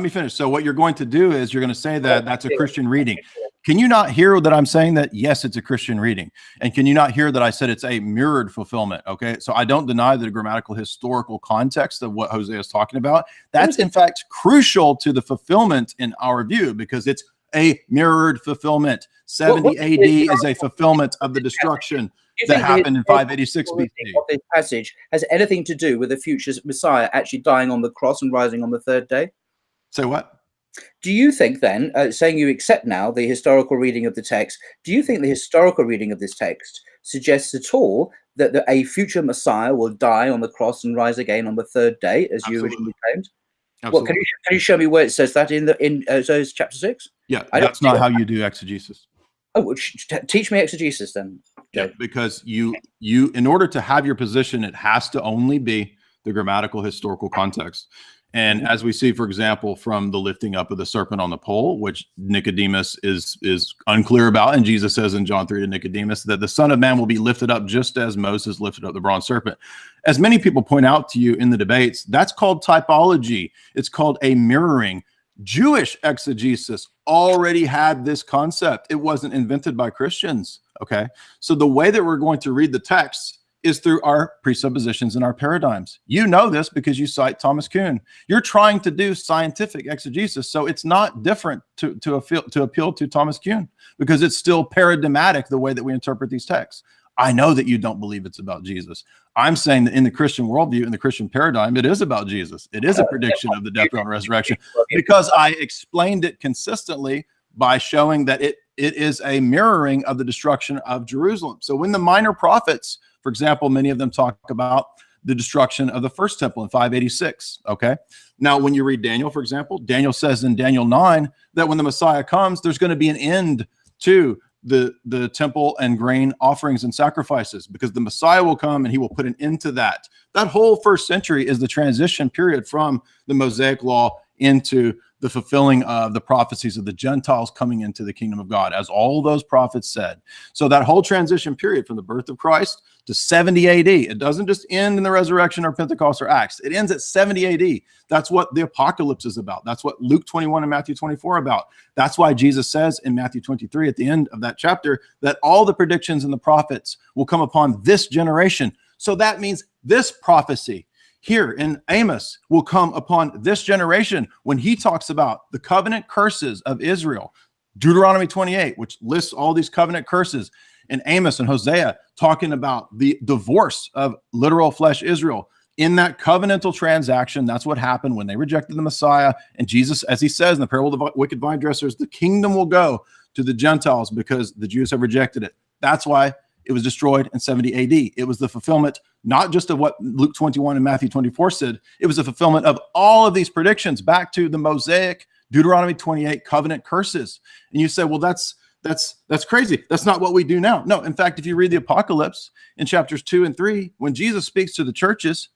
me finish. So what you're going to do is you're going to say that that's a Christian reading. Can you not hear that I'm saying that? Yes, it's a Christian reading. And can you not hear that I said it's a mirrored fulfillment? Okay. So I don't deny the grammatical historical context of what Hosea is talking about. That's in fact crucial to the fulfillment in our view, because it's a mirrored fulfillment. 70 AD is a fulfillment of the destruction that happened in 586 BC. This passage has anything to do with the future Messiah actually dying on the cross and rising on the third day? Say what? Do you think then, saying you accept now the historical reading of the text, do you think the historical reading of this text suggests at all that a future Messiah will die on the cross and rise again on the third day, as you originally claimed? Well, can you show me where it says that in Hosea chapter 6? Yeah, that's not how you do exegesis. Oh, well, teach me exegesis then. Yeah, because you in order to have your position, it has to only be the grammatical historical context. And as we see, for example, from the lifting up of the serpent on the pole, which Nicodemus is unclear about, and Jesus says in John 3 to Nicodemus that the Son of Man will be lifted up just as Moses lifted up the bronze serpent. As many people point out to you in the debates, that's called typology. It's called a mirroring. Jewish exegesis already had this concept. It wasn't invented by Christians. Okay, so the way that we're going to read the text is through our presuppositions and our paradigms. You know this because you cite Thomas Kuhn. You're trying to do scientific exegesis, so it's not different to appeal to Thomas Kuhn, because it's still paradigmatic the way that we interpret these texts. I know that you don't believe it's about Jesus. I'm saying that in the Christian worldview, in the Christian paradigm, it is about Jesus. It is a prediction of the death, burial, and resurrection, because I explained it consistently by showing that it is a mirroring of the destruction of Jerusalem. So when the minor prophets, for example, many of them talk about the destruction of the first temple in 586. Okay. Now, when you read Daniel, for example, Daniel says in Daniel 9 that when the Messiah comes, there's going to be an end to the temple and grain offerings and sacrifices, because the Messiah will come and he will put an end to that. That whole first century is the transition period from the Mosaic law into the fulfilling of the prophecies of the Gentiles coming into the kingdom of God, as all those prophets said. So that whole transition period from the birth of Christ to 70 AD, it doesn't just end in the resurrection or Pentecost or Acts. It ends at 70 AD. That's what the apocalypse is about. That's what Luke 21 and Matthew 24 are about. That's why Jesus says in Matthew 23 at the end of that chapter that all the predictions and the prophets will come upon this generation. So that means this prophecy here in Amos will come upon this generation when he talks about the covenant curses of Israel. Deuteronomy 28, which lists all these covenant curses, and Amos and Hosea talking about the divorce of literal flesh Israel. In that covenantal transaction, that's what happened when they rejected the Messiah. And Jesus, as he says in the parable of the wicked vine dressers, the kingdom will go to the Gentiles because the Jews have rejected it. That's why it was destroyed in 70 AD. It was the fulfillment, not just of what Luke 21 and Matthew 24 said. It was a fulfillment of all of these predictions back to the Mosaic, Deuteronomy 28 covenant curses. And you say, well, that's crazy. That's not what we do now. No, in fact, if you read the Apocalypse in chapters 2 and 3, when Jesus speaks to the churches,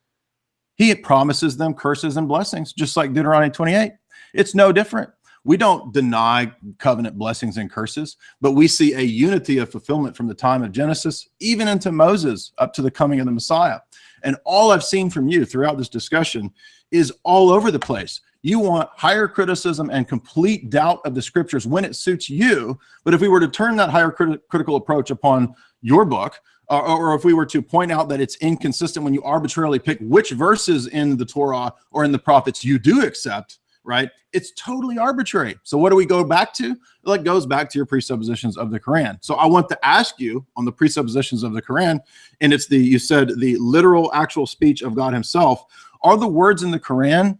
he promises them curses and blessings, just like Deuteronomy 28. It's no different. We don't deny covenant blessings and curses, but we see a unity of fulfillment from the time of Genesis, even into Moses, up to the coming of the Messiah. And all I've seen from you throughout this discussion is all over the place. You want higher criticism and complete doubt of the scriptures when it suits you. But if we were to turn that higher critical approach upon your book, or if we were to point out that it's inconsistent when you arbitrarily pick which verses in the Torah or in the prophets you do accept, right? It's totally arbitrary. So what do we go back to? It goes back to your presuppositions of the Quran. So I want to ask you on the presuppositions of the Quran, and it's you said the literal actual speech of God himself. Are the words in the Quran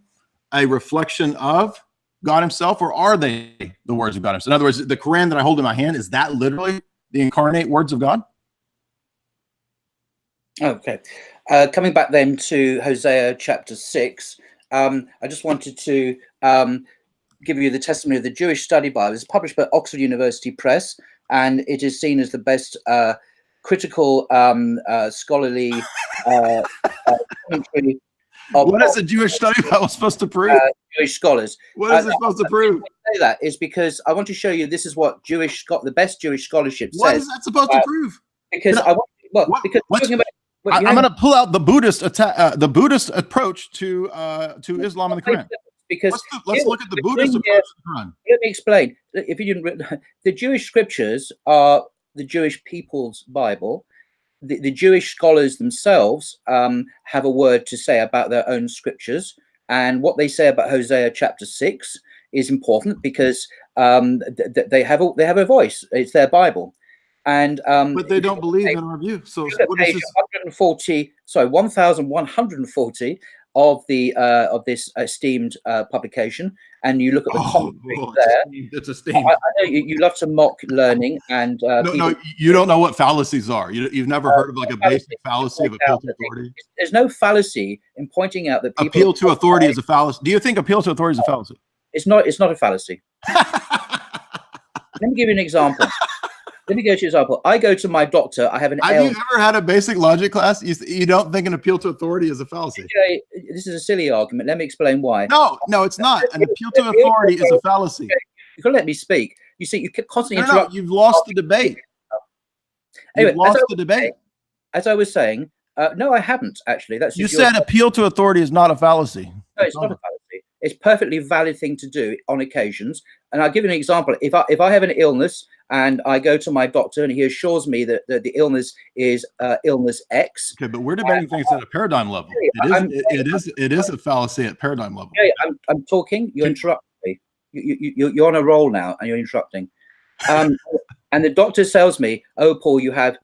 a reflection of God himself, or are they the words of God himself? In other words, the Quran that I hold in my hand, is that literally the incarnate words of God? Okay. Coming back then to Hosea chapter 6, I just wanted to give you the testimony of the Jewish Study Bible. It's published by Oxford University Press, and it is seen as the best critical scholarly commentary. What is a Jewish Study Bible supposed to prove? Jewish scholars. What is it supposed to prove? I say that is because I want to show you this is what the best Jewish scholarship says. What is that supposed to prove? Because I'm going to pull out the Buddhist approach to Islam and the Quran. Because let's look at the Buddhist approach to the Quran. Let me explain. If you didn't, the Jewish scriptures are the Jewish people's Bible. The Jewish scholars themselves have a word to say about their own scriptures, and what they say about Hosea chapter 6 is important because they have a voice. It's their Bible, and but they don't believe in our view. So what is this? 1140 of this esteemed publication, and you look at the commentary there. It's esteemed. I know you love to mock learning, and no, you don't know what fallacies are. You've never heard of like a basic fallacy of appeal to authority. There's no fallacy in pointing out that appeal to authority is a fallacy. Do you think appeal to authority is a fallacy? It's not a fallacy. Let me give you an example. Let me go to example. I go to my doctor. I have an Have you ever had a basic logic class? You don't think an appeal to authority is a fallacy? Okay, this is a silly argument. Let me explain why. No, it's not. An appeal to authority is a fallacy. You can let me speak. You see, you constantly interrupt. You've lost the debate. Anyway, you've lost the debate. As I was saying, no, I haven't actually. That's you said appeal to authority is not a fallacy. No, it's not a fallacy. It's a perfectly valid thing to do on occasions. And I'll give you an example. If I have an illness and I go to my doctor and he assures me that the illness is illness X. Okay, but we're debating things at a paradigm level. It is a fallacy at paradigm level. Okay, I'm talking. You're interrupting me. You're on a roll now, and you're interrupting. And the doctor tells me, "Oh, Paul, you have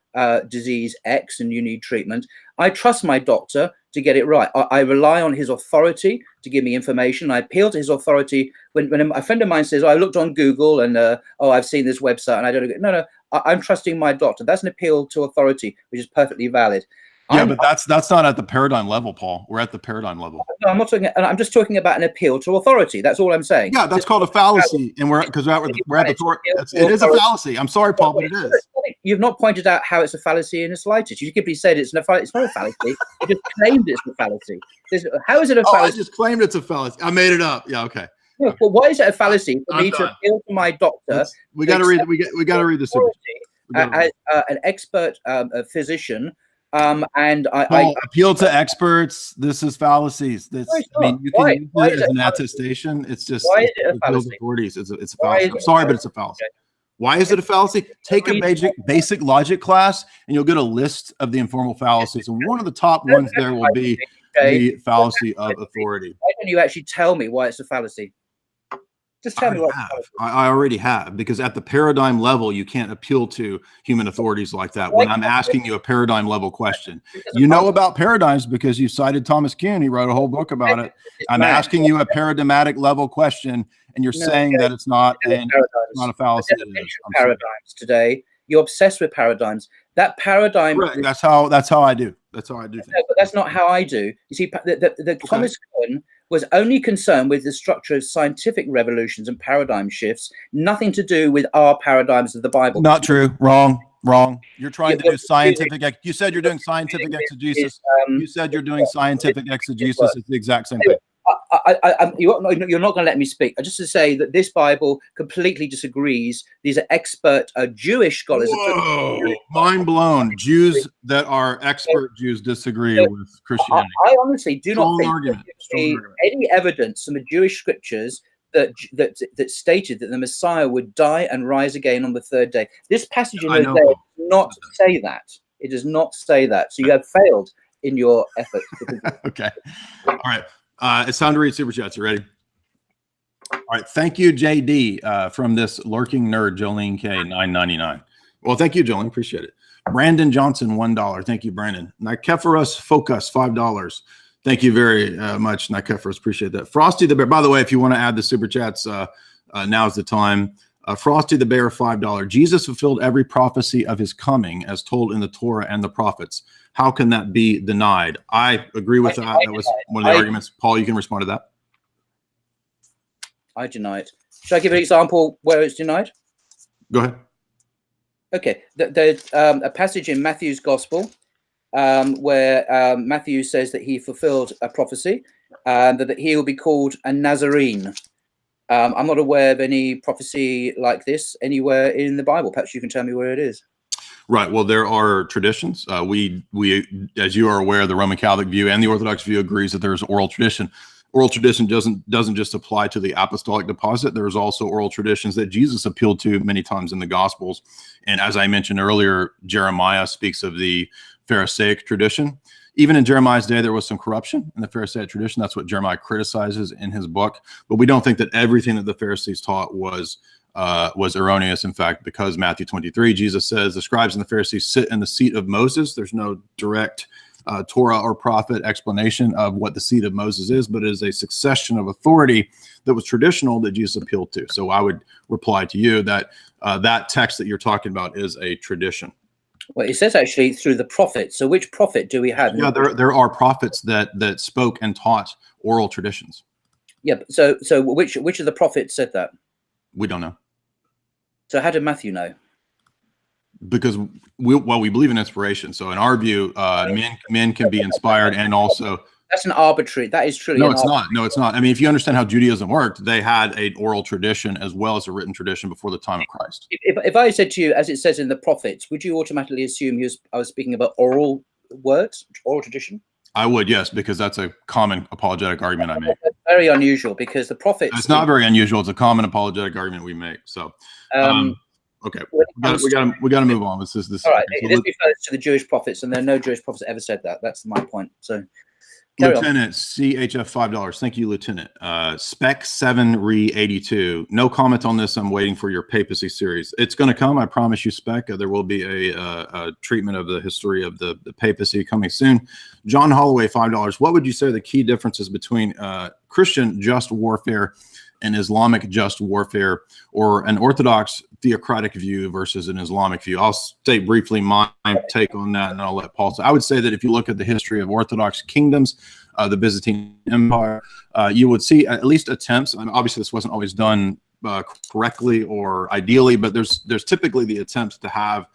disease X, and you need treatment." I trust my doctor to get it right. I rely on his authority to give me information. I appeal to his authority when a friend of mine says, "I looked on Google and I've seen this website," and I don't. No, I'm trusting my doctor. That's an appeal to authority, which is perfectly valid. Yeah, but that's not at the paradigm level, Paul. We're at the paradigm level. No, I'm not talking. I'm just talking about an appeal to authority. That's all I'm saying. Yeah, that's called a fallacy, and we're at the authority. It is a fallacy. I'm sorry, Paul, but it is. You've not pointed out how it's a fallacy in the slightest. You simply said it's not a fallacy. You just claimed it's a fallacy. How is it a fallacy? I just claimed it's a fallacy. I made it up. Yeah, okay. No, well, why is it a fallacy for me to appeal to my doctor? We got to read. We got to read this. As an expert physician. And I appeal to experts. This is fallacies. You can use it as an attestation. It's just why is it a fallacy? It's a fallacy. I'm sorry, but it's a fallacy. Okay. Why is it a fallacy? Take a basic logic class, and you'll get a list of the informal fallacies. And one of the top ones there will be the fallacy of authority. Why don't you actually tell me why it's a fallacy? Just tell me what. I already have, because at the paradigm level, you can't appeal to human authorities like that. When I'm asking you a paradigm level question, you know about paradigms because you cited Thomas Kuhn. He wrote a whole book about it. I'm asking you a paradigmatic level question, and you're saying that it's not a fallacy. Paradigms today. You're obsessed with paradigms. That paradigm. Right. That's how I do. That's how I do things. No, but that's not how I do. You see, Thomas Kuhn was only concerned with the structure of scientific revolutions and paradigm shifts, nothing to do with our paradigms of the Bible. Not true. Wrong. You're trying to do scientific. You said you're doing scientific exegesis. You said you're doing scientific exegesis. It's the exact same thing. You're not going to let me speak. Just to say that this Bible completely disagrees. These are expert Jewish scholars. Whoa, mind blown. Jews that are expert Jews disagree with Christianity. I honestly do not think there's any evidence from the Jewish scriptures that stated that the Messiah would die and rise again on the third day. This passage in Hosea does not say that. It does not say that. So you have failed in your efforts. Okay. All right. It's time to read Super Chats. You ready? All right. Thank you, JD, from this lurking nerd, Jolene K, $9.99. Well, thank you, Jolene. Appreciate it. Brandon Johnson, $1. Thank you, Brandon. Nikephorus Focus, $5. Thank you very much, Nikephorus. Appreciate that. Frosty the Bear. By the way, if you want to add the Super Chats, now's the time. Frosty the Bear, $5. Jesus fulfilled every prophecy of his coming as told in the Torah and the prophets. How can that be denied? I agree with that. That was one of the arguments. Paul, you can respond to that. I deny it. Should I give an example where it's denied? Go ahead. Okay. There's a passage in Matthew's Gospel where Matthew says that he fulfilled a prophecy, that he will be called a Nazarene. I'm not aware of any prophecy like this anywhere in the Bible. Perhaps you can tell me where it is. Right. Well, there are traditions. We, as you are aware, the Roman Catholic view and the Orthodox view agrees that there's oral tradition. Oral tradition doesn't just apply to the apostolic deposit. There's also oral traditions that Jesus appealed to many times in the Gospels. And as I mentioned earlier, Jeremiah speaks of the Pharisaic tradition. Even in Jeremiah's day, there was some corruption in the Pharisaic tradition. That's what Jeremiah criticizes in his book. But we don't think that everything that the Pharisees taught was erroneous. In fact, because Matthew 23, Jesus says the scribes and the Pharisees sit in the seat of Moses. There's no direct Torah or prophet explanation of what the seat of Moses is, but it is a succession of authority that was traditional that Jesus appealed to. So I would reply to you that that text that you're talking about is a tradition. Well, it says actually through the prophets. So which prophet do we have? Yeah, there are prophets that spoke and taught oral traditions. Yeah. So which of the prophets said that? We don't know. So how did Matthew know? Because we believe in inspiration. So in our view, men can be inspired, and also that's an arbitrary. That is truly. No, it's not. No, it's not. I mean, if you understand how Judaism worked, they had an oral tradition as well as a written tradition before the time of Christ. If I said to you, as it says in the prophets, would you automatically assume I was speaking about oral words, oral tradition? I would, yes, because that's a common apologetic argument I make. That's very unusual because the prophets. It's not very unusual. It's a common apologetic argument we make. So, okay, we got to move on. This is all right. This refers to the Jewish prophets, and there are no Jewish prophets that ever said that. That's my point. So. Lieutenant CHF $5. Thank you, Lieutenant. Spec 7 Re 82. No comment on this. I'm waiting for your papacy series. It's going to come. I promise you, Spec. There will be a treatment of the history of the papacy coming soon. John Holloway, $5. What would you say are the key differences between Christian just warfare and Islamic just warfare, or an Orthodox theocratic view versus an Islamic view? I'll state briefly my take on that, and I'll let Paul say. I would say that if you look at the history of Orthodox kingdoms, the Byzantine Empire, you would see at least attempts, and obviously this wasn't always done correctly or ideally, but there's typically the attempts to have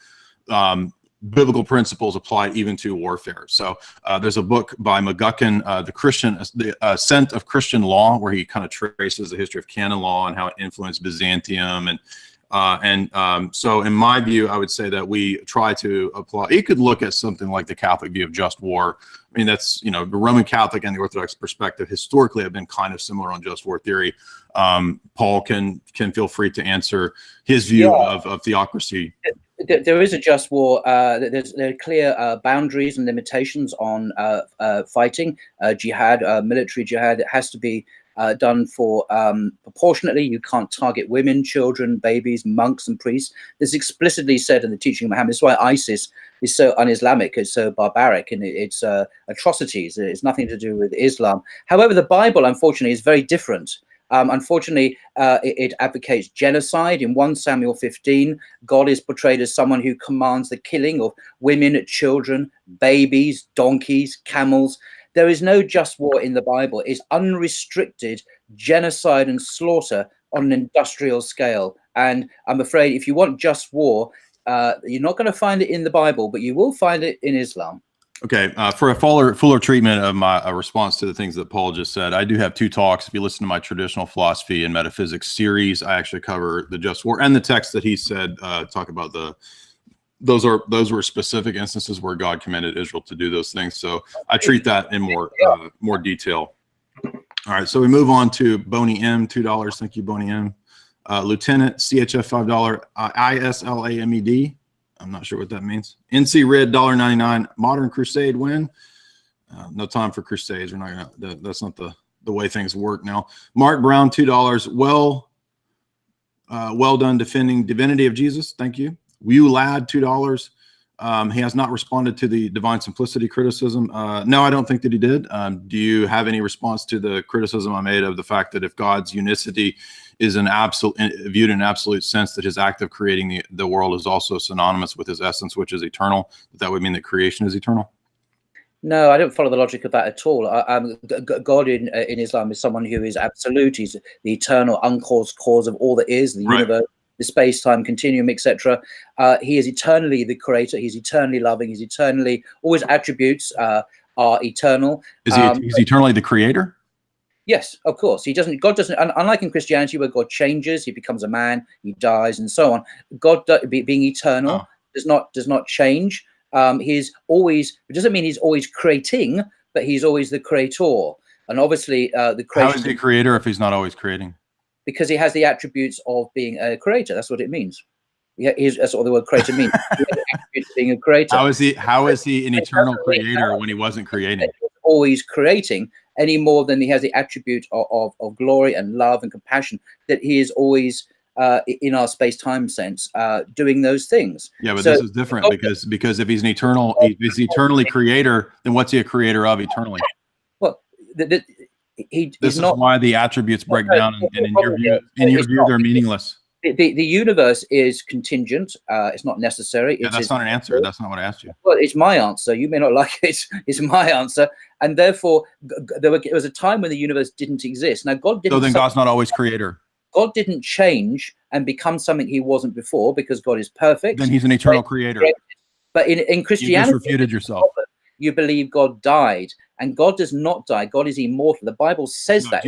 biblical principles applied even to warfare. So there's a book by McGuckin, the Ascent of Christian Law, where he kind of traces the history of canon law and how it influenced Byzantium. So in my view, I would say that we try to apply. You could look at something like the Catholic view of just war. I mean, that's, the Roman Catholic and the Orthodox perspective historically have been kind of similar on just war theory. Paul can feel free to answer his view of theocracy. There is a just war. There are clear boundaries and limitations on fighting. Jihad, military jihad, it has to be done for proportionately. You can't target women, children, babies, monks, and priests. This is explicitly said in the teaching of Muhammad. That's why ISIS is so un-Islamic, it's so barbaric, and it's atrocities. It's nothing to do with Islam. However, the Bible, unfortunately, is very different. Unfortunately, it advocates genocide. In 1 Samuel 15, God is portrayed as someone who commands the killing of women, children, babies, donkeys, camels. There is no just war in the Bible. It's unrestricted genocide and slaughter on an industrial scale. And I'm afraid if you want just war, you're not going to find it in the Bible, but you will find it in Islam. Okay, for a fuller treatment of my response to the things that Paul just said, I do have 2 talks. If you listen to my traditional philosophy and metaphysics series, I actually cover the just war and the text that he said, talk about those were specific instances where God commanded Israel to do those things. So I treat that in more detail. All right, so we move on to Boney M, $2. Thank you, Boney M. Lieutenant CHF $5. ISLAMED. I'm not sure what that means. NC Red $1.99. Modern Crusade win. No time for crusades. We're not gonna. That's not the way things work now. Mark Brown $2. Well done defending divinity of Jesus. Thank you. Wu Lad $2. He has not responded to the divine simplicity criticism. No, I don't think that he did. Do you have any response to the criticism I made of the fact that if God's unicity is an absolute viewed in an absolute sense, that his act of creating the world is also synonymous with his essence, which is eternal, that would mean that creation is eternal? No, I don't follow the logic of that at all. God in Islam is someone who is absolute. He's the eternal, uncaused cause of all that is, the universe, the space-time continuum, etc. He is eternally the creator. He's eternally loving. He's eternally, all his attributes are eternal. Is he's eternally the creator? Yes, of course. God doesn't, unlike in Christianity where God changes, he becomes a man, he dies, and so on. God being eternal does not change. He's always, it doesn't mean he's always creating, but he's always the creator. And obviously the creation. How is he a creator if he's not always creating? Because he has the attributes of being a creator. That's what it means. That's what the word creator means. He has the attributes of being a creator. How is he an eternal creator when he wasn't creating? Always creating, any more than he has the attribute of glory and love and compassion, that he is always in our space-time sense doing those things. Yeah, but this is different because if he's he's eternally creator, then what's he a creator of eternally? Well, this is why the attributes break down, and in your view, they're meaningless. The universe is contingent. It's not necessary. That's not an answer. That's not what I asked you. Well, it's my answer. You may not like it. It's my answer. And therefore, there was a time when the universe didn't exist. Now, God didn't. So then God's not always creator. God didn't change and become something he wasn't before, because God is perfect. Then he's an eternal creator. But in Christianity, you just refuted yourself. You believe God died, and God does not die. God is immortal. The Bible says that.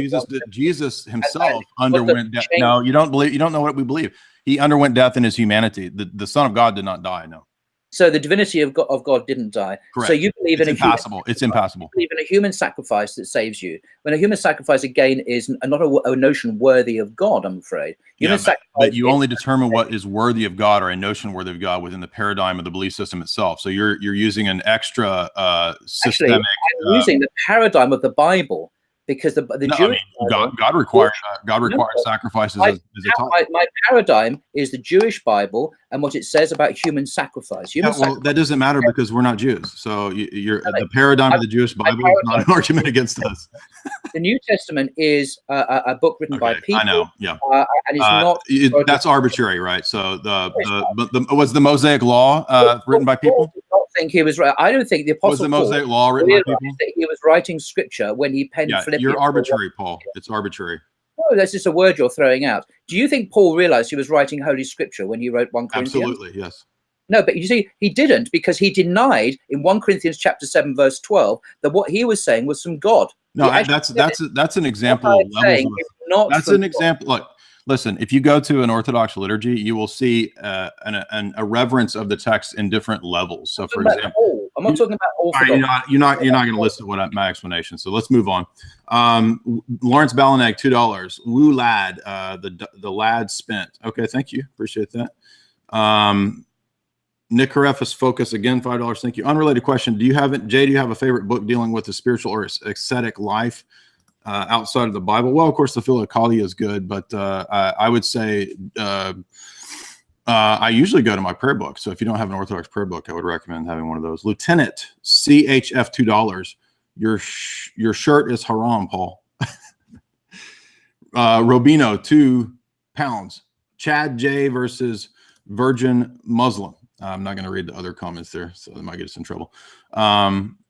Jesus himself underwent death. No, you don't know what we believe. He underwent death in his humanity. The Son of God did not die. No. So the divinity of God didn't die. Correct. So you believe it's impossible. It's impossible. You believe in a human sacrifice that saves you. When a human sacrifice, again, is not a notion worthy of God, I'm afraid. But you only determine what is worthy of God, or a notion worthy of God, within the paradigm of the belief system itself. So you're using an extra systemic. Actually, I'm using the paradigm of the Bible. Because God required sacrifices as a type. My paradigm is the Jewish Bible and what it says about human sacrifice. That doesn't matter because we're not Jews. So the paradigm of the Jewish Bible is not an argument against us. The New Testament is a book written by people. I know, yeah, and it's not. That's arbitrary, right? So was the Mosaic Law written by people? I don't think he was right. I don't think the Apostle was the Mosaic Law written by people. That he was writing scripture when he penned Philippians. You're arbitrary, Paul. It's arbitrary. No, that's just a word you're throwing out. Do you think Paul realized he was writing Holy Scripture when he wrote 1 Corinthians? Absolutely, yes. No, but you see, he didn't, because he denied in 1 Corinthians chapter 7, verse 12, that what he was saying was from God. No, that's an example. That's an example. Look, listen, if you go to an Orthodox liturgy, you will see a reverence of the text in different levels. So, for example, I'm not talking about Orthodox. You're not going to listen to my explanation. So let's move on. Lawrence Balanek, $2. Woo Lad, the lad spent. Okay, thank you. Appreciate that. Nick Carefus Focus again, $5. Thank you. Unrelated question. Do you have a favorite book dealing with the spiritual or ascetic life outside of the Bible? Well, of course, the Philokalia is good, but I would say I usually go to my prayer book. So if you don't have an Orthodox prayer book, I would recommend having one of those. Lieutenant CHF, $2. Your shirt is haram, Paul. Robino, £2. Chad J versus Virgin Muslim. I'm not going to read the other comments there, so they might get us in trouble.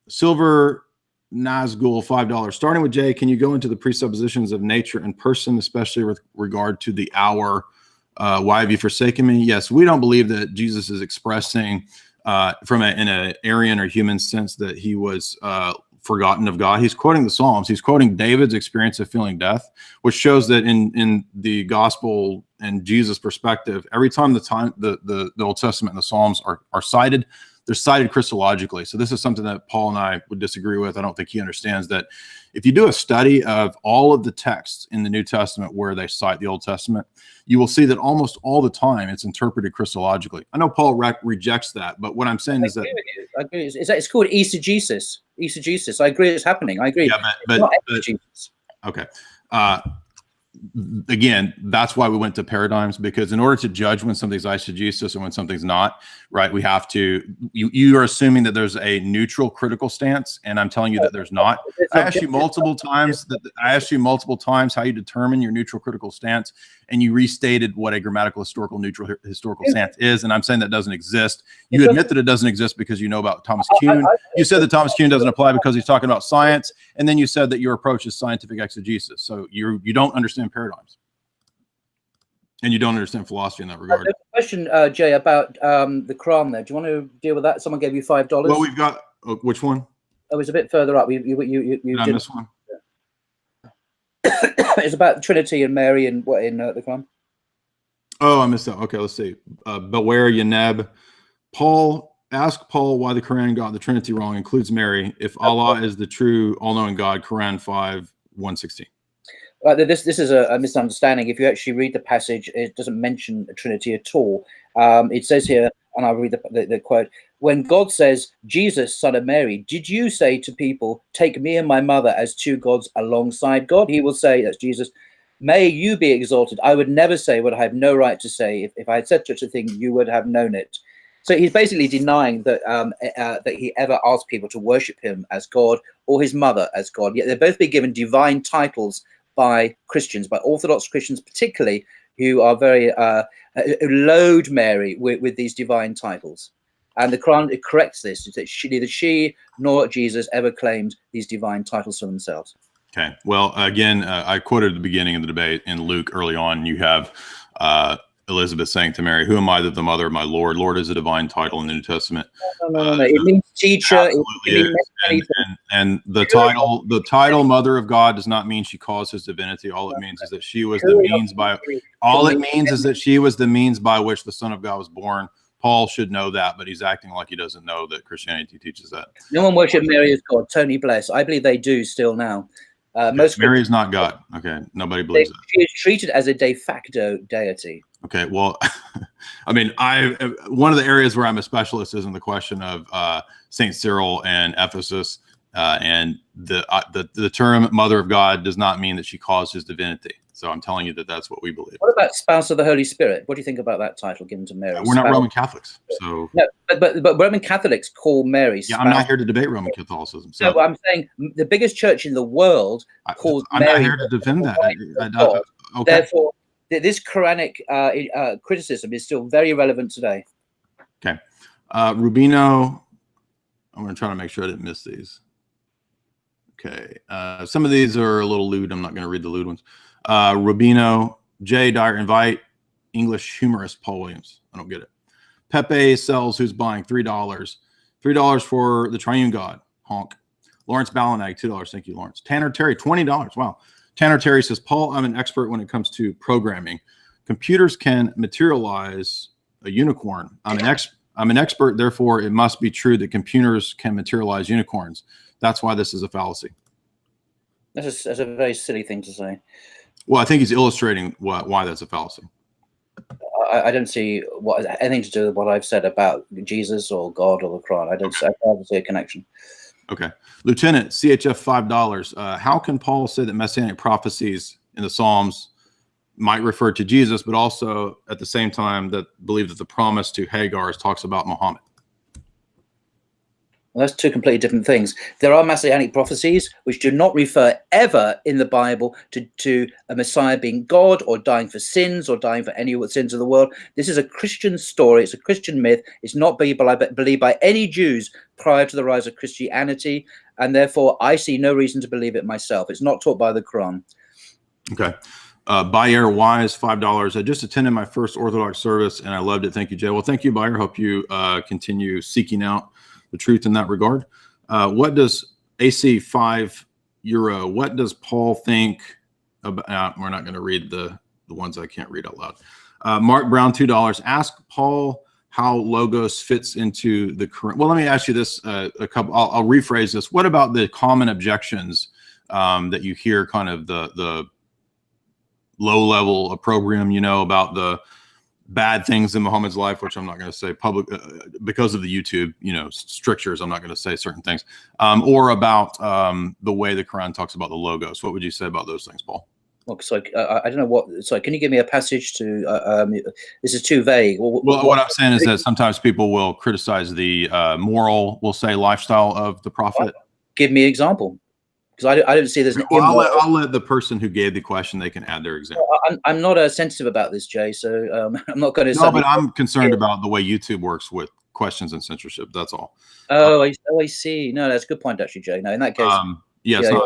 Silver Nazgul, $5. Starting with Jay, can you go into the presuppositions of nature and person, especially with regard to the hour? Why have you forsaken me? Yes, we don't believe that Jesus is expressing in an Aryan or human sense that he was forgotten of God. He's quoting the Psalms. He's quoting David's experience of feeling death, which shows that in the gospel and Jesus' perspective, every time the Old Testament and the Psalms are cited, they're cited Christologically. So this is something that Paul and I would disagree with. I don't think he understands that if you do a study of all of the texts in the New Testament where they cite the Old Testament, you will see that almost all the time it's interpreted Christologically. I know Paul rejects that, but what I'm saying is that I agree. It's called eisegesis. Eisegesis. I agree. It's happening. I agree. Yeah, but okay. Again, that's why we went to paradigms, because in order to judge when something's eisegesis and when something's not, right, we have to, you are assuming that there's a neutral critical stance, and I'm telling you that there's not. I asked you multiple times how you determine your neutral critical stance, and you restated what a grammatical neutral historical stance is, and I'm saying that doesn't exist. You admit that it doesn't exist because you know about Thomas Kuhn. You said that Thomas Kuhn doesn't apply because he's talking about science, and then you said that your approach is scientific exegesis. So you don't understand paradigms, and you don't understand philosophy in that regard. There's a question, Jay, about the Quran there. Do you want to deal with that? Someone gave you $5. Well, we've got which one? Oh, it's a bit further up. You did I miss one? It's about Trinity and Mary and what in the Quran. Oh, I missed that. Okay, let's see. Beware Yaneb. Ask Paul why the Quran got the Trinity wrong, includes Mary. If Allah is the true all-knowing God, Quran 5:116. This is a misunderstanding. If you actually read the passage, it doesn't mention a Trinity at all. It says here, and I'll read the quote, when God says, Jesus, son of Mary, did you say to people, take me and my mother as two gods alongside God? He will say, that's Jesus, may you be exalted. I would never say what I have no right to say. If I had said such a thing, you would have known it. So he's basically denying that that he ever asked people to worship him as God or his mother as God. Yet they're both being given divine titles by Christians, by Orthodox Christians particularly, who are very who load Mary with these divine titles. And the Quran, it corrects this. It's that neither she nor Jesus ever claimed these divine titles for themselves. Okay. Well, again, I quoted at the beginning of the debate in Luke early on. You have Elizabeth saying to Mary, who am I that the mother of my Lord? Lord is a divine title in the New Testament. No. It means teacher. It means and the title mother of God does not mean she caused his divinity. All it means is that she was the means by, all it means is that she was the means by which the Son of God was born. Paul should know that, but he's acting like he doesn't know that Christianity teaches that. No one worshipped Mary as God. Tony Bless. I believe they do still now. Most Mary is not God. Okay, nobody believes that. She is treated as a de facto deity. Okay, well, I mean, one of the areas where I'm a specialist is in the question of Saint Cyril and Ephesus, and the term "Mother of God" does not mean that she caused his divinity. So I'm telling you that that's what we believe. What about spouse of the Holy Spirit? What do you think about that title given to Mary? We're not Roman Catholics, so no, but Roman Catholics call Mary. Yeah, I'm not here to debate Roman Catholicism. So no, I'm saying the biggest church in the world calls I'm Mary. not here to defend that. Okay. Therefore, this Quranic criticism is still very relevant today. Okay, Rubino. I'm going to try to make sure I didn't miss these. Okay, some of these are a little lewd. I'm not going to read the lewd ones. Rubino, J. Dyer, invite English humorist Paul Williams. I don't get it. Pepe sells who's buying $3. $3 for the Triune God. Honk. Lawrence Ballanag, $2. Thank you, Lawrence. Tanner Terry, $20. Wow. Tanner Terry says, Paul, I'm an expert when it comes to programming. Computers can materialize a unicorn. I'm an expert, therefore it must be true that computers can materialize unicorns. That's why this is a fallacy. That's a very silly thing to say. Well, I think he's illustrating why that's a fallacy. I don't see what anything to do with what I've said about Jesus or God or the Quran. I don't see a connection. Okay. Lieutenant, CHF $5. How can Paul say that messianic prophecies in the Psalms might refer to Jesus, but also at the same time that believe that the promise to Hagar talks about Muhammad? Well, that's two completely different things. There are messianic prophecies which do not refer ever in the Bible to a Messiah being God or dying for sins or dying for any of the sins of the world. This is a Christian story. It's a Christian myth. It's not believed by any Jews prior to the rise of Christianity. And therefore, I see no reason to believe it myself. It's not taught by the Quran. Okay. Dyer, Wise, $5. I just attended my first Orthodox service and I loved it. Thank you, Jay. Well, thank you, Dyer. Hope you continue seeking out the truth in that regard. What does AC €5? What does Paul think about? We're not going to read the ones I can't read out loud. Mark Brown, $2. Ask Paul how logos fits into the current. Well, let me ask you this a couple. I'll rephrase this. What about the common objections that you hear, kind of the low level opprobrium, about the bad things in Muhammad's life, which I'm not going to say public because of the YouTube, strictures. I'm not going to say certain things, or about the way the Quran talks about the logos. What would you say about those things, Paul? Well, so I don't know what. Sorry, can you give me a passage to? This is too vague. Well, what I'm saying is that sometimes people will criticize the moral, we'll say, lifestyle of the Prophet. Give me an example, because I don't see there's an. Well, I'll let the person who gave the question, they can add their example. I'm not sensitive about this, Jay. So I'm not going to. No, but I'm concerned about the way YouTube works with questions and censorship. That's all. Oh, I see. No, that's a good point, actually, Jay. No, in that case. Yes. Yeah,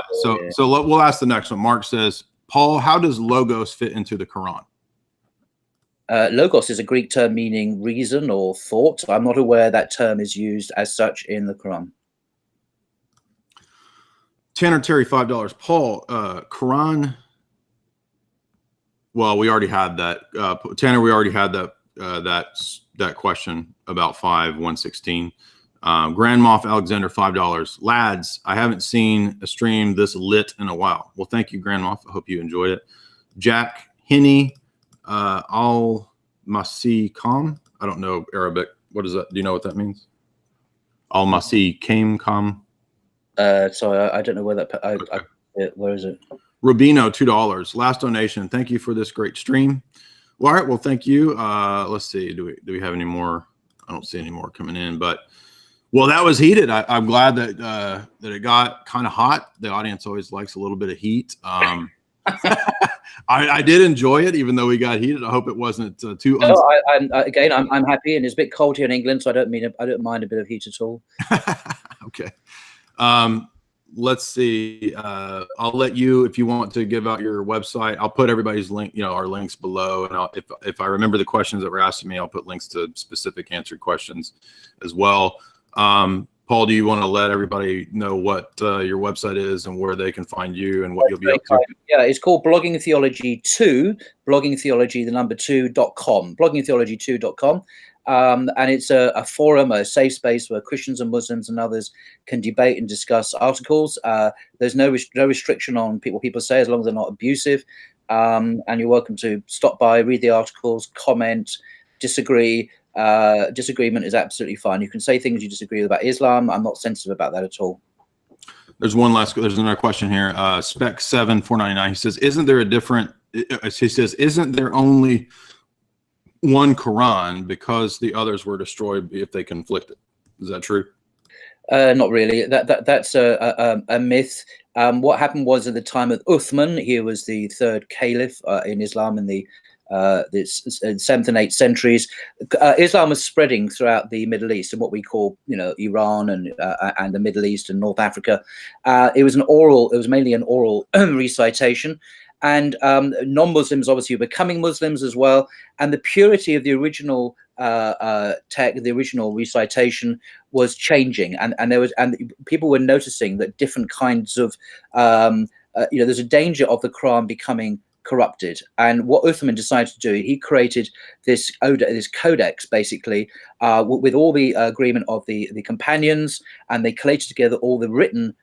so we'll ask the next one. Mark says, Paul, how does logos fit into the Quran? Logos is a Greek term meaning reason or thought. I'm not aware that term is used as such in the Quran. Tanner Terry, $5. Paul, Quran. Well, we already had that. Tanner, we already had that that question about 5:116. Grand Moff Alexander, $5. Lads, I haven't seen a stream this lit in a while. Well, thank you, Grand Moff. I hope you enjoyed it. Jack Hinney, Al Masi Kam. I don't know Arabic. What is that? Do you know what that means? Al Masi Kam Kam. Sorry, I don't know where that. Where is it? Rubino, $2. Last donation. Thank you for this great stream. Well, all right. Well, thank you. Let's see. Do we have any more? I don't see any more coming in, but. Well, that was heated. I'm glad that that it got kind of hot. The audience always likes a little bit of heat. I did enjoy it, even though we got heated. I hope it wasn't too. No, I'm happy, and it's a bit cold here in England, so I don't mind a bit of heat at all. Okay. Let's see. I'll let you, if you want to give out your website. I'll put everybody's link, our links below, and if I remember the questions that were asked to me, I'll put links to specific answered questions as well. Paul, do you want to let everybody know what your website is and where they can find you and what you'll be up to? Yeah, it's called Blogging Theology 2, Blogging Theology, the number 2.com, bloggingtheology2.com. And it's a forum, a safe space where Christians and Muslims and others can debate and discuss articles. There's no restriction on what people say, as long as they're not abusive. And you're welcome to stop by, read the articles, comment, disagree. Disagreement is absolutely fine. You can say things you disagree with about Islam. I'm not sensitive about that at all. There's another question here. Spec 7499. He says, isn't there only one Quran because the others were destroyed if they conflicted? Is that true? Not really. That's a myth. What happened was, at the time of Uthman, he was the third caliph in Islam in the 7th and 8th centuries. Islam was spreading throughout the Middle East and what we call, Iran and the Middle East and North Africa. It was mainly an oral recitation, and non-Muslims obviously were becoming Muslims as well. And the purity of the original the original recitation was changing, and people were noticing that different kinds of there's a danger of the Quran becoming corrupted. And what Uthman decided to do, he created this codex, basically, with all the agreement of the companions, and they collated together all the written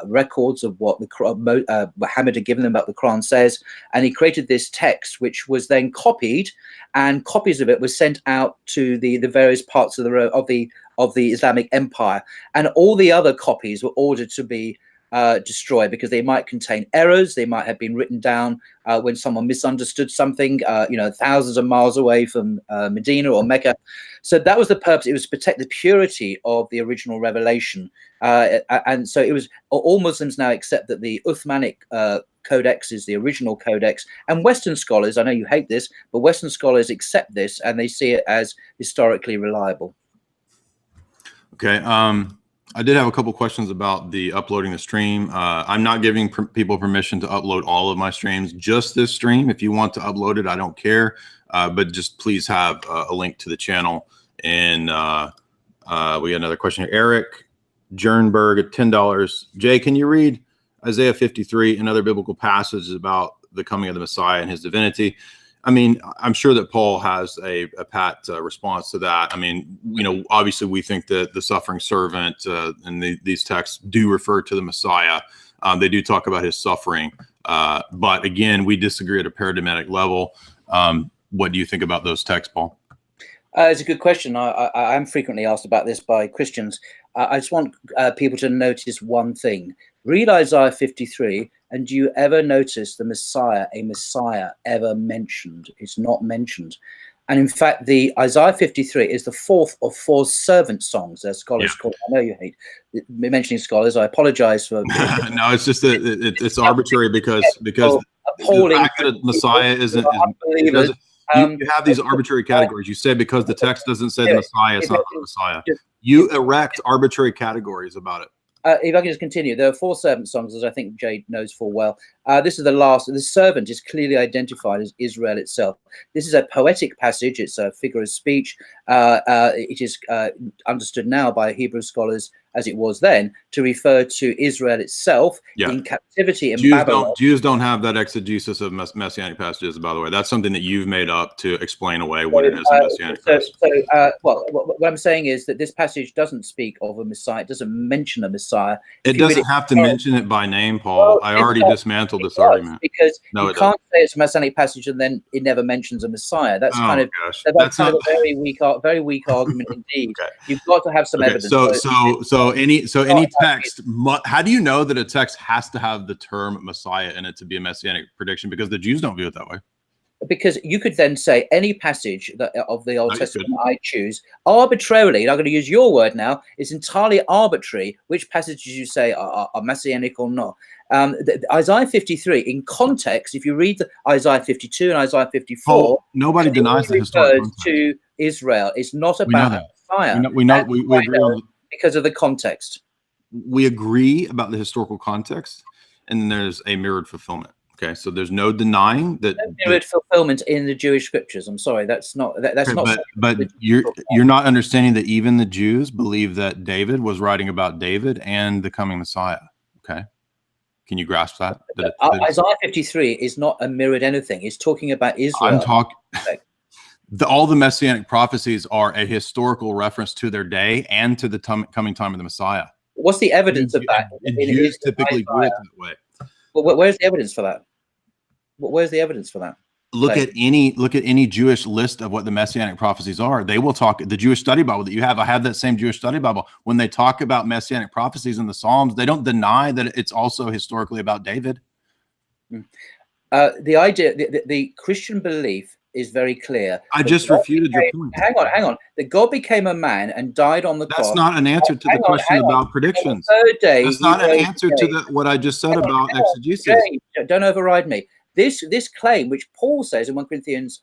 records of what Muhammad had given them about the Quran says, and he created this text, which was then copied, and copies of it were sent out to the various parts of the Islamic Empire, and all the other copies were ordered to be destroyed because they might contain errors. They might have been written down when someone misunderstood something, thousands of miles away from Medina or Mecca. So that was the purpose. It was to protect the purity of the original revelation. And so it was, all Muslims now accept that the Uthmanic Codex is the original codex. And Western scholars, I know you hate this, but Western scholars accept this and they see it as historically reliable. Okay. I did have a couple questions about the uploading the stream. I'm not giving people permission to upload all of my streams, just this stream. If you want to upload it, I don't care. But just please have a link to the channel. And we got another question here. Eric Jernberg at $10. Jay, can you read Isaiah 53 and other biblical passages about the coming of the Messiah and his divinity? I mean, I'm sure that Paul has a pat response to that. I mean, obviously we think that the suffering servant and these texts do refer to the Messiah. They do talk about his suffering. But again, we disagree at a paradigmatic level. What do you think about those texts, Paul? It's a good question. I'm frequently asked about this by Christians. I just want people to notice one thing. Read Isaiah 53, and do you ever notice a Messiah ever mentioned? It's not mentioned. And in fact, the Isaiah 53 is the fourth of four servant songs, as scholars call it. I know you hate mentioning scholars. I apologize for. No, it's just that it's arbitrary because the fact that Messiah isn't. You have these arbitrary categories. You say because the text doesn't say the Messiah, it's not the Messiah. You erect arbitrary categories about it. If I can just continue, there are four servant songs, as I think Jade knows full well. This is the last. The servant is clearly identified as Israel itself. This is a poetic passage. It's a figure of speech. It is understood now by Hebrew scholars, as it was then, to refer to Israel itself in captivity in Babylon. Jews don't have that exegesis of messianic passages, by the way. That's something that you've made up to explain away what it is a messianic passage. Well, what I'm saying is that this passage doesn't speak of a Messiah. It doesn't mention a Messiah. It doesn't have to mention it by name, Paul. I already dismantled this argument. Because you can't say it's a messianic passage and then it never mentions a Messiah. That's kind of a very weak argument indeed. Okay. You've got to have some evidence. So any text, how do you know that a text has to have the term Messiah in it to be a messianic prediction? Because the Jews don't view it that way. Because you could then say any passage of the Old Testament I choose arbitrarily, and I'm going to use your word now, it's entirely arbitrary which passages you say are messianic or not. Isaiah 53, in context, if you read Isaiah 52 and Isaiah 54, nobody denies the historic context. To Israel. It's not about Messiah. We agree because of the context. We agree about the historical context, and then there's a mirrored fulfillment. Okay, so there's no denying that mirrored fulfillment in the Jewish scriptures. I'm sorry, that's not. But you're not understanding that even the Jews believe that David was writing about David and the coming Messiah. Okay, can you grasp that? Isaiah 53 is not a mirrored anything. It's talking about Israel. I'm talking. All the messianic prophecies are a historical reference to their day and to the coming time of the Messiah. What's the evidence of that? Jews typically do it that way. Well, where's the evidence for that? Where's the evidence for that? Look at any Jewish list of what the messianic prophecies are. They will talk the Jewish study Bible that you have. I have that same Jewish study Bible. When they talk about messianic prophecies in the Psalms, they don't deny that it's also historically about David. The idea, the Christian belief is very clear. I just refuted your point. Hang on. That God became a man and died on the cross. That's not an answer to the question about predictions. That's not an answer to what I just said about exegesis. Don't override me. This claim, which Paul says in 1 Corinthians,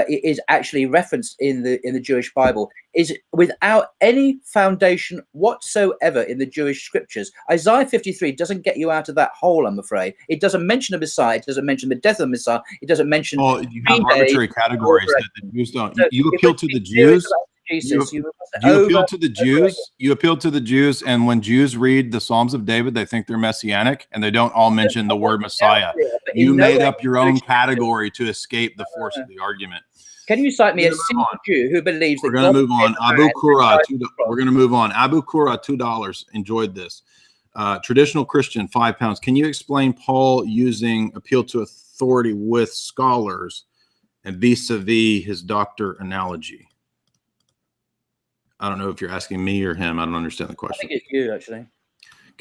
is actually referenced in the Jewish Bible, is without any foundation whatsoever in the Jewish scriptures. Isaiah 53 doesn't get you out of that hole, I'm afraid. It doesn't mention the Messiah. It doesn't mention the death of the Messiah. It doesn't mention. Well, you have arbitrary categories that the Jews don't. You appeal to the Jews. You appeal to the Jews. You appeal to the Jews, and when Jews read the Psalms of David, they think they're messianic, and they don't all mention the word Messiah. You made up your own category to escape the force of the argument. Can you cite me a single Jew who believes that? We're going to move on. Abu Qura. We're going to move on. Abu Qura, $2. Enjoyed this. Traditional Christian, £5. Can you explain Paul using appeal to authority with scholars and vis-a-vis his doctor analogy? I don't know if you're asking me or him. I don't understand the question. I think it's you, actually.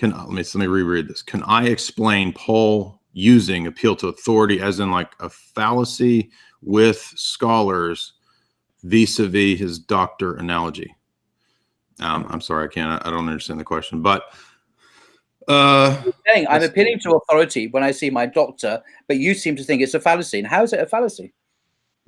Let me reread this. Can I explain Paul using appeal to authority as in like a fallacy with scholars vis-a-vis his doctor analogy? I'm sorry, I can't. I don't understand the question. But I'm appealing to authority when I see my doctor, but you seem to think it's a fallacy. And how is it a fallacy?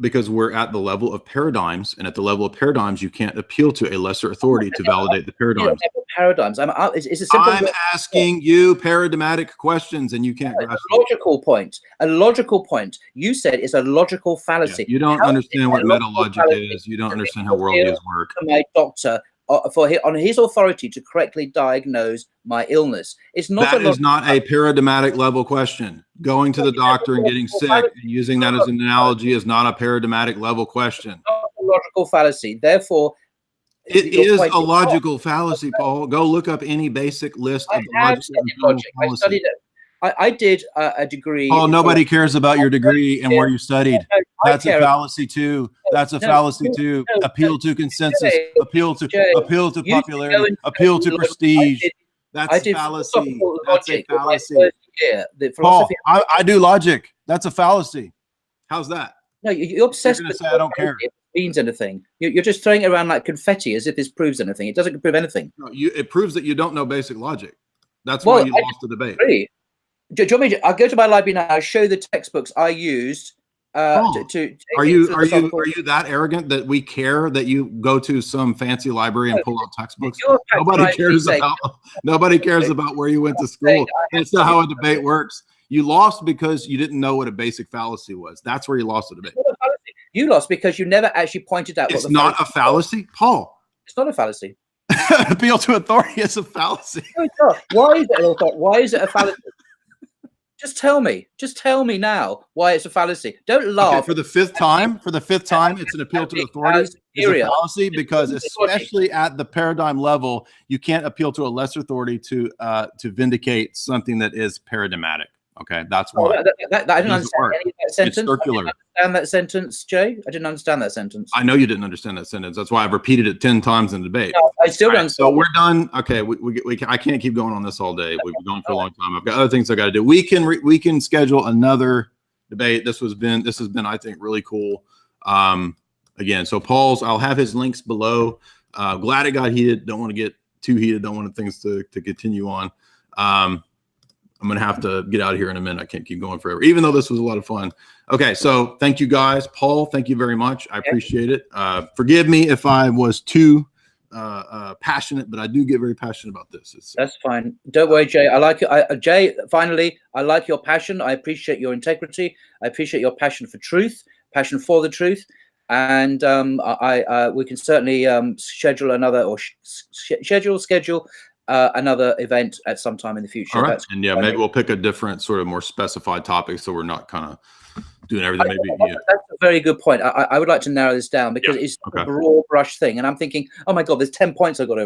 Because we're at the level of paradigms, and at the level of paradigms, you can't appeal to a lesser authority to validate the paradigms. Paradigms. It's a simple. I'm asking you paradigmatic questions, and you can't grasp a logical point. A logical point. You said it's a logical fallacy. Yeah, you don't understand what meta logic is. You don't understand how worldviews work. My doctor on his authority to correctly diagnose my illness. It's not that is not a paradigmatic level question. Going to the doctor and getting sick and using that as an analogy is not a paradigmatic level question. Not a logical fallacy. Therefore, it is a logical fallacy, Paul. Go look up any basic list of logic. I studied it. I did a degree. Oh, nobody cares about your degree and where you studied. That's a fallacy too. That's a fallacy too. Appeal to consensus. Appeal to popularity. Appeal to prestige. That's a fallacy. That's a fallacy. Paul, I do logic. That's a fallacy. How's that? No, you're obsessed with. I don't care. It means anything. You're just throwing it around like confetti as if this proves anything. It doesn't prove anything. No, it proves that you don't know basic logic. That's why you lost the debate. Agree. Do you want me to, I'll go to my library now. I'll show the textbooks I used. Are you that arrogant that we care that you go to some fancy library and pull out textbooks? Nobody cares about where you went to school. That's not how a debate works. You lost because you didn't know what a basic fallacy was. That's where you lost the debate. You lost because you never actually pointed out. It's not a fallacy, Paul. It's not a fallacy. Appeal to authority is a fallacy. Why is it? Why is it a fallacy? Just tell me. Just tell me now why it's a fallacy. Don't laugh. Okay, for the fifth time, it's an appeal to authority. It's a fallacy because, especially at the paradigm level, you can't appeal to a lesser authority to vindicate something that is paradigmatic. Okay, that's why. I didn't understand any of that sentence. It's circular. I didn't understand that sentence, Jay. I didn't understand that sentence. I know you didn't understand that sentence. That's why I've repeated it 10 times in the debate. No, I still don't. So we're done. Okay, I can't keep going on this all day. We've been going for a long time. I've got other things I got to do. We can schedule another debate. This has been I think really cool. Again, so Paul's. I'll have his links below. Glad it got heated. Don't want to get too heated. Don't want things to continue on. I'm going to have to get out of here in a minute. I can't keep going forever, even though this was a lot of fun. Okay, so thank you guys. Paul, thank you very much. I appreciate it. Forgive me if I was too passionate, but I do get very passionate about this. That's fine. Don't worry, Jay. I like it. Jay, finally, I like your passion. I appreciate your integrity. I appreciate your passion for truth, passion for the truth. And we can certainly schedule another another event at some time in the future. All right. And yeah, maybe we'll pick a different sort of more specified topic so we're not kind of doing everything. Maybe that's a very good point. I would like to narrow this down because it's a broad brush thing, and I'm thinking, oh my god, there's 10 points I've got to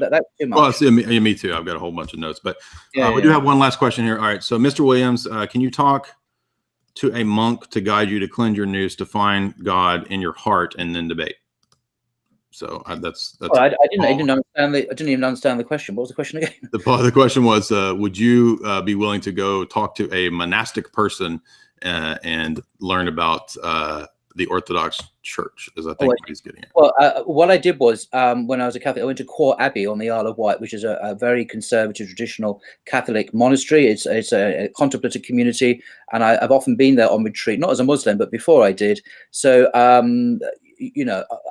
that's too much. Well, me too. I've got a whole bunch of notes, but we do have one last question here. All right, so Mr. Williams, can you talk to a monk to guide you to cleanse your noose, to find God in your heart, and then debate? So that's. Well, I didn't understand I didn't even understand the question. What was the question again? The question was, would you be willing to go talk to a monastic person and learn about the Orthodox Church? Is I think what he's getting at. Well, what I did was when I was a Catholic, I went to Court Abbey on the Isle of Wight, which is a very conservative, traditional Catholic monastery. It's a contemplative community, and I've often been there on retreat, not as a Muslim, but before I did. So.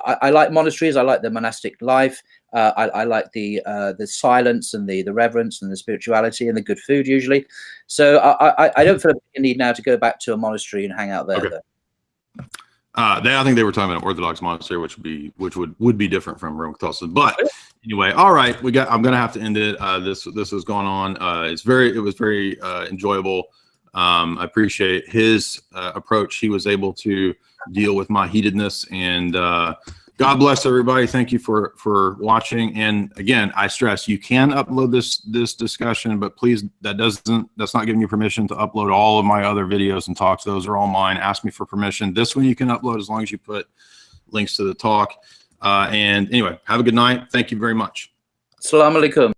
I like monasteries. I like the monastic life. I like the silence and the reverence and the spirituality and the good food usually. So I don't feel a need now to go back to a monastery and hang out there. Okay. I think they were talking about an Orthodox monastery, which would be different from Roman Catholicism. But anyway, all right, I'm gonna have to end it. This has gone on. It was very enjoyable. I appreciate his approach. He was able to deal with my heatedness, and God bless everybody. Thank you for watching. And again, I stress, you can upload this discussion, but please, that's not giving you permission to upload all of my other videos and talks. Those are all mine. Ask me for permission. This one you can upload as long as you put links to the talk. And anyway, have a good night. Thank you very much. Assalamu alaikum.